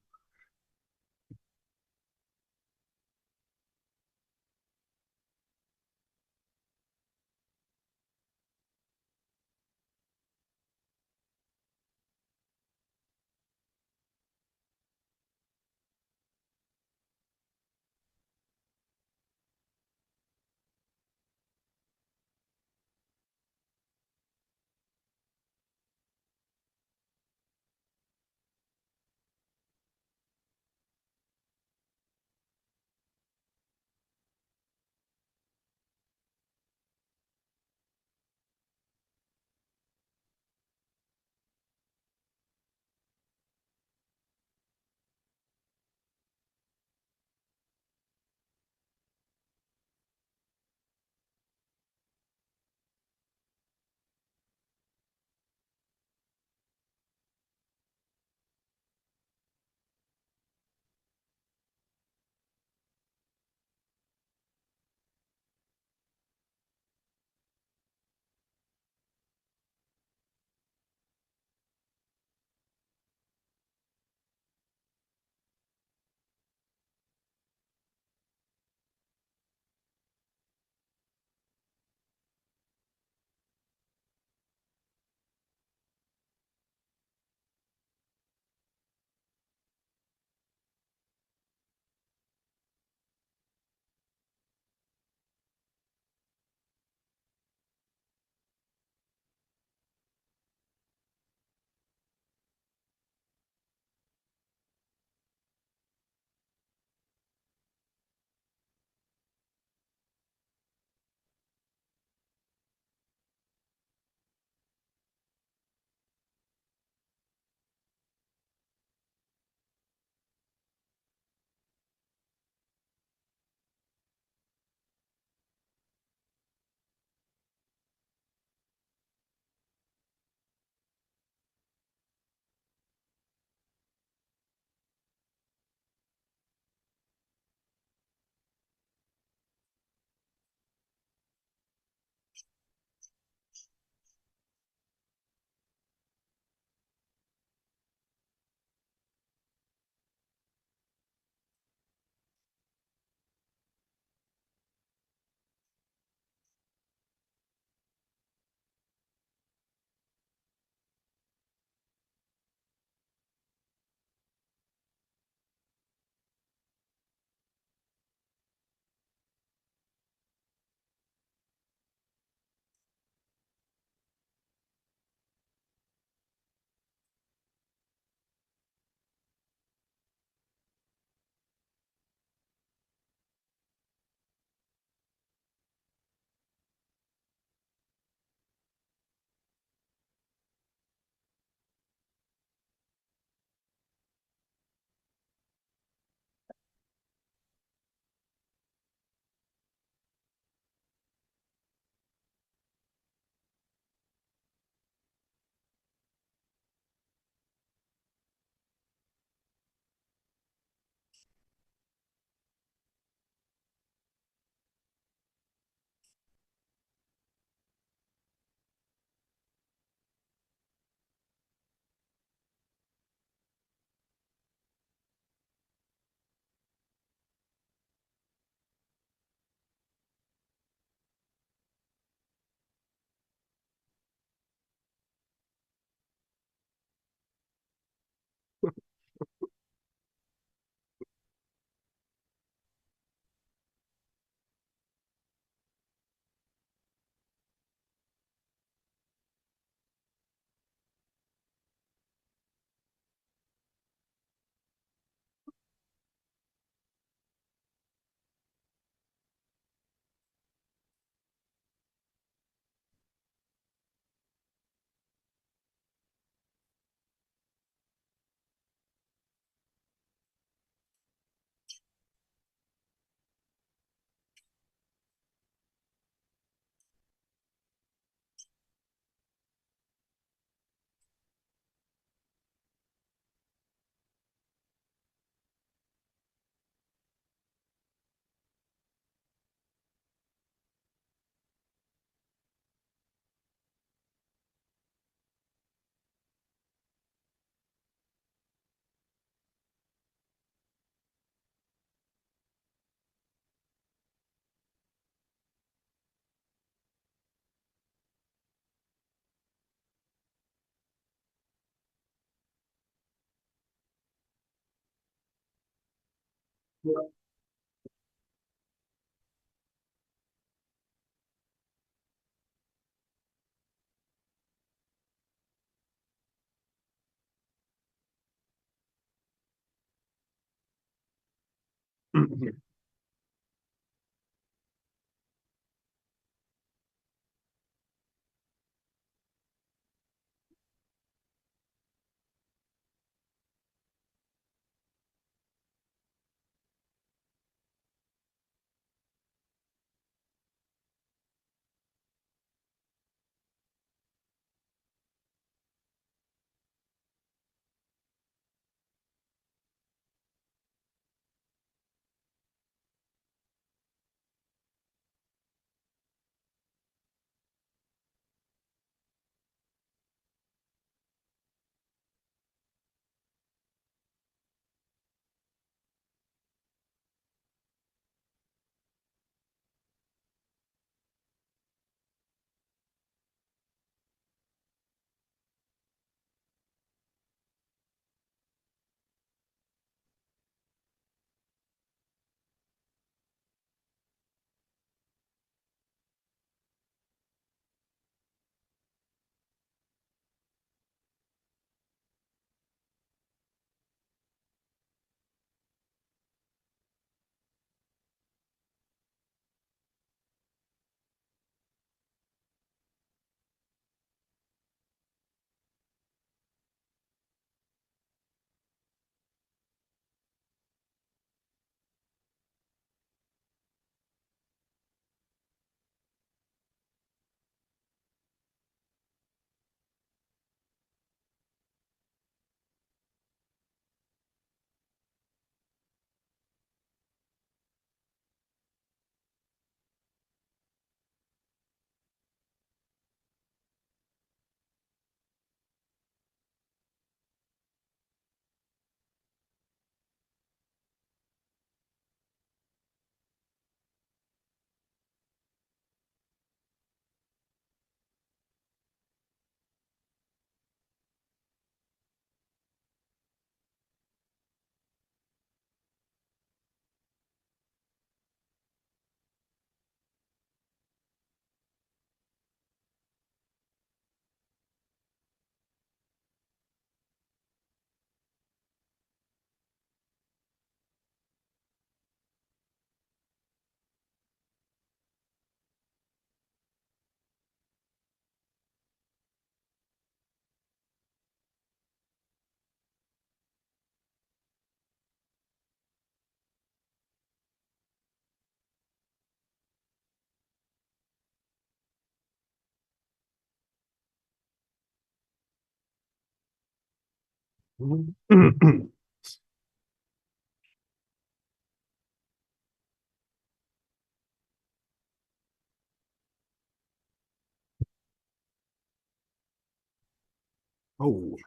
Oh,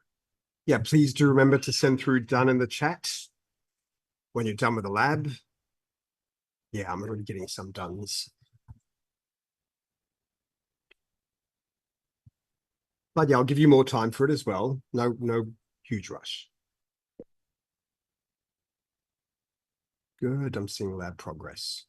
yeah, please do remember to send through done in the chat when you're done with the lab. Yeah, I'm already getting some dones. But yeah, I'll give you more time for it as well. No huge rush. Good, I'm seeing lab progress.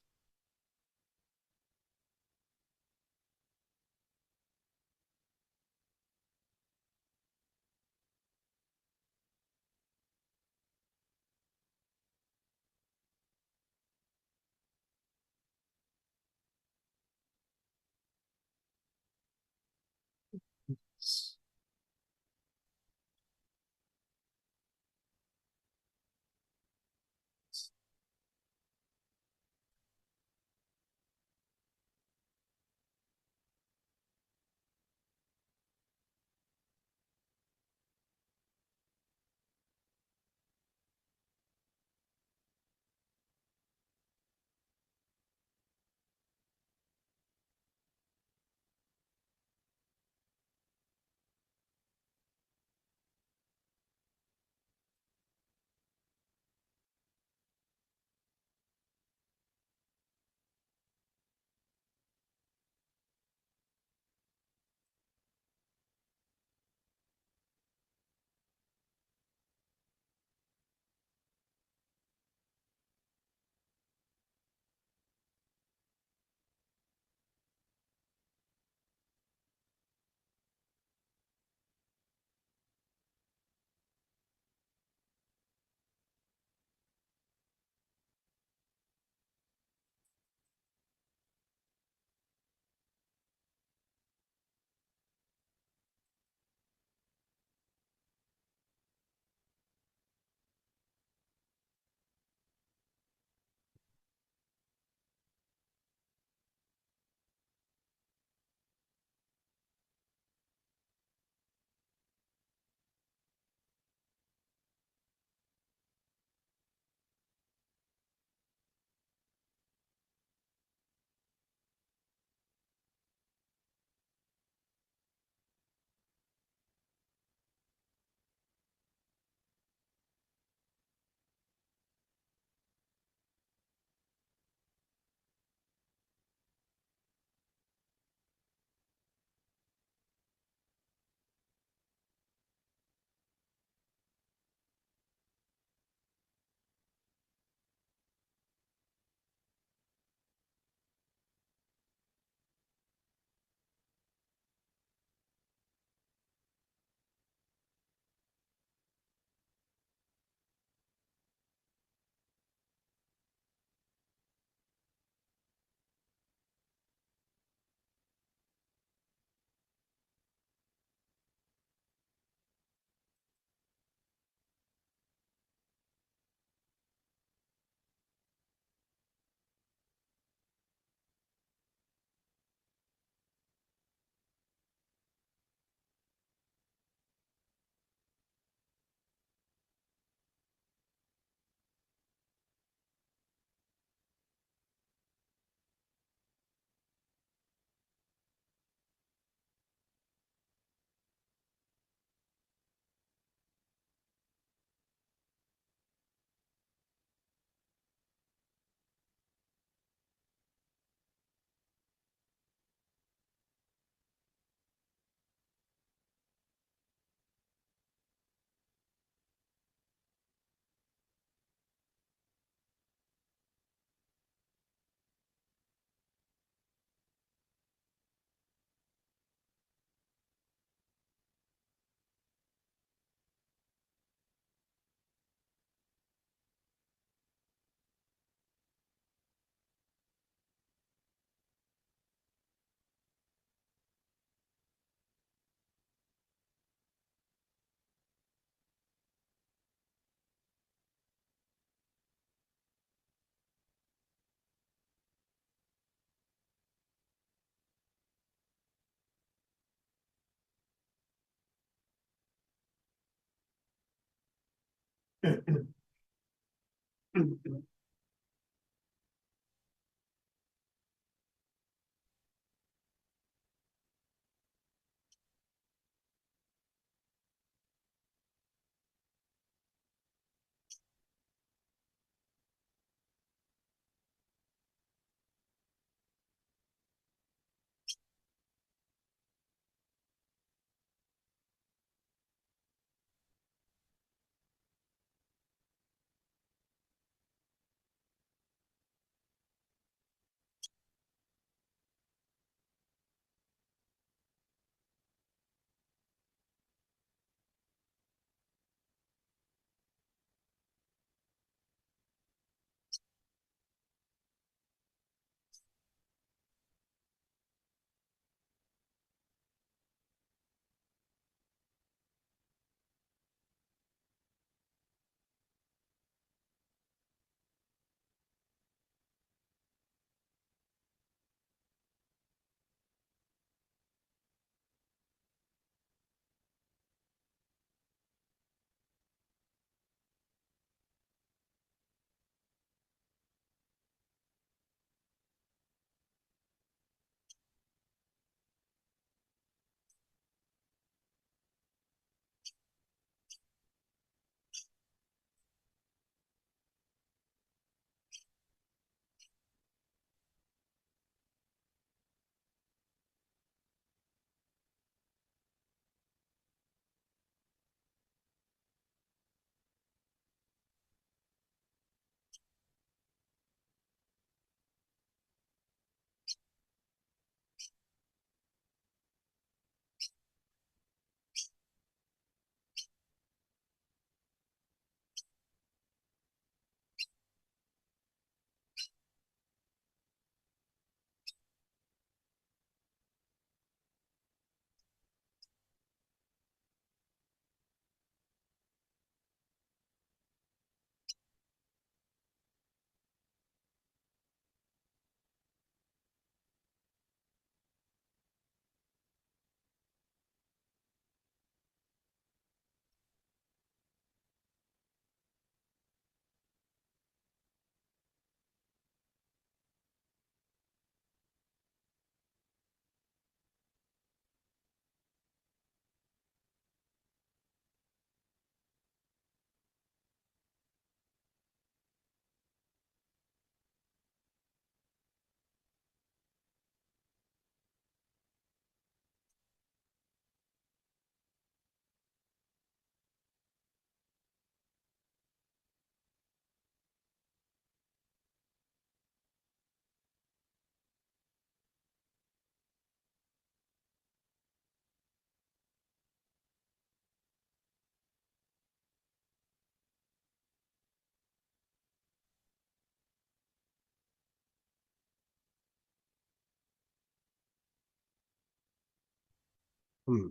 Hmm.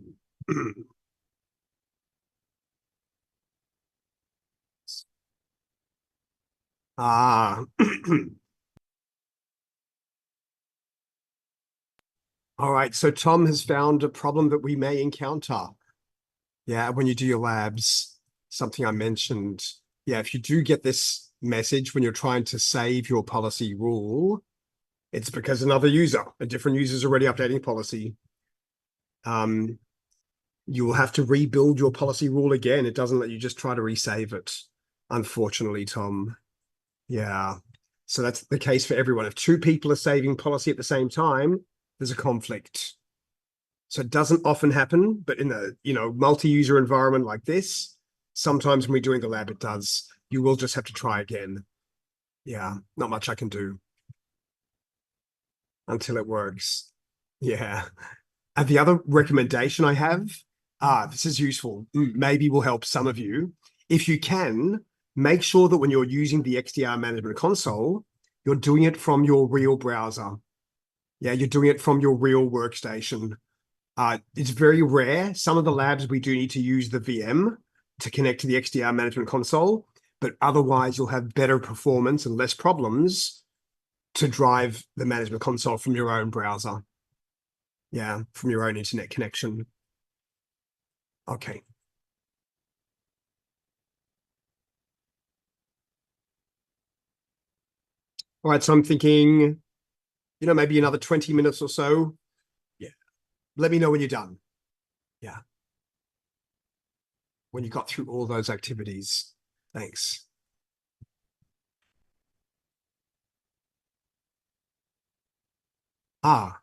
Ah, all right. So Tom has found a problem that we may encounter. Yeah, when you do your labs, something I mentioned. Yeah, if you do get this message when you're trying to save your policy rule, it's because a different user is already updating policy. Um, you will have to rebuild your policy rule again. It doesn't let you just try to resave it, unfortunately, Tom. Yeah. So that's the case for everyone. If two people are saving policy at the same time, there's a conflict. So it doesn't often happen, but in a multi-user environment like this, sometimes when we're doing the lab, it does. You will just have to try again. Yeah, not much I can do until it works. Yeah. And the other recommendation I have, this is useful, maybe will help some of you. If you can, make sure that when you're using the XDR management console, you're doing it from your real browser. Yeah, you're doing it from your real workstation. It's very rare. Some of the labs we do need to use the VM to connect to the XDR management console, but otherwise you'll have better performance and less problems to drive the management console from your own browser. Yeah, from your own internet connection. Okay. All right, so I'm thinking, maybe another 20 minutes or so. Yeah. Let me know when you're done. Yeah. When you got through all those activities. Thanks. Ah,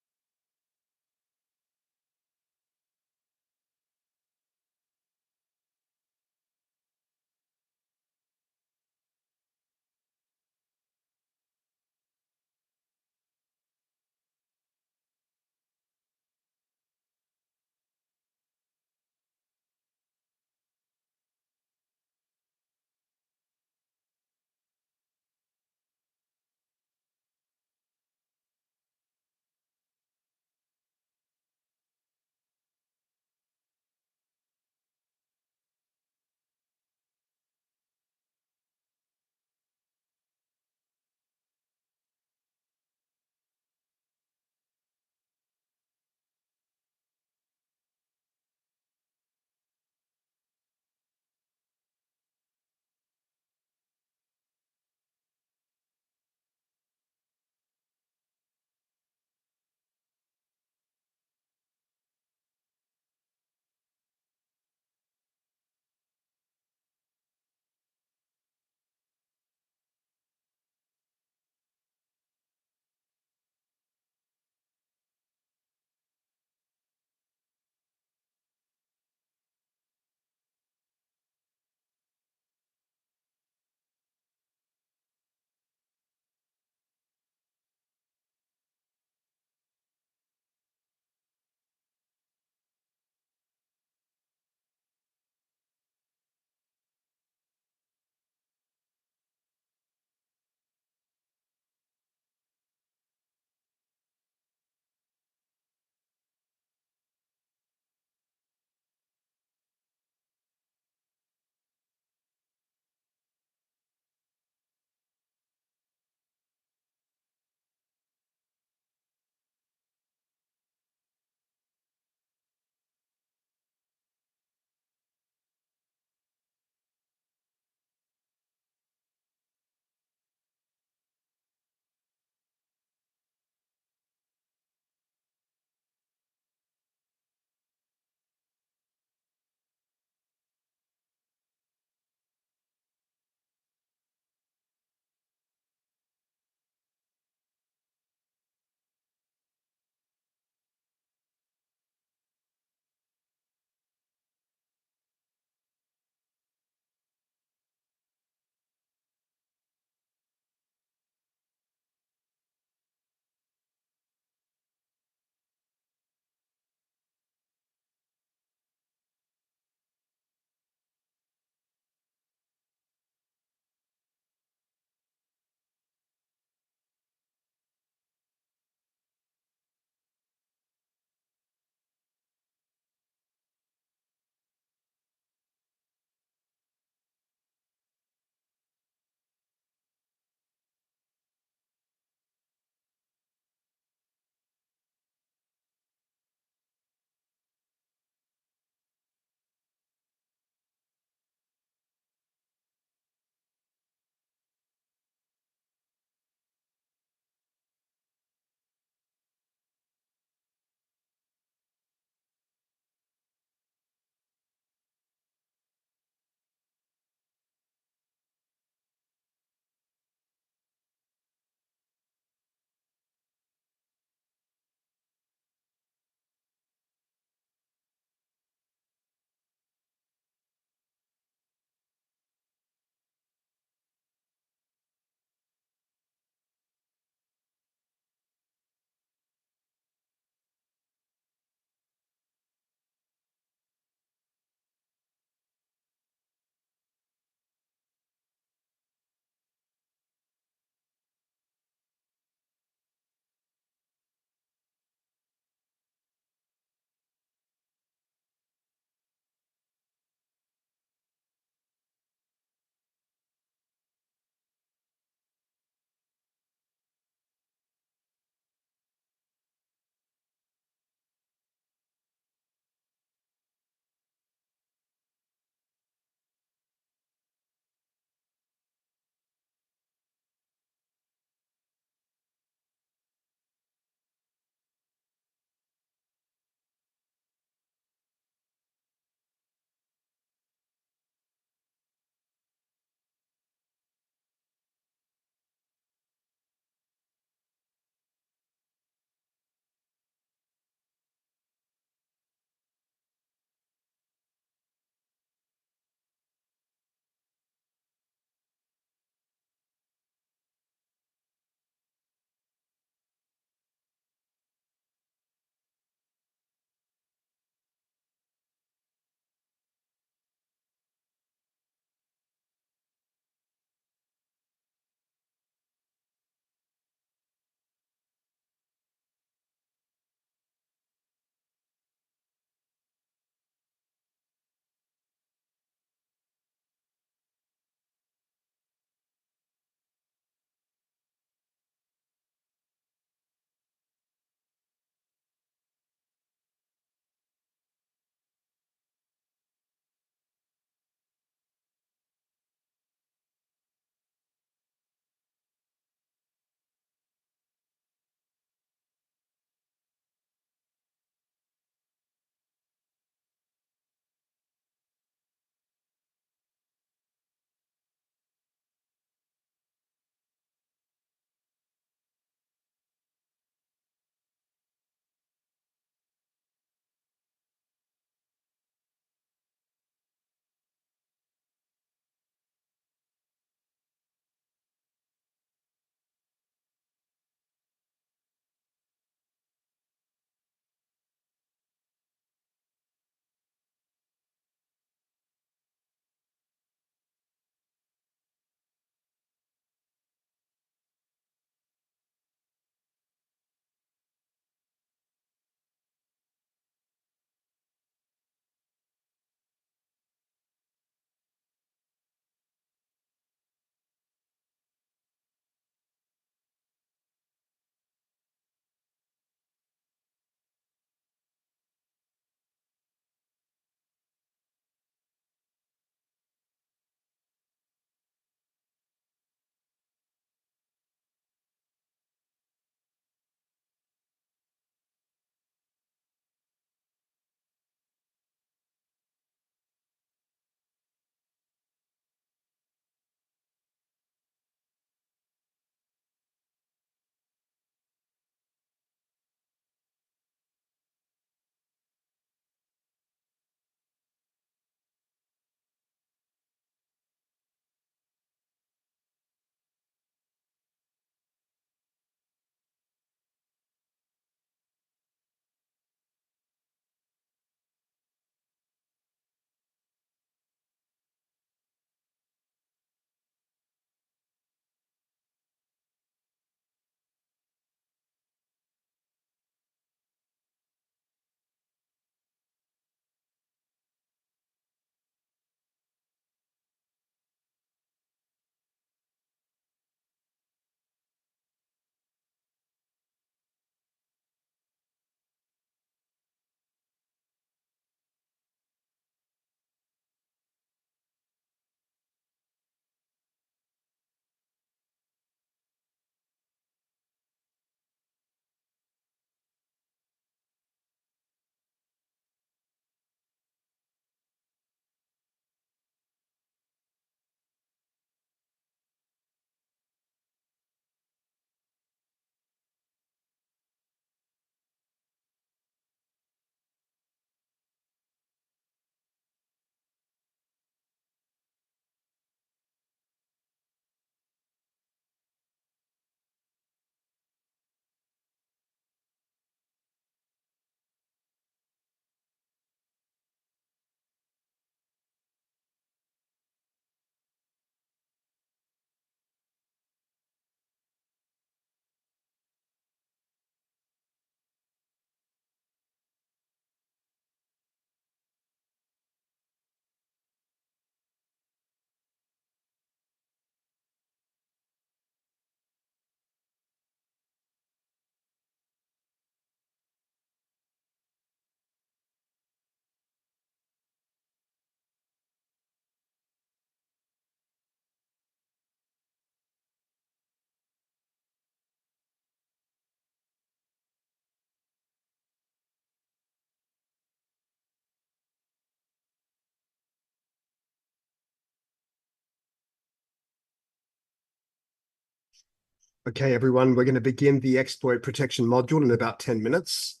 Okay, everyone, we're going to begin the exploit protection module in about 10 minutes.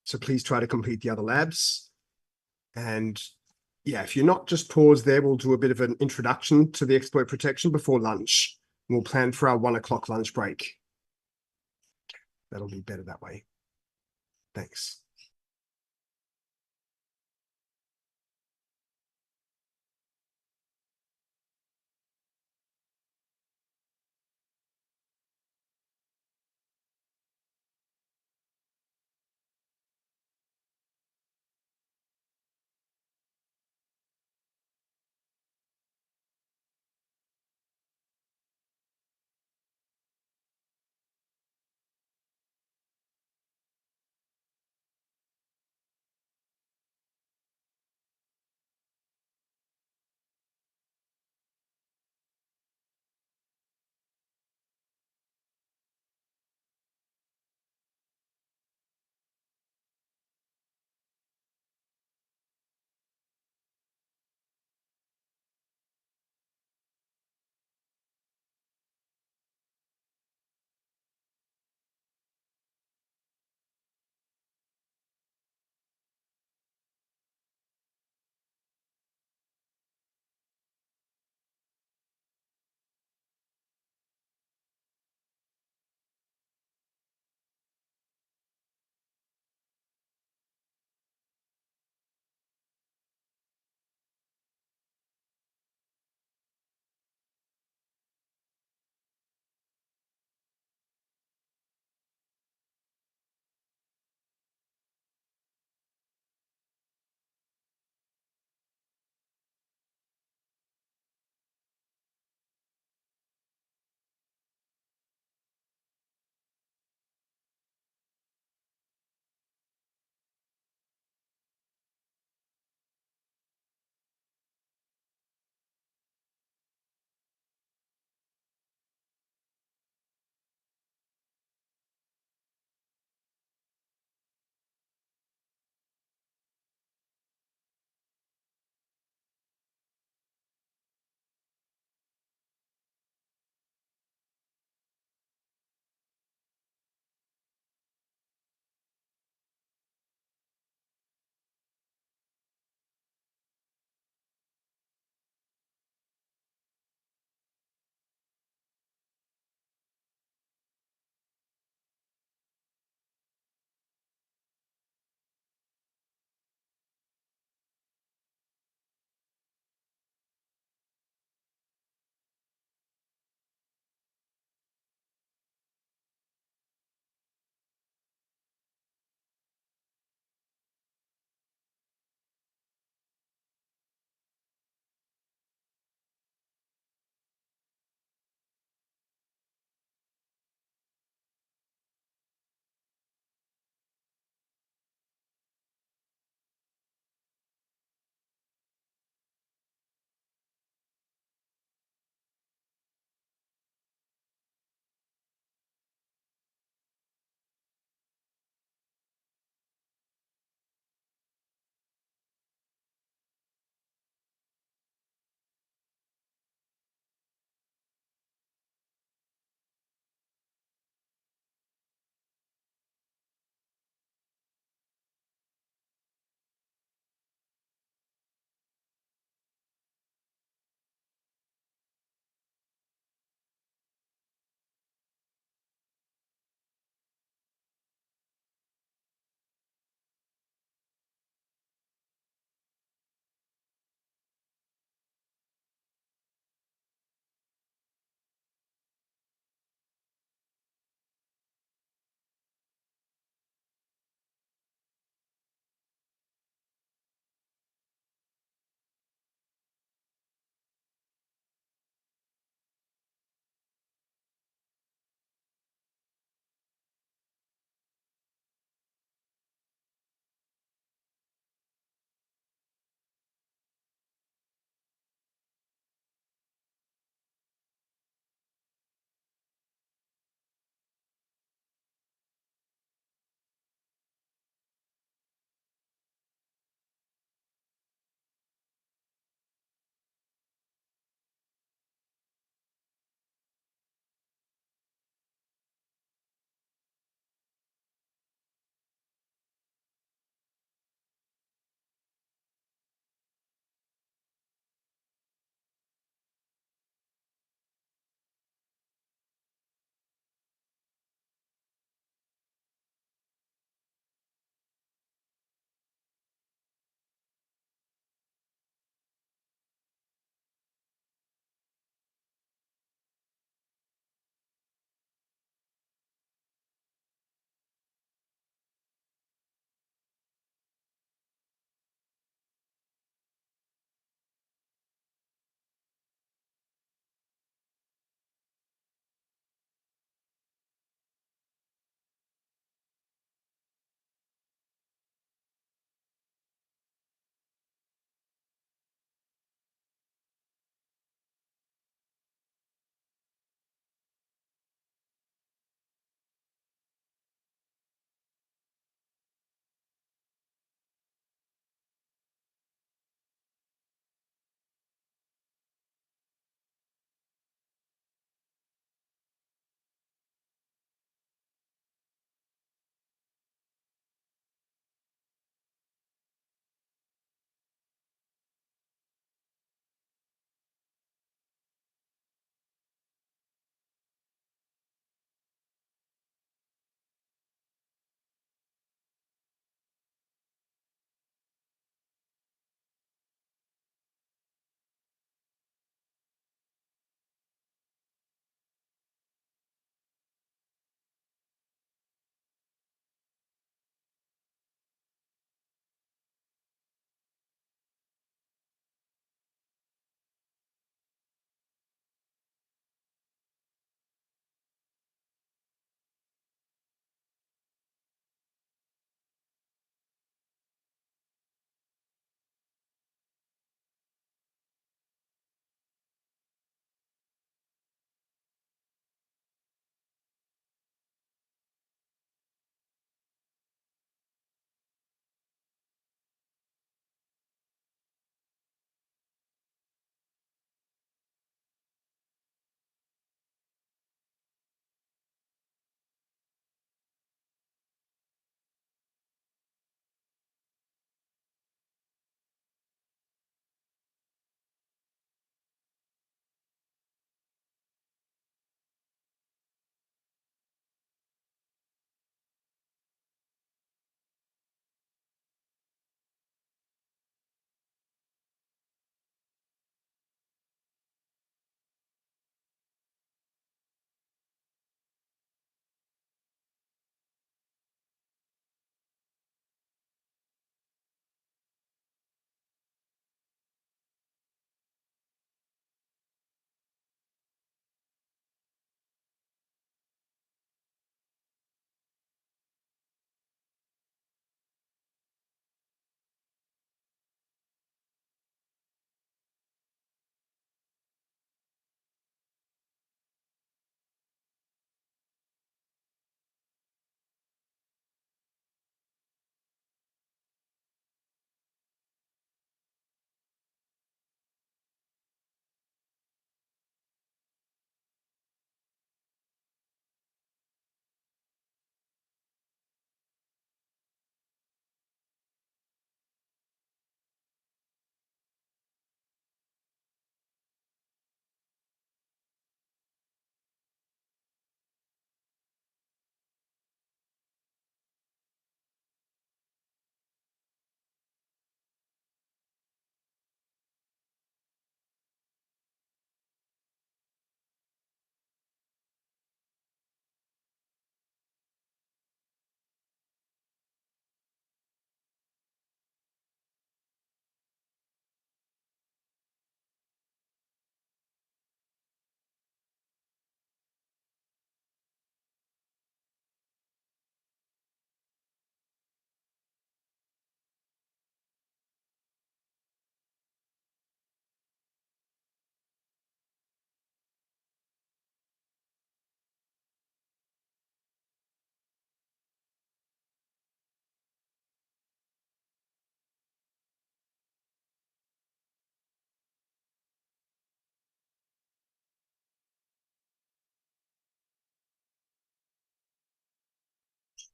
So please try to complete the other labs. And yeah, if you're not, just pause there. We'll do a bit of an introduction to the exploit protection before lunch. We'll plan for our 1 o'clock lunch break. That'll be better that way. Thanks.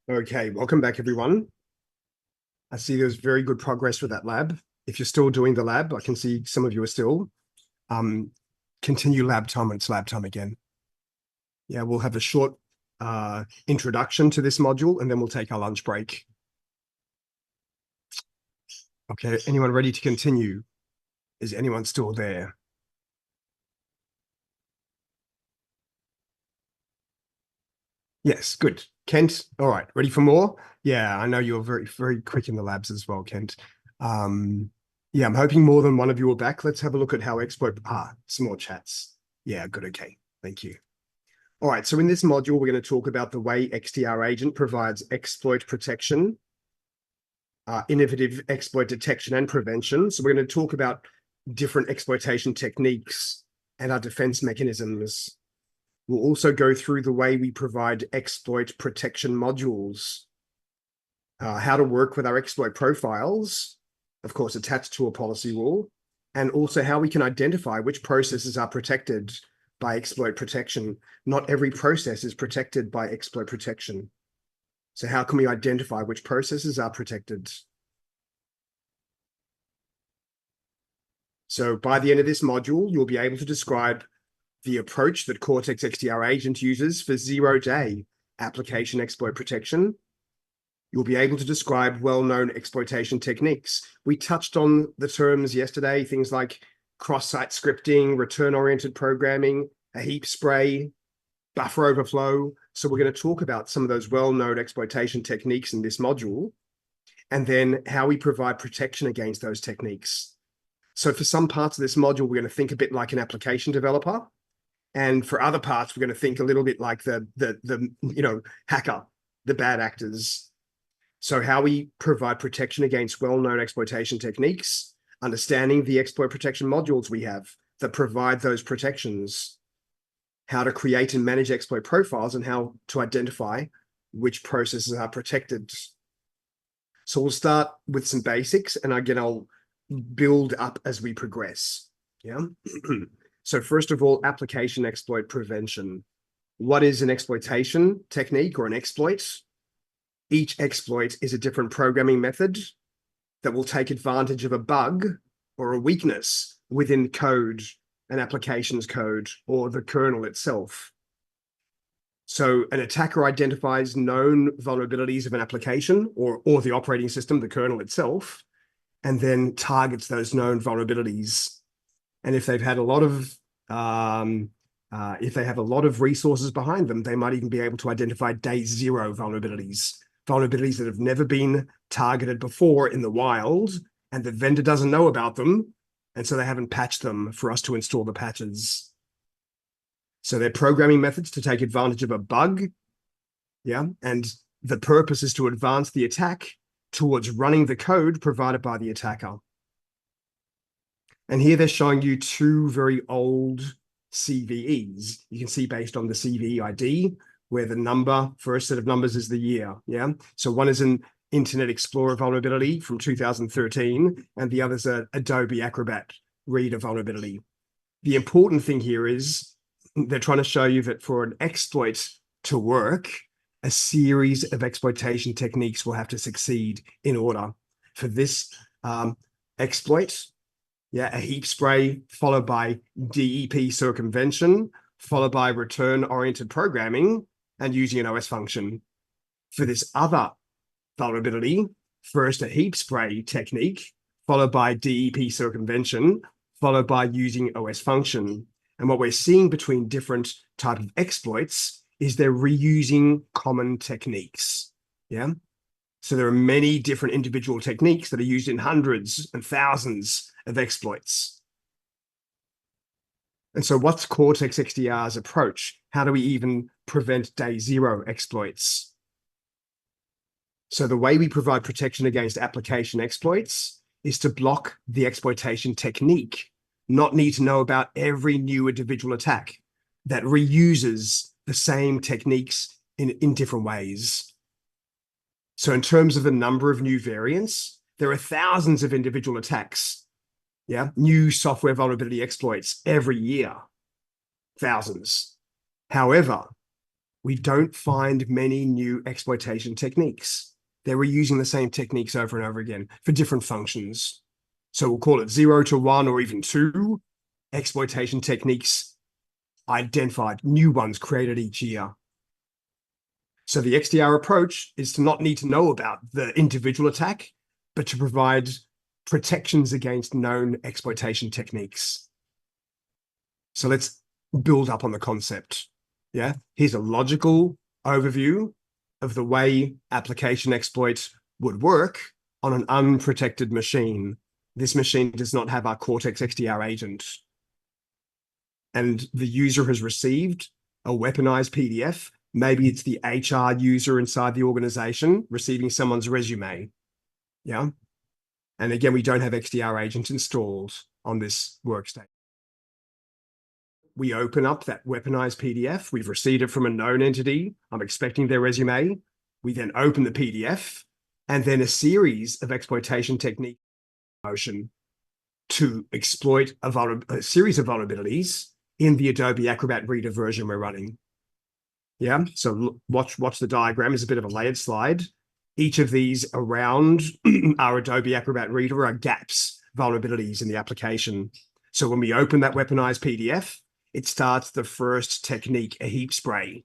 Okay, welcome back, everyone. I see there's very good progress with that lab. If you're still doing the lab, I can see some of you are still. Continue lab time when it's lab time again. Yeah, we'll have a short introduction to this module, and then we'll take our lunch break. Okay, anyone ready to continue? Is anyone still there? Yes, good. Kent, all right, ready for more? Yeah, I know you're very, very quick in the labs as well, Kent. Yeah, I'm hoping more than one of you are back. Let's have a look at how exploit, some more chats. Yeah, good, okay, thank you. All right, so in this module, we're going to talk about the way XDR agent provides exploit protection, innovative exploit detection and prevention. So we're going to talk about different exploitation techniques and our defense mechanisms. We'll also go through the way we provide exploit protection modules, how to work with our exploit profiles, of course, attached to a policy rule, and also how we can identify which processes are protected by exploit protection. Not every process is protected by exploit protection. So how can we identify which processes are protected? So by the end of this module, you'll be able to describe the approach that Cortex XDR agent uses for zero-day application exploit protection. You'll be able to describe well-known exploitation techniques. We touched on the terms yesterday, things like cross-site scripting, return-oriented programming, a heap spray, buffer overflow. So we're going to talk about some of those well-known exploitation techniques in this module, and then how we provide protection against those techniques. So for some parts of this module, we're going to think a bit like an application developer. And for other parts, we're going to think a little bit like the hacker, the bad actors. So how we provide protection against well-known exploitation techniques, understanding the exploit protection modules we have that provide those protections, how to create and manage exploit profiles, and how to identify which processes are protected. So we'll start with some basics, and again, I'll build up as we progress. Yeah. So first of all, application exploit prevention. What is an exploitation technique or an exploit? Each exploit is a different programming method that will take advantage of a bug or a weakness within code, an application's code, or the kernel itself. So an attacker identifies known vulnerabilities of an application or the operating system, the kernel itself, and then targets those known vulnerabilities. And if they've had a lot of resources behind them, they might even be able to identify day zero vulnerabilities that have never been targeted before in the wild, and the vendor doesn't know about them, and so they haven't patched them for us to install the patches. So they're programming methods to take advantage of a bug, yeah, and the purpose is to advance the attack towards running the code provided by the attacker. And here they're showing you two very old CVEs. You can see based on the CVE ID, where the first set of numbers is the year, yeah? So one is an Internet Explorer vulnerability from 2013, and the other's an Adobe Acrobat Reader vulnerability. The important thing here is they're trying to show you that for an exploit to work, a series of exploitation techniques will have to succeed in order. For this exploit, yeah, a heap spray followed by DEP circumvention, followed by return-oriented programming and using an OS function. For this other vulnerability, first a heap spray technique, followed by DEP circumvention, followed by using OS function. And what we're seeing between different types of exploits is they're reusing common techniques, yeah? So there are many different individual techniques that are used in hundreds and thousands of exploits. And so what's Cortex XDR's approach? How do we even prevent day zero exploits? So the way we provide protection against application exploits is to block the exploitation technique, not need to know about every new individual attack that reuses the same techniques in different ways. So in terms of the number of new variants, there are thousands of individual attacks, yeah, new software vulnerability exploits every year, thousands. However, we don't find many new exploitation techniques. They were using the same techniques over and over again for different functions. So we'll call it 0 to 1 or even 2 exploitation techniques identified, new ones created each year. So the XDR approach is to not need to know about the individual attack, but to provide protections against known exploitation techniques. So let's build up on the concept. Yeah, here's a logical overview of the way application exploit would work on an unprotected machine. This machine does not have our Cortex XDR agent. And the user has received a weaponized PDF. Maybe it's the HR user inside the organization receiving someone's resume. Yeah. And again, we don't have XDR agent installed on this workstation. We open up that weaponized PDF. We've received it from a known entity. I'm expecting their resume. We then open the PDF, and then a series of exploitation techniques motion to exploit a series of vulnerabilities in the Adobe Acrobat Reader version we're running. Yeah, so watch the diagram. It's a bit of a layered slide. Each of these around our Adobe Acrobat Reader are gaps, vulnerabilities in the application. So when we open that weaponized PDF, it starts the first technique, a heap spray.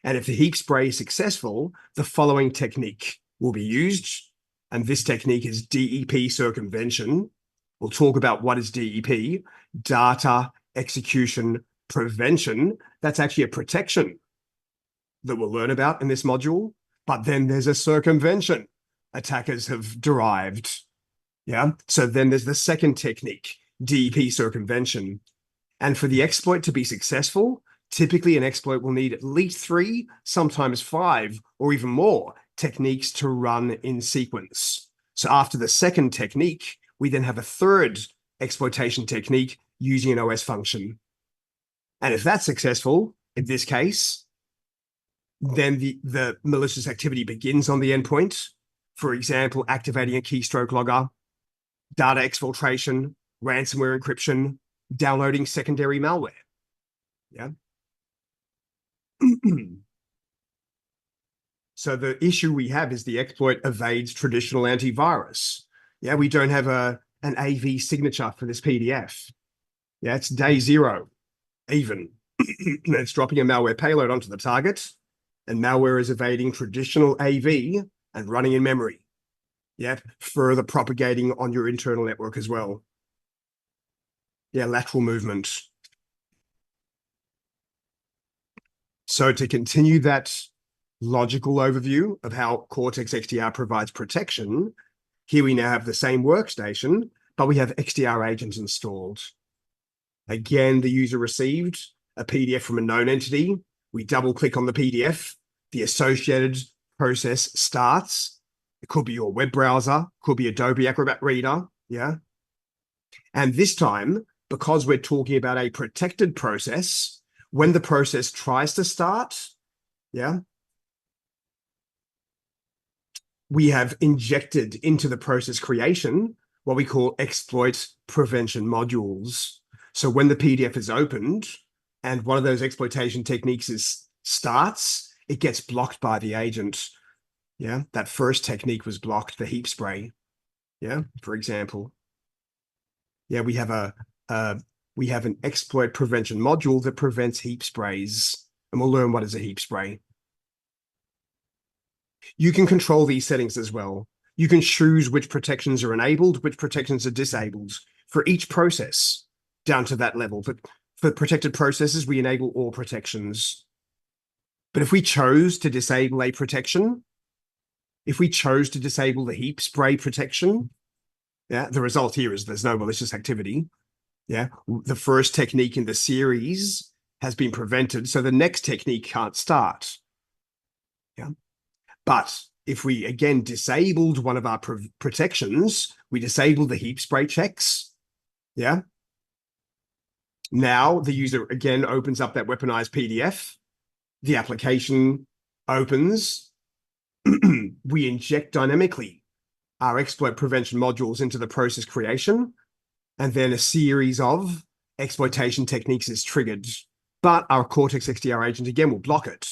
And if the heap spray is successful, the following technique will be used. And this technique is DEP circumvention. We'll talk about what is DEP, data execution prevention. That's actually a protection that we'll learn about in this module. But then there's a circumvention attackers have derived. Yeah. So then there's the second technique, DEP circumvention. And for the exploit to be successful, typically an exploit will need at least 3, sometimes 5, or even more techniques to run in sequence. So after the second technique, we then have a third exploitation technique using an OS function. And if that's successful, in this case, then the malicious activity begins on the endpoint. For example, activating a keystroke logger, data exfiltration, ransomware encryption, downloading secondary malware. Yeah. So the issue we have is the exploit evades traditional antivirus. Yeah, we don't have an AV signature for this PDF. Yeah, it's day 0, even. It's dropping a malware payload onto the target, and malware is evading traditional AV and running in memory. Yeah, further propagating on your internal network as well. Yeah, lateral movement. So to continue that logical overview of how Cortex XDR provides protection, here we now have the same workstation, but we have XDR agents installed. Again, the user received a PDF from a known entity. We double click on the PDF. The associated process starts. It could be your web browser, could be Adobe Acrobat Reader. Yeah. And this time, because we're talking about a protected process, when the process tries to start, yeah, we have injected into the process creation what we call exploit prevention modules. So when the PDF is opened and one of those exploitation techniques starts, it gets blocked by the agent. Yeah, that first technique was blocked, the heap spray. Yeah, for example. Yeah, we have an exploit prevention module that prevents heap sprays, and we'll learn what is a heap spray. You can control these settings as well. You can choose which protections are enabled, which protections are disabled for each process down to that level. But for protected processes, we enable all protections. But if we chose to disable a protection, if we chose to disable the heap spray protection, yeah, the result here is there's no malicious activity. Yeah, the first technique in the series has been prevented, so the next technique can't start. Yeah, but if we again disabled one of our protections, we disabled the heap spray checks. Yeah. Now the user again opens up that weaponized PDF. The application opens. We inject dynamically our exploit prevention modules into the process creation, and then a series of exploitation techniques is triggered. But our Cortex XDR agent again will block it.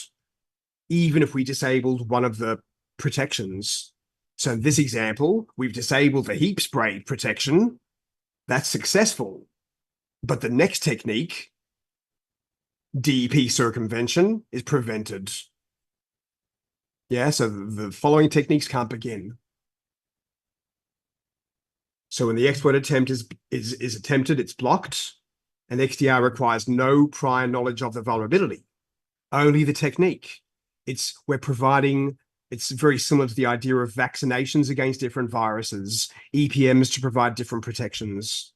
even if we disabled one of the protections. So in this example, we've disabled the heap spray protection. That's successful. But the next technique, DEP circumvention, is prevented. Yeah, so the following techniques can't begin. So when the exploit attempt is attempted, it's blocked, and XDR requires no prior knowledge of the vulnerability, only the technique. We're providing, it's very similar to the idea of vaccinations against different viruses, EPMs to provide different protections.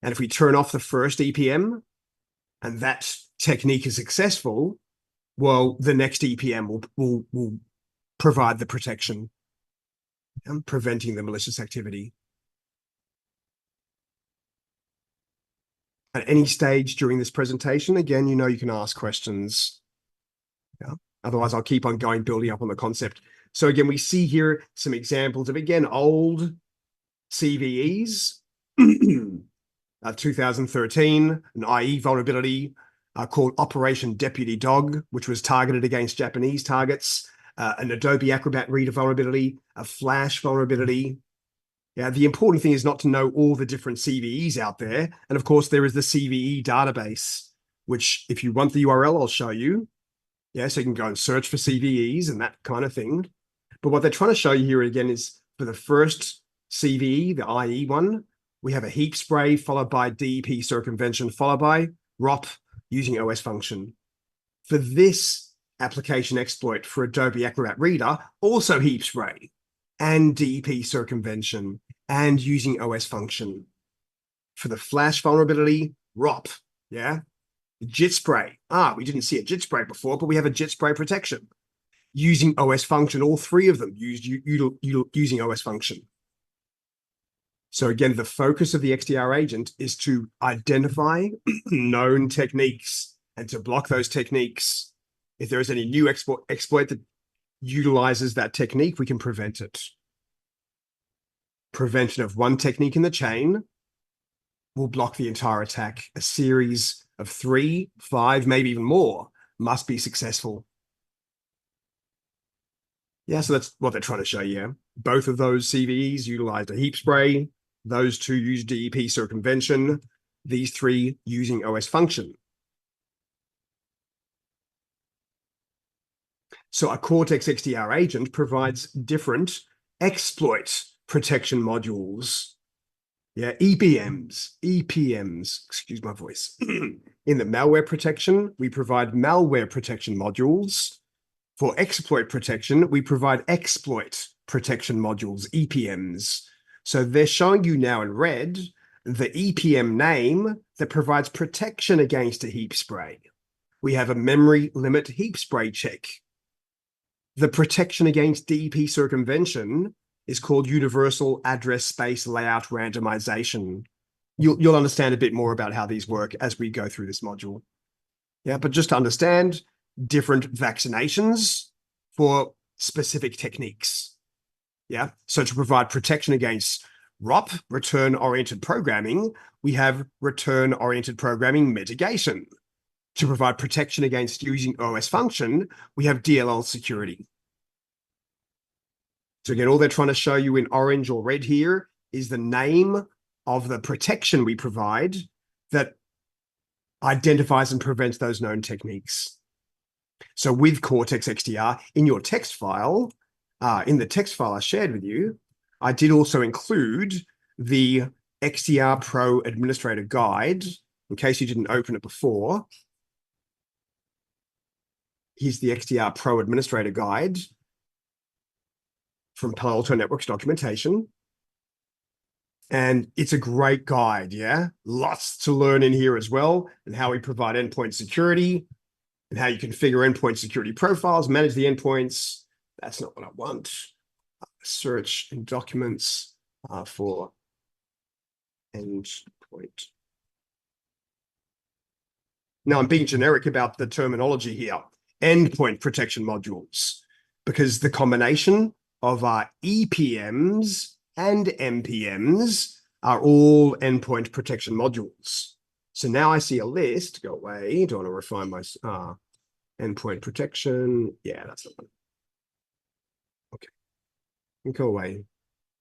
And if we turn off the first EPM and that technique is successful, well, the next EPM will provide the protection and preventing the malicious activity. At any stage during this presentation, again, you know, you can ask questions. Yeah. Otherwise, I'll keep on going, building up on the concept. So again, we see here some examples of, again, old CVEs. 2013, an IE vulnerability called Operation Deputy Dog, which was targeted against Japanese targets, an Adobe Acrobat Reader vulnerability, a Flash vulnerability. Yeah, the important thing is not to know all the different CVEs out there. And of course, there is the CVE database, which if you want the URL, I'll show you. Yeah, so you can go and search for CVEs and that kind of thing. But what they're trying to show you here again is for the first CVE, the IE one, we have a heap spray followed by DEP circumvention, followed by ROP using OS function. For this application exploit for Adobe Acrobat Reader, also heap spray and DEP circumvention and using OS function. For the Flash vulnerability, ROP, yeah? JIT spray. We didn't see a JIT spray before, but we have a JIT spray protection. Using OS function, all three of them using OS function. So again, the focus of the XDR agent is to identify known techniques and to block those techniques. If there is any new exploit that utilizes that technique, we can prevent it. Prevention of one technique in the chain will block the entire attack. A series of 3, 5, maybe even more must be successful. Yeah, so that's what they're trying to show you. Both of those CVEs utilized a heap spray. Those two use DEP circumvention. These three using OS function. So a Cortex XDR agent provides different exploit protection modules. Yeah, EPMs, excuse my voice. In the malware protection, we provide malware protection modules. For exploit protection, we provide exploit protection modules, EPMs. So they're showing you now in red the EPM name that provides protection against a heap spray. We have a memory limit heap spray check. The protection against DEP circumvention is called Universal Address Space Layout Randomization. You'll understand a bit more about how these work as we go through this module. Yeah, but just to understand different vaccinations for specific techniques. Yeah, so to provide protection against ROP, return-oriented programming, we have return-oriented programming mitigation. To provide protection against using OS function, we have DLL security. So again, all they're trying to show you in orange or red here is the name of the protection we provide that identifies and prevents those known techniques. So with Cortex XDR, in your text file, in the text file I shared with you, I did also include the XDR Pro Administrator Guide, in case you didn't open it before. Here's the XDR Pro Administrator Guide from Palo Alto Networks documentation. And it's a great guide, yeah? Lots to learn in here as well, and how we provide endpoint security, and how you configure endpoint security profiles, manage the endpoints. That's not what I want. Search in documents for endpoint. Now I'm being generic about the terminology here. Endpoint protection modules, because the combination of our EPMs and MPMs are all endpoint protection modules. So now I see a list. Go away. Don't want to refine my Endpoint protection. Yeah, that's the one. Okay. Go away.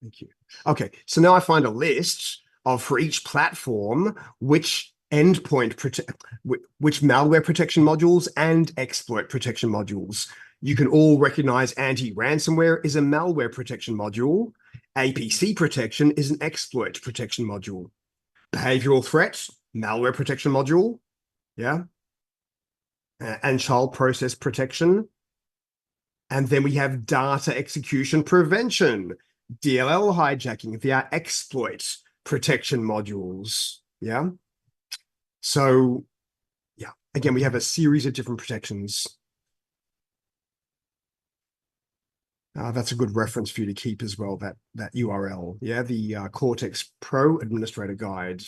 Thank you. Okay, so now I find a list of, for each platform, which which malware protection modules and exploit protection modules. You can all recognize anti-ransomware is a malware protection module. APC protection is an exploit protection module. Behavioral threat, malware protection module. Yeah. And child process protection. And then we have data execution prevention, DLL hijacking via exploit protection modules. Yeah. So, yeah, again, we have a series of different protections. That's a good reference for you to keep as well, that URL. Yeah, the Cortex Pro Administrator Guide.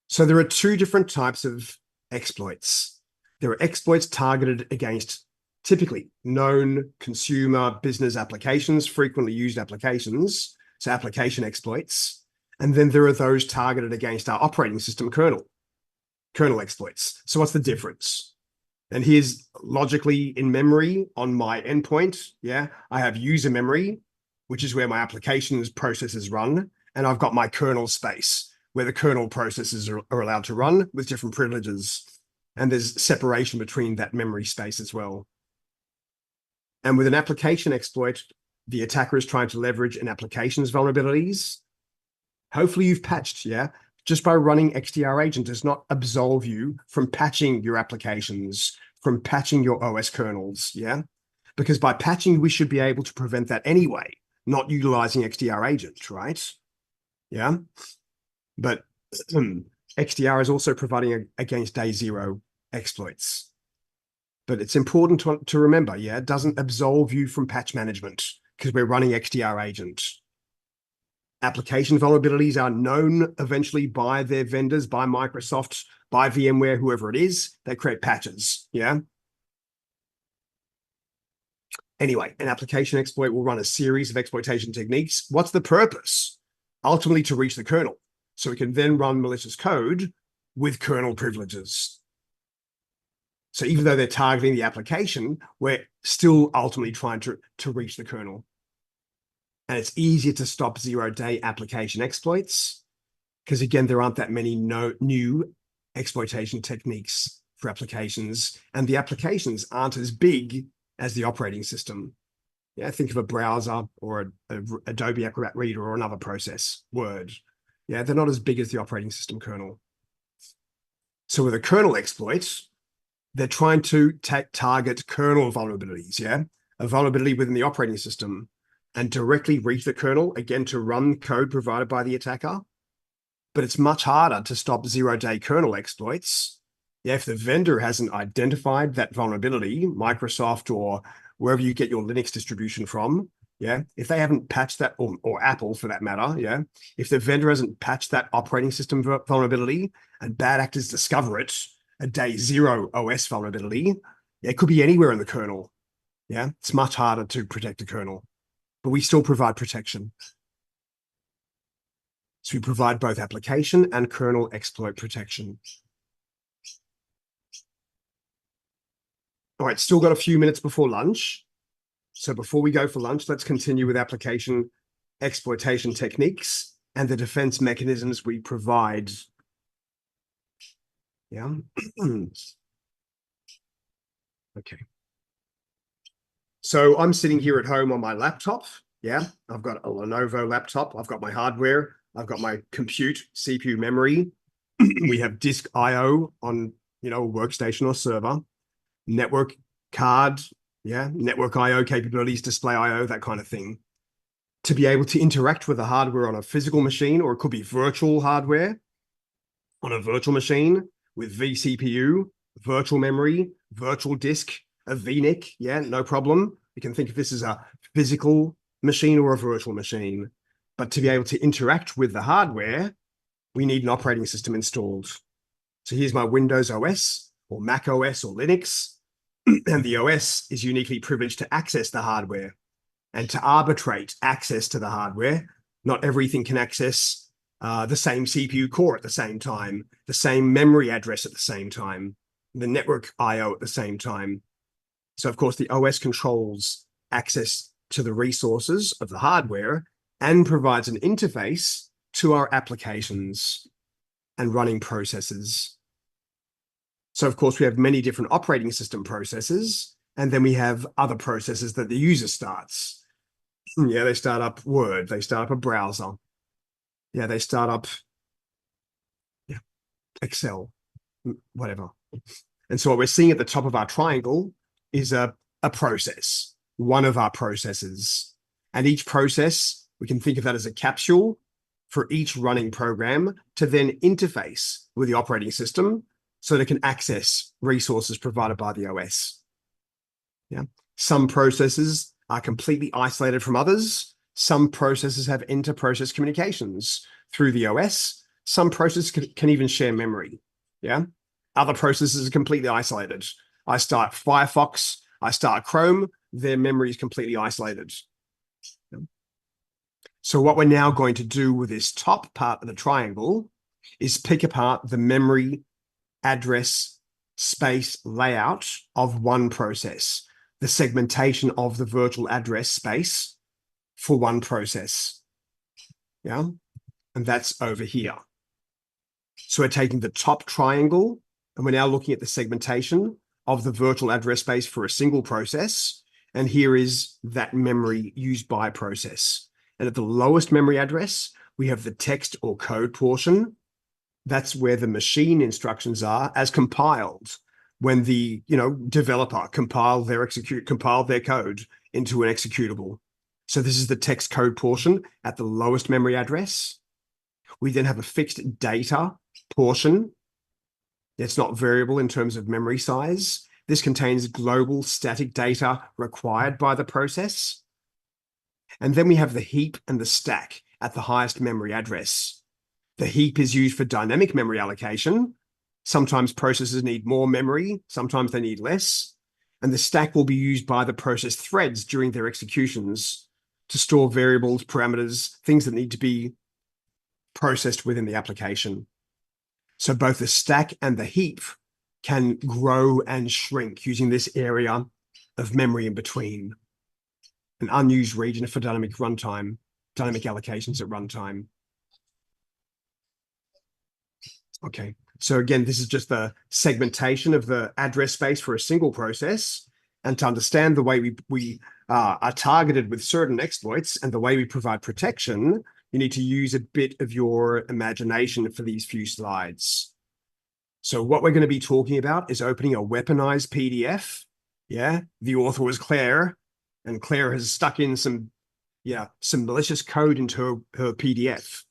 So there are two different types of exploits. There are exploits targeted against typically known consumer business applications, frequently used applications, so application exploits. And then there are those targeted against our operating system kernel exploits. So what's the difference? And here's logically in memory on my endpoint. Yeah, I have user memory, which is where my applications processes run. And I've got my kernel space where the kernel processes are allowed to run with different privileges. And there's separation between that memory space as well. And with an application exploit, the attacker is trying to leverage an application's vulnerabilities. Hopefully you've patched, yeah? Just by running XDR agent does not absolve you from patching your applications, from patching your OS kernels, yeah? Because by patching, we should be able to prevent that anyway, not utilizing XDR agent, right? Yeah? But XDR is also providing against day zero exploits. But it's important to remember, yeah, it doesn't absolve you from patch management because we're running XDR agent. Application vulnerabilities are known eventually by their vendors, by Microsoft, by VMware, whoever it is. They create patches, yeah? Anyway, an application exploit will run a series of exploitation techniques. What's the purpose? Ultimately, to reach the kernel. So we can then run malicious code with kernel privileges. So even though they're targeting the application, we're still ultimately trying to reach the kernel. And it's easier to stop zero-day application exploits because, again, there aren't that many new exploitation techniques for applications, and the applications aren't as big as the operating system. Yeah, think of a browser or a Adobe Acrobat Reader or another process, Word. Yeah, they're not as big as the operating system kernel. So with a kernel exploit, they're trying to target kernel vulnerabilities, yeah? A vulnerability within the operating system and directly reach the kernel, again, to run code provided by the attacker. But it's much harder to stop zero-day kernel exploits. Yeah, if the vendor hasn't identified that vulnerability, Microsoft or wherever you get your Linux distribution from, yeah, if they haven't patched that, or Apple for that matter, yeah, if the vendor hasn't patched that operating system vulnerability and bad actors discover it, a day zero OS vulnerability, it could be anywhere in the kernel. Yeah, it's much harder to protect the kernel, but we still provide protection. So we provide both application and kernel exploit protection. All right, still got a few minutes before lunch. So before we go for lunch, let's continue with application exploitation techniques and the defense mechanisms we provide. Yeah. Okay. So I'm sitting here at home on my laptop. Yeah, I've got a Lenovo laptop. I've got my hardware. I've got my compute, CPU memory. We have disk I/O on, workstation or server, network card, yeah, network I/O capabilities, display I/O, that kind of thing. To be able to interact with the hardware on a physical machine, or it could be virtual hardware on a virtual machine with vCPU, virtual memory, virtual disk, a VNIC, yeah, no problem. You can think of this as a physical machine or a virtual machine. But to be able to interact with the hardware, we need an operating system installed. So here's my Windows OS or Mac OS or Linux, and the OS is uniquely privileged to access the hardware and to arbitrate access to the hardware. Not everything can access the same CPU core at the same time, the same memory address at the same time. the network I/O at the same time. So of course, the OS controls access to the resources of the hardware and provides an interface to our applications and running processes. So of course, we have many different operating system processes, and then we have other processes that the user starts. Yeah, they start up Word, they start up a browser. Yeah, they start up Excel, whatever. And so what we're seeing at the top of our triangle is a process, one of our processes. And each process, we can think of that as a capsule for each running program to then interface with the operating system so that it can access resources provided by the OS. Yeah. Some processes are completely isolated from others. Some processes have inter-process communications through the OS. Some processes can even share memory. Yeah. Other processes are completely isolated. I start Firefox, I start Chrome, their memory is completely isolated. So what we're now going to do with this top part of the triangle is pick apart the memory address space layout of one process, the segmentation of the virtual address space for one process. Yeah, and that's over here. So we're taking the top triangle and we're now looking at the segmentation of the virtual address space for a single process. And here is that memory used by process. And at the lowest memory address, we have the text or code portion. That's where the machine instructions are as compiled when the developer compiled their code into an executable. So this is the text code portion at the lowest memory address. We then have a fixed data portion. It's not variable in terms of memory size. This contains global static data required by the process. And then we have the heap and the stack at the highest memory address. The heap is used for dynamic memory allocation. Sometimes processes need more memory, sometimes they need less. And the stack will be used by the process threads during their executions to store variables, parameters, things that need to be processed within the application. So both the stack and the heap can grow and shrink using this area of memory in between, an unused region for dynamic runtime, dynamic allocations at runtime. Okay, so again, this is just the segmentation of the address space for a single process. And to understand the way we are targeted with certain exploits and the way we provide protection, you need to use a bit of your imagination for these few slides. So what we're going to be talking about is opening a weaponized PDF. Yeah, the author was Claire, and Claire has stuck in some malicious code into her PDF.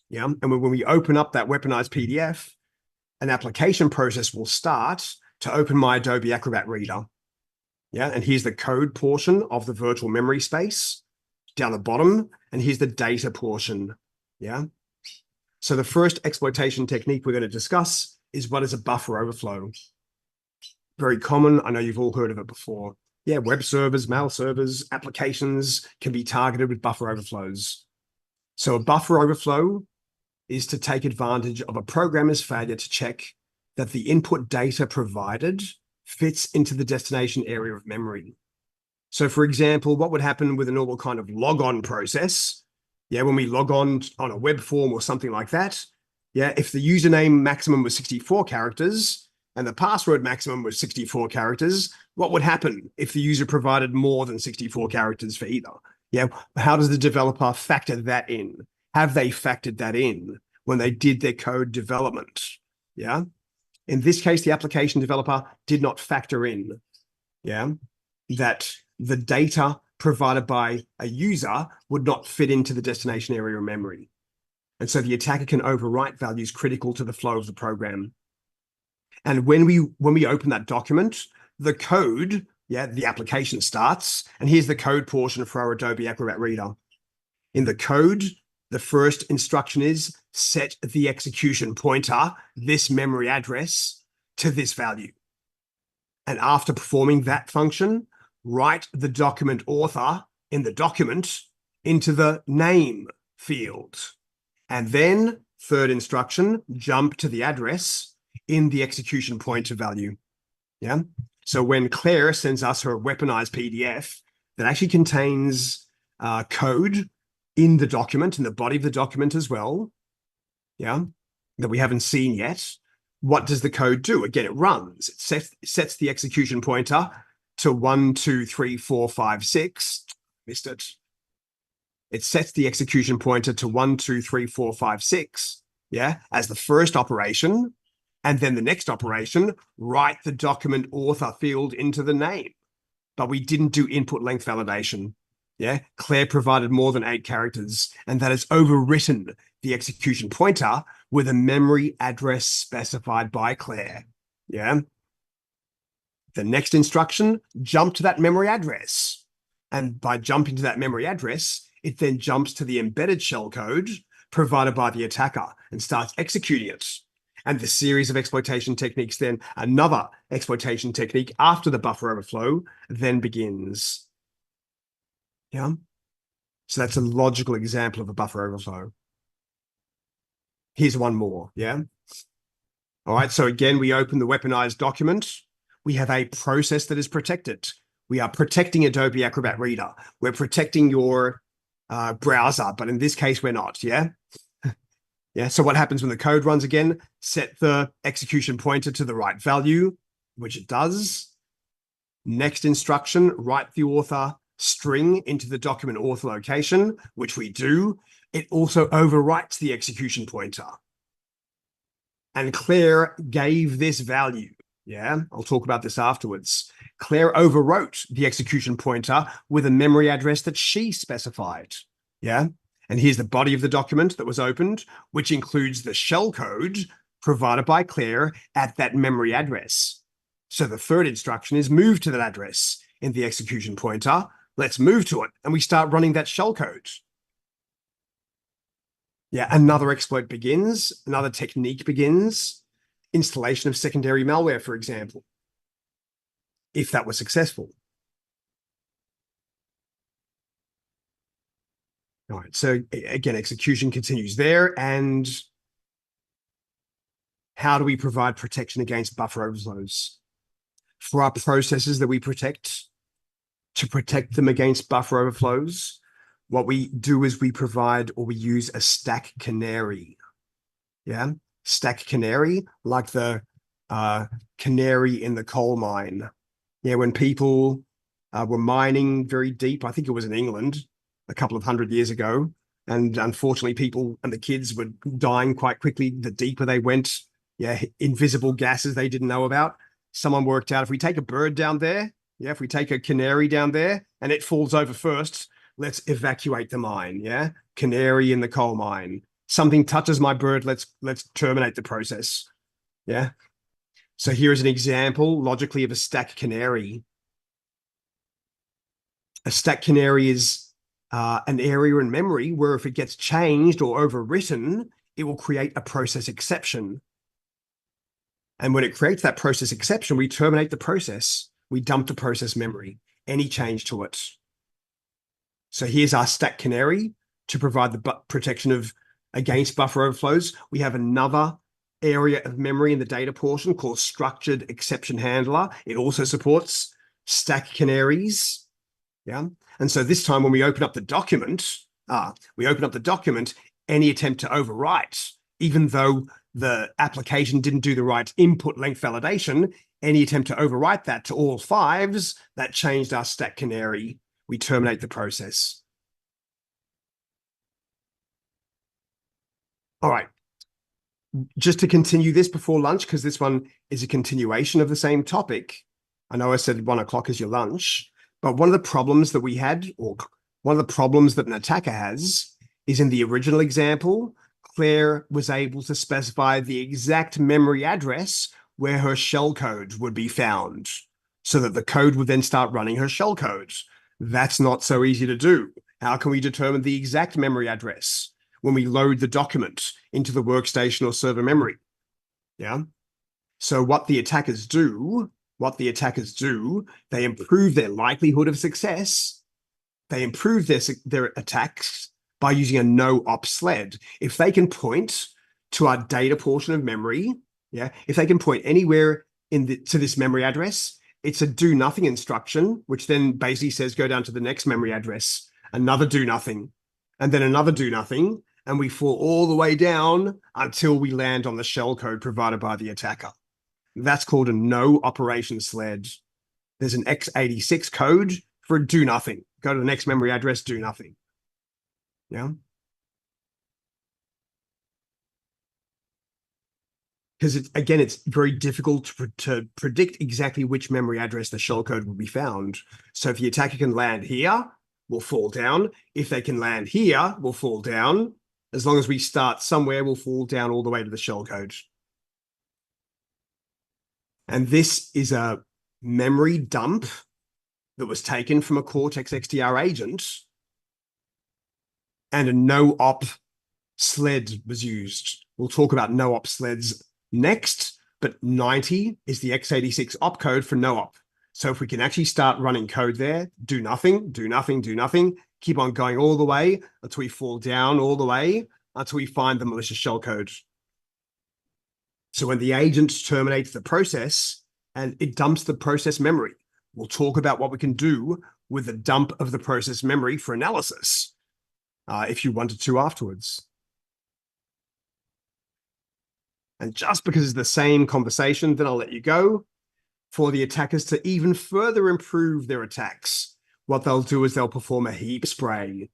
Yeah, and when we open up that weaponized PDF, an application process will start to open my Adobe Acrobat Reader. Yeah, and here's the code portion of the virtual memory space down the bottom, and here's the data portion. Yeah. So the first exploitation technique we're going to discuss is what is a buffer overflow. Very common. I know you've all heard of it before. Yeah, web servers, mail servers, applications can be targeted with buffer overflows. So a buffer overflow is to take advantage of a programmer's failure to check that the input data provided fits into the destination area of memory. So for example, what would happen with a normal kind of logon process? Yeah, when we log on a web form or something like that, yeah, if the username maximum was 64 characters and the password maximum was 64 characters, what would happen if the user provided more than 64 characters for either? Yeah, how does the developer factor that in? Have they factored that in when they did their code development? Yeah. In this case, the application developer did not factor in, yeah, that the data provided by a user would not fit into the destination area of memory. And so the attacker can overwrite values critical to the flow of the program. And when we open that document, the code, yeah, the application starts, and here's the code portion for our Adobe Acrobat Reader. In the code, the first instruction is set the execution pointer, this memory address, to this value. And after performing that function, write the document author in the document into the name field. And then, third instruction, jump to the address in the execution pointer value. Yeah. So when Claire sends us her weaponized PDF that actually contains code in the document, in the body of the document as well, yeah, that we haven't seen yet, what does the code do? Again, it runs. It sets the execution pointer to 1, 2, 3, 4, 5, 6. Missed it. It sets the execution pointer to 1, 2, 3, 4, 5, 6, yeah, as the first operation. And then the next operation, write the document author field into the name. But we didn't do input length validation. Yeah, Claire provided more than 8 characters, and that has overwritten the execution pointer with a memory address specified by Claire. Yeah. The next instruction, jump to that memory address. And by jumping to that memory address, it then jumps to the embedded shellcode provided by the attacker and starts executing it. And the series of exploitation techniques, then another exploitation technique after the buffer overflow then begins. Yeah. So that's a logical example of a buffer overflow. Here's one more. Yeah. All right. So again, we open the weaponized document. We have a process that is protected. We are protecting Adobe Acrobat Reader. We're protecting your browser, but in this case, we're not. Yeah. Yeah. So what happens when the code runs again? Set the execution pointer to the right value, which it does. Next instruction, write the author string into the document author location, which we do. It also overwrites the execution pointer. And Claire gave this value. Yeah, I'll talk about this afterwards. Claire overwrote the execution pointer with a memory address that she specified. Yeah. And here's the body of the document that was opened, which includes the shellcode provided by Claire at that memory address. So the third instruction is move to that address in the execution pointer. Let's move to it. And we start running that shellcode. Yeah, another exploit begins. Another technique begins. Installation of secondary malware, for example, if that was successful. All right, so again, execution continues there. And how do we provide protection against buffer overflows? For our processes that we protect, to protect them against buffer overflows, what we do is we provide or we use a stack canary. Yeah, stack canary, like the canary in the coal mine. Yeah, when people were mining very deep, I think it was in England a couple of 100 years ago, and unfortunately people and the kids were dying quite quickly the deeper they went. Yeah, invisible gases they didn't know about. Someone worked out, if we take a bird down there, yeah, if we take a canary down there and it falls over first, let's evacuate the mine. Yeah, canary in the coal mine. Something touches my bird, let's terminate the process. Yeah. So here is an example logically of a stack canary. A stack canary is an area in memory where if it gets changed or overwritten, it will create a process exception. And when it creates that process exception, we terminate the process. We dump the process memory, any change to it. So here's our stack canary to provide the protection of against buffer overflows. We have another area of memory in the data portion called structured exception handler. It also supports stack canaries. Yeah. And so this time when we open up the document, any attempt to overwrite, even though the application didn't do the right input length validation, any attempt to overwrite that to all 5s, that changed our stack canary. We terminate the process. All right. Just to continue this before lunch, because this one is a continuation of the same topic. I know I said 1 o'clock is your lunch, but one of the problems that we had, or one of the problems that an attacker has, is in the original example, Claire was able to specify the exact memory address where her shellcode would be found, so that the code would then start running her shellcode. That's not so easy to do. How can we determine the exact memory address when we load the document into the workstation or server memory? Yeah. So what the attackers do, they improve their likelihood of success. They improve their attacks by using a no-op sled. If they can point to our data portion of memory Yeah, if they can point anywhere to this memory address, it's a do nothing instruction, which then basically says go down to the next memory address, another do nothing, and then another do nothing, and we fall all the way down until we land on the shell code provided by the attacker. That's called a no operation sled. There's an x86 code for do nothing. Go to the next memory address, do nothing. Yeah. Because it's very difficult to predict exactly which memory address the shellcode will be found. So if the attacker can land here, we'll fall down. If they can land here, we'll fall down. As long as we start somewhere, we'll fall down all the way to the shellcode. And this is a memory dump that was taken from a Cortex XDR agent, and a no-op sled was used. We'll talk about no-op sleds next, but 90 is the x86 opcode for no-op. So if we can actually start running code there, do nothing, do nothing, do nothing, keep on going all the way until we fall down all the way until we find the malicious shellcode. So when the agent terminates the process and it dumps the process memory, we'll talk about what we can do with the dump of the process memory for analysis, if you wanted to afterwards. And just because it's the same conversation, then I'll let you go. For the attackers to even further improve their attacks, what they'll do is they'll perform a heap spray.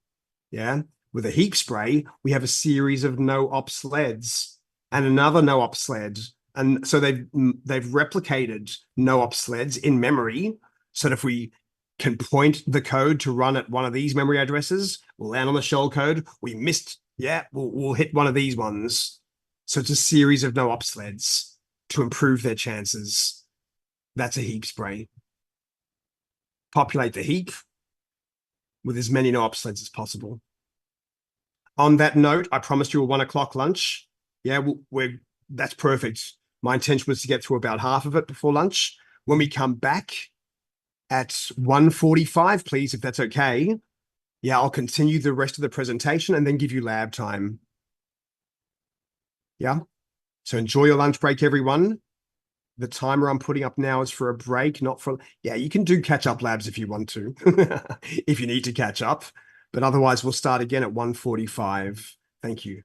Yeah. With a heap spray, we have a series of no-op sleds and another no-op sled. And so they've replicated no-op sleds in memory. So that if we can point the code to run at one of these memory addresses, we'll land on the shell code. We missed. Yeah, we'll hit one of these ones. So it's a series of no-op sleds to improve their chances. That's a heap spray. Populate the heap with as many no-op sleds as possible. On that note, I promised you a 1 o'clock lunch. Yeah, that's perfect. My intention was to get through about half of it before lunch. When we come back at 1:45, please, if that's okay. Yeah, I'll continue the rest of the presentation and then give you lab time. Yeah. So enjoy your lunch break, everyone. The timer I'm putting up now is for a break, not for, yeah, you can do catch-up labs if you want to, if you need to catch up. But otherwise, we'll start again at 1:45. Thank you.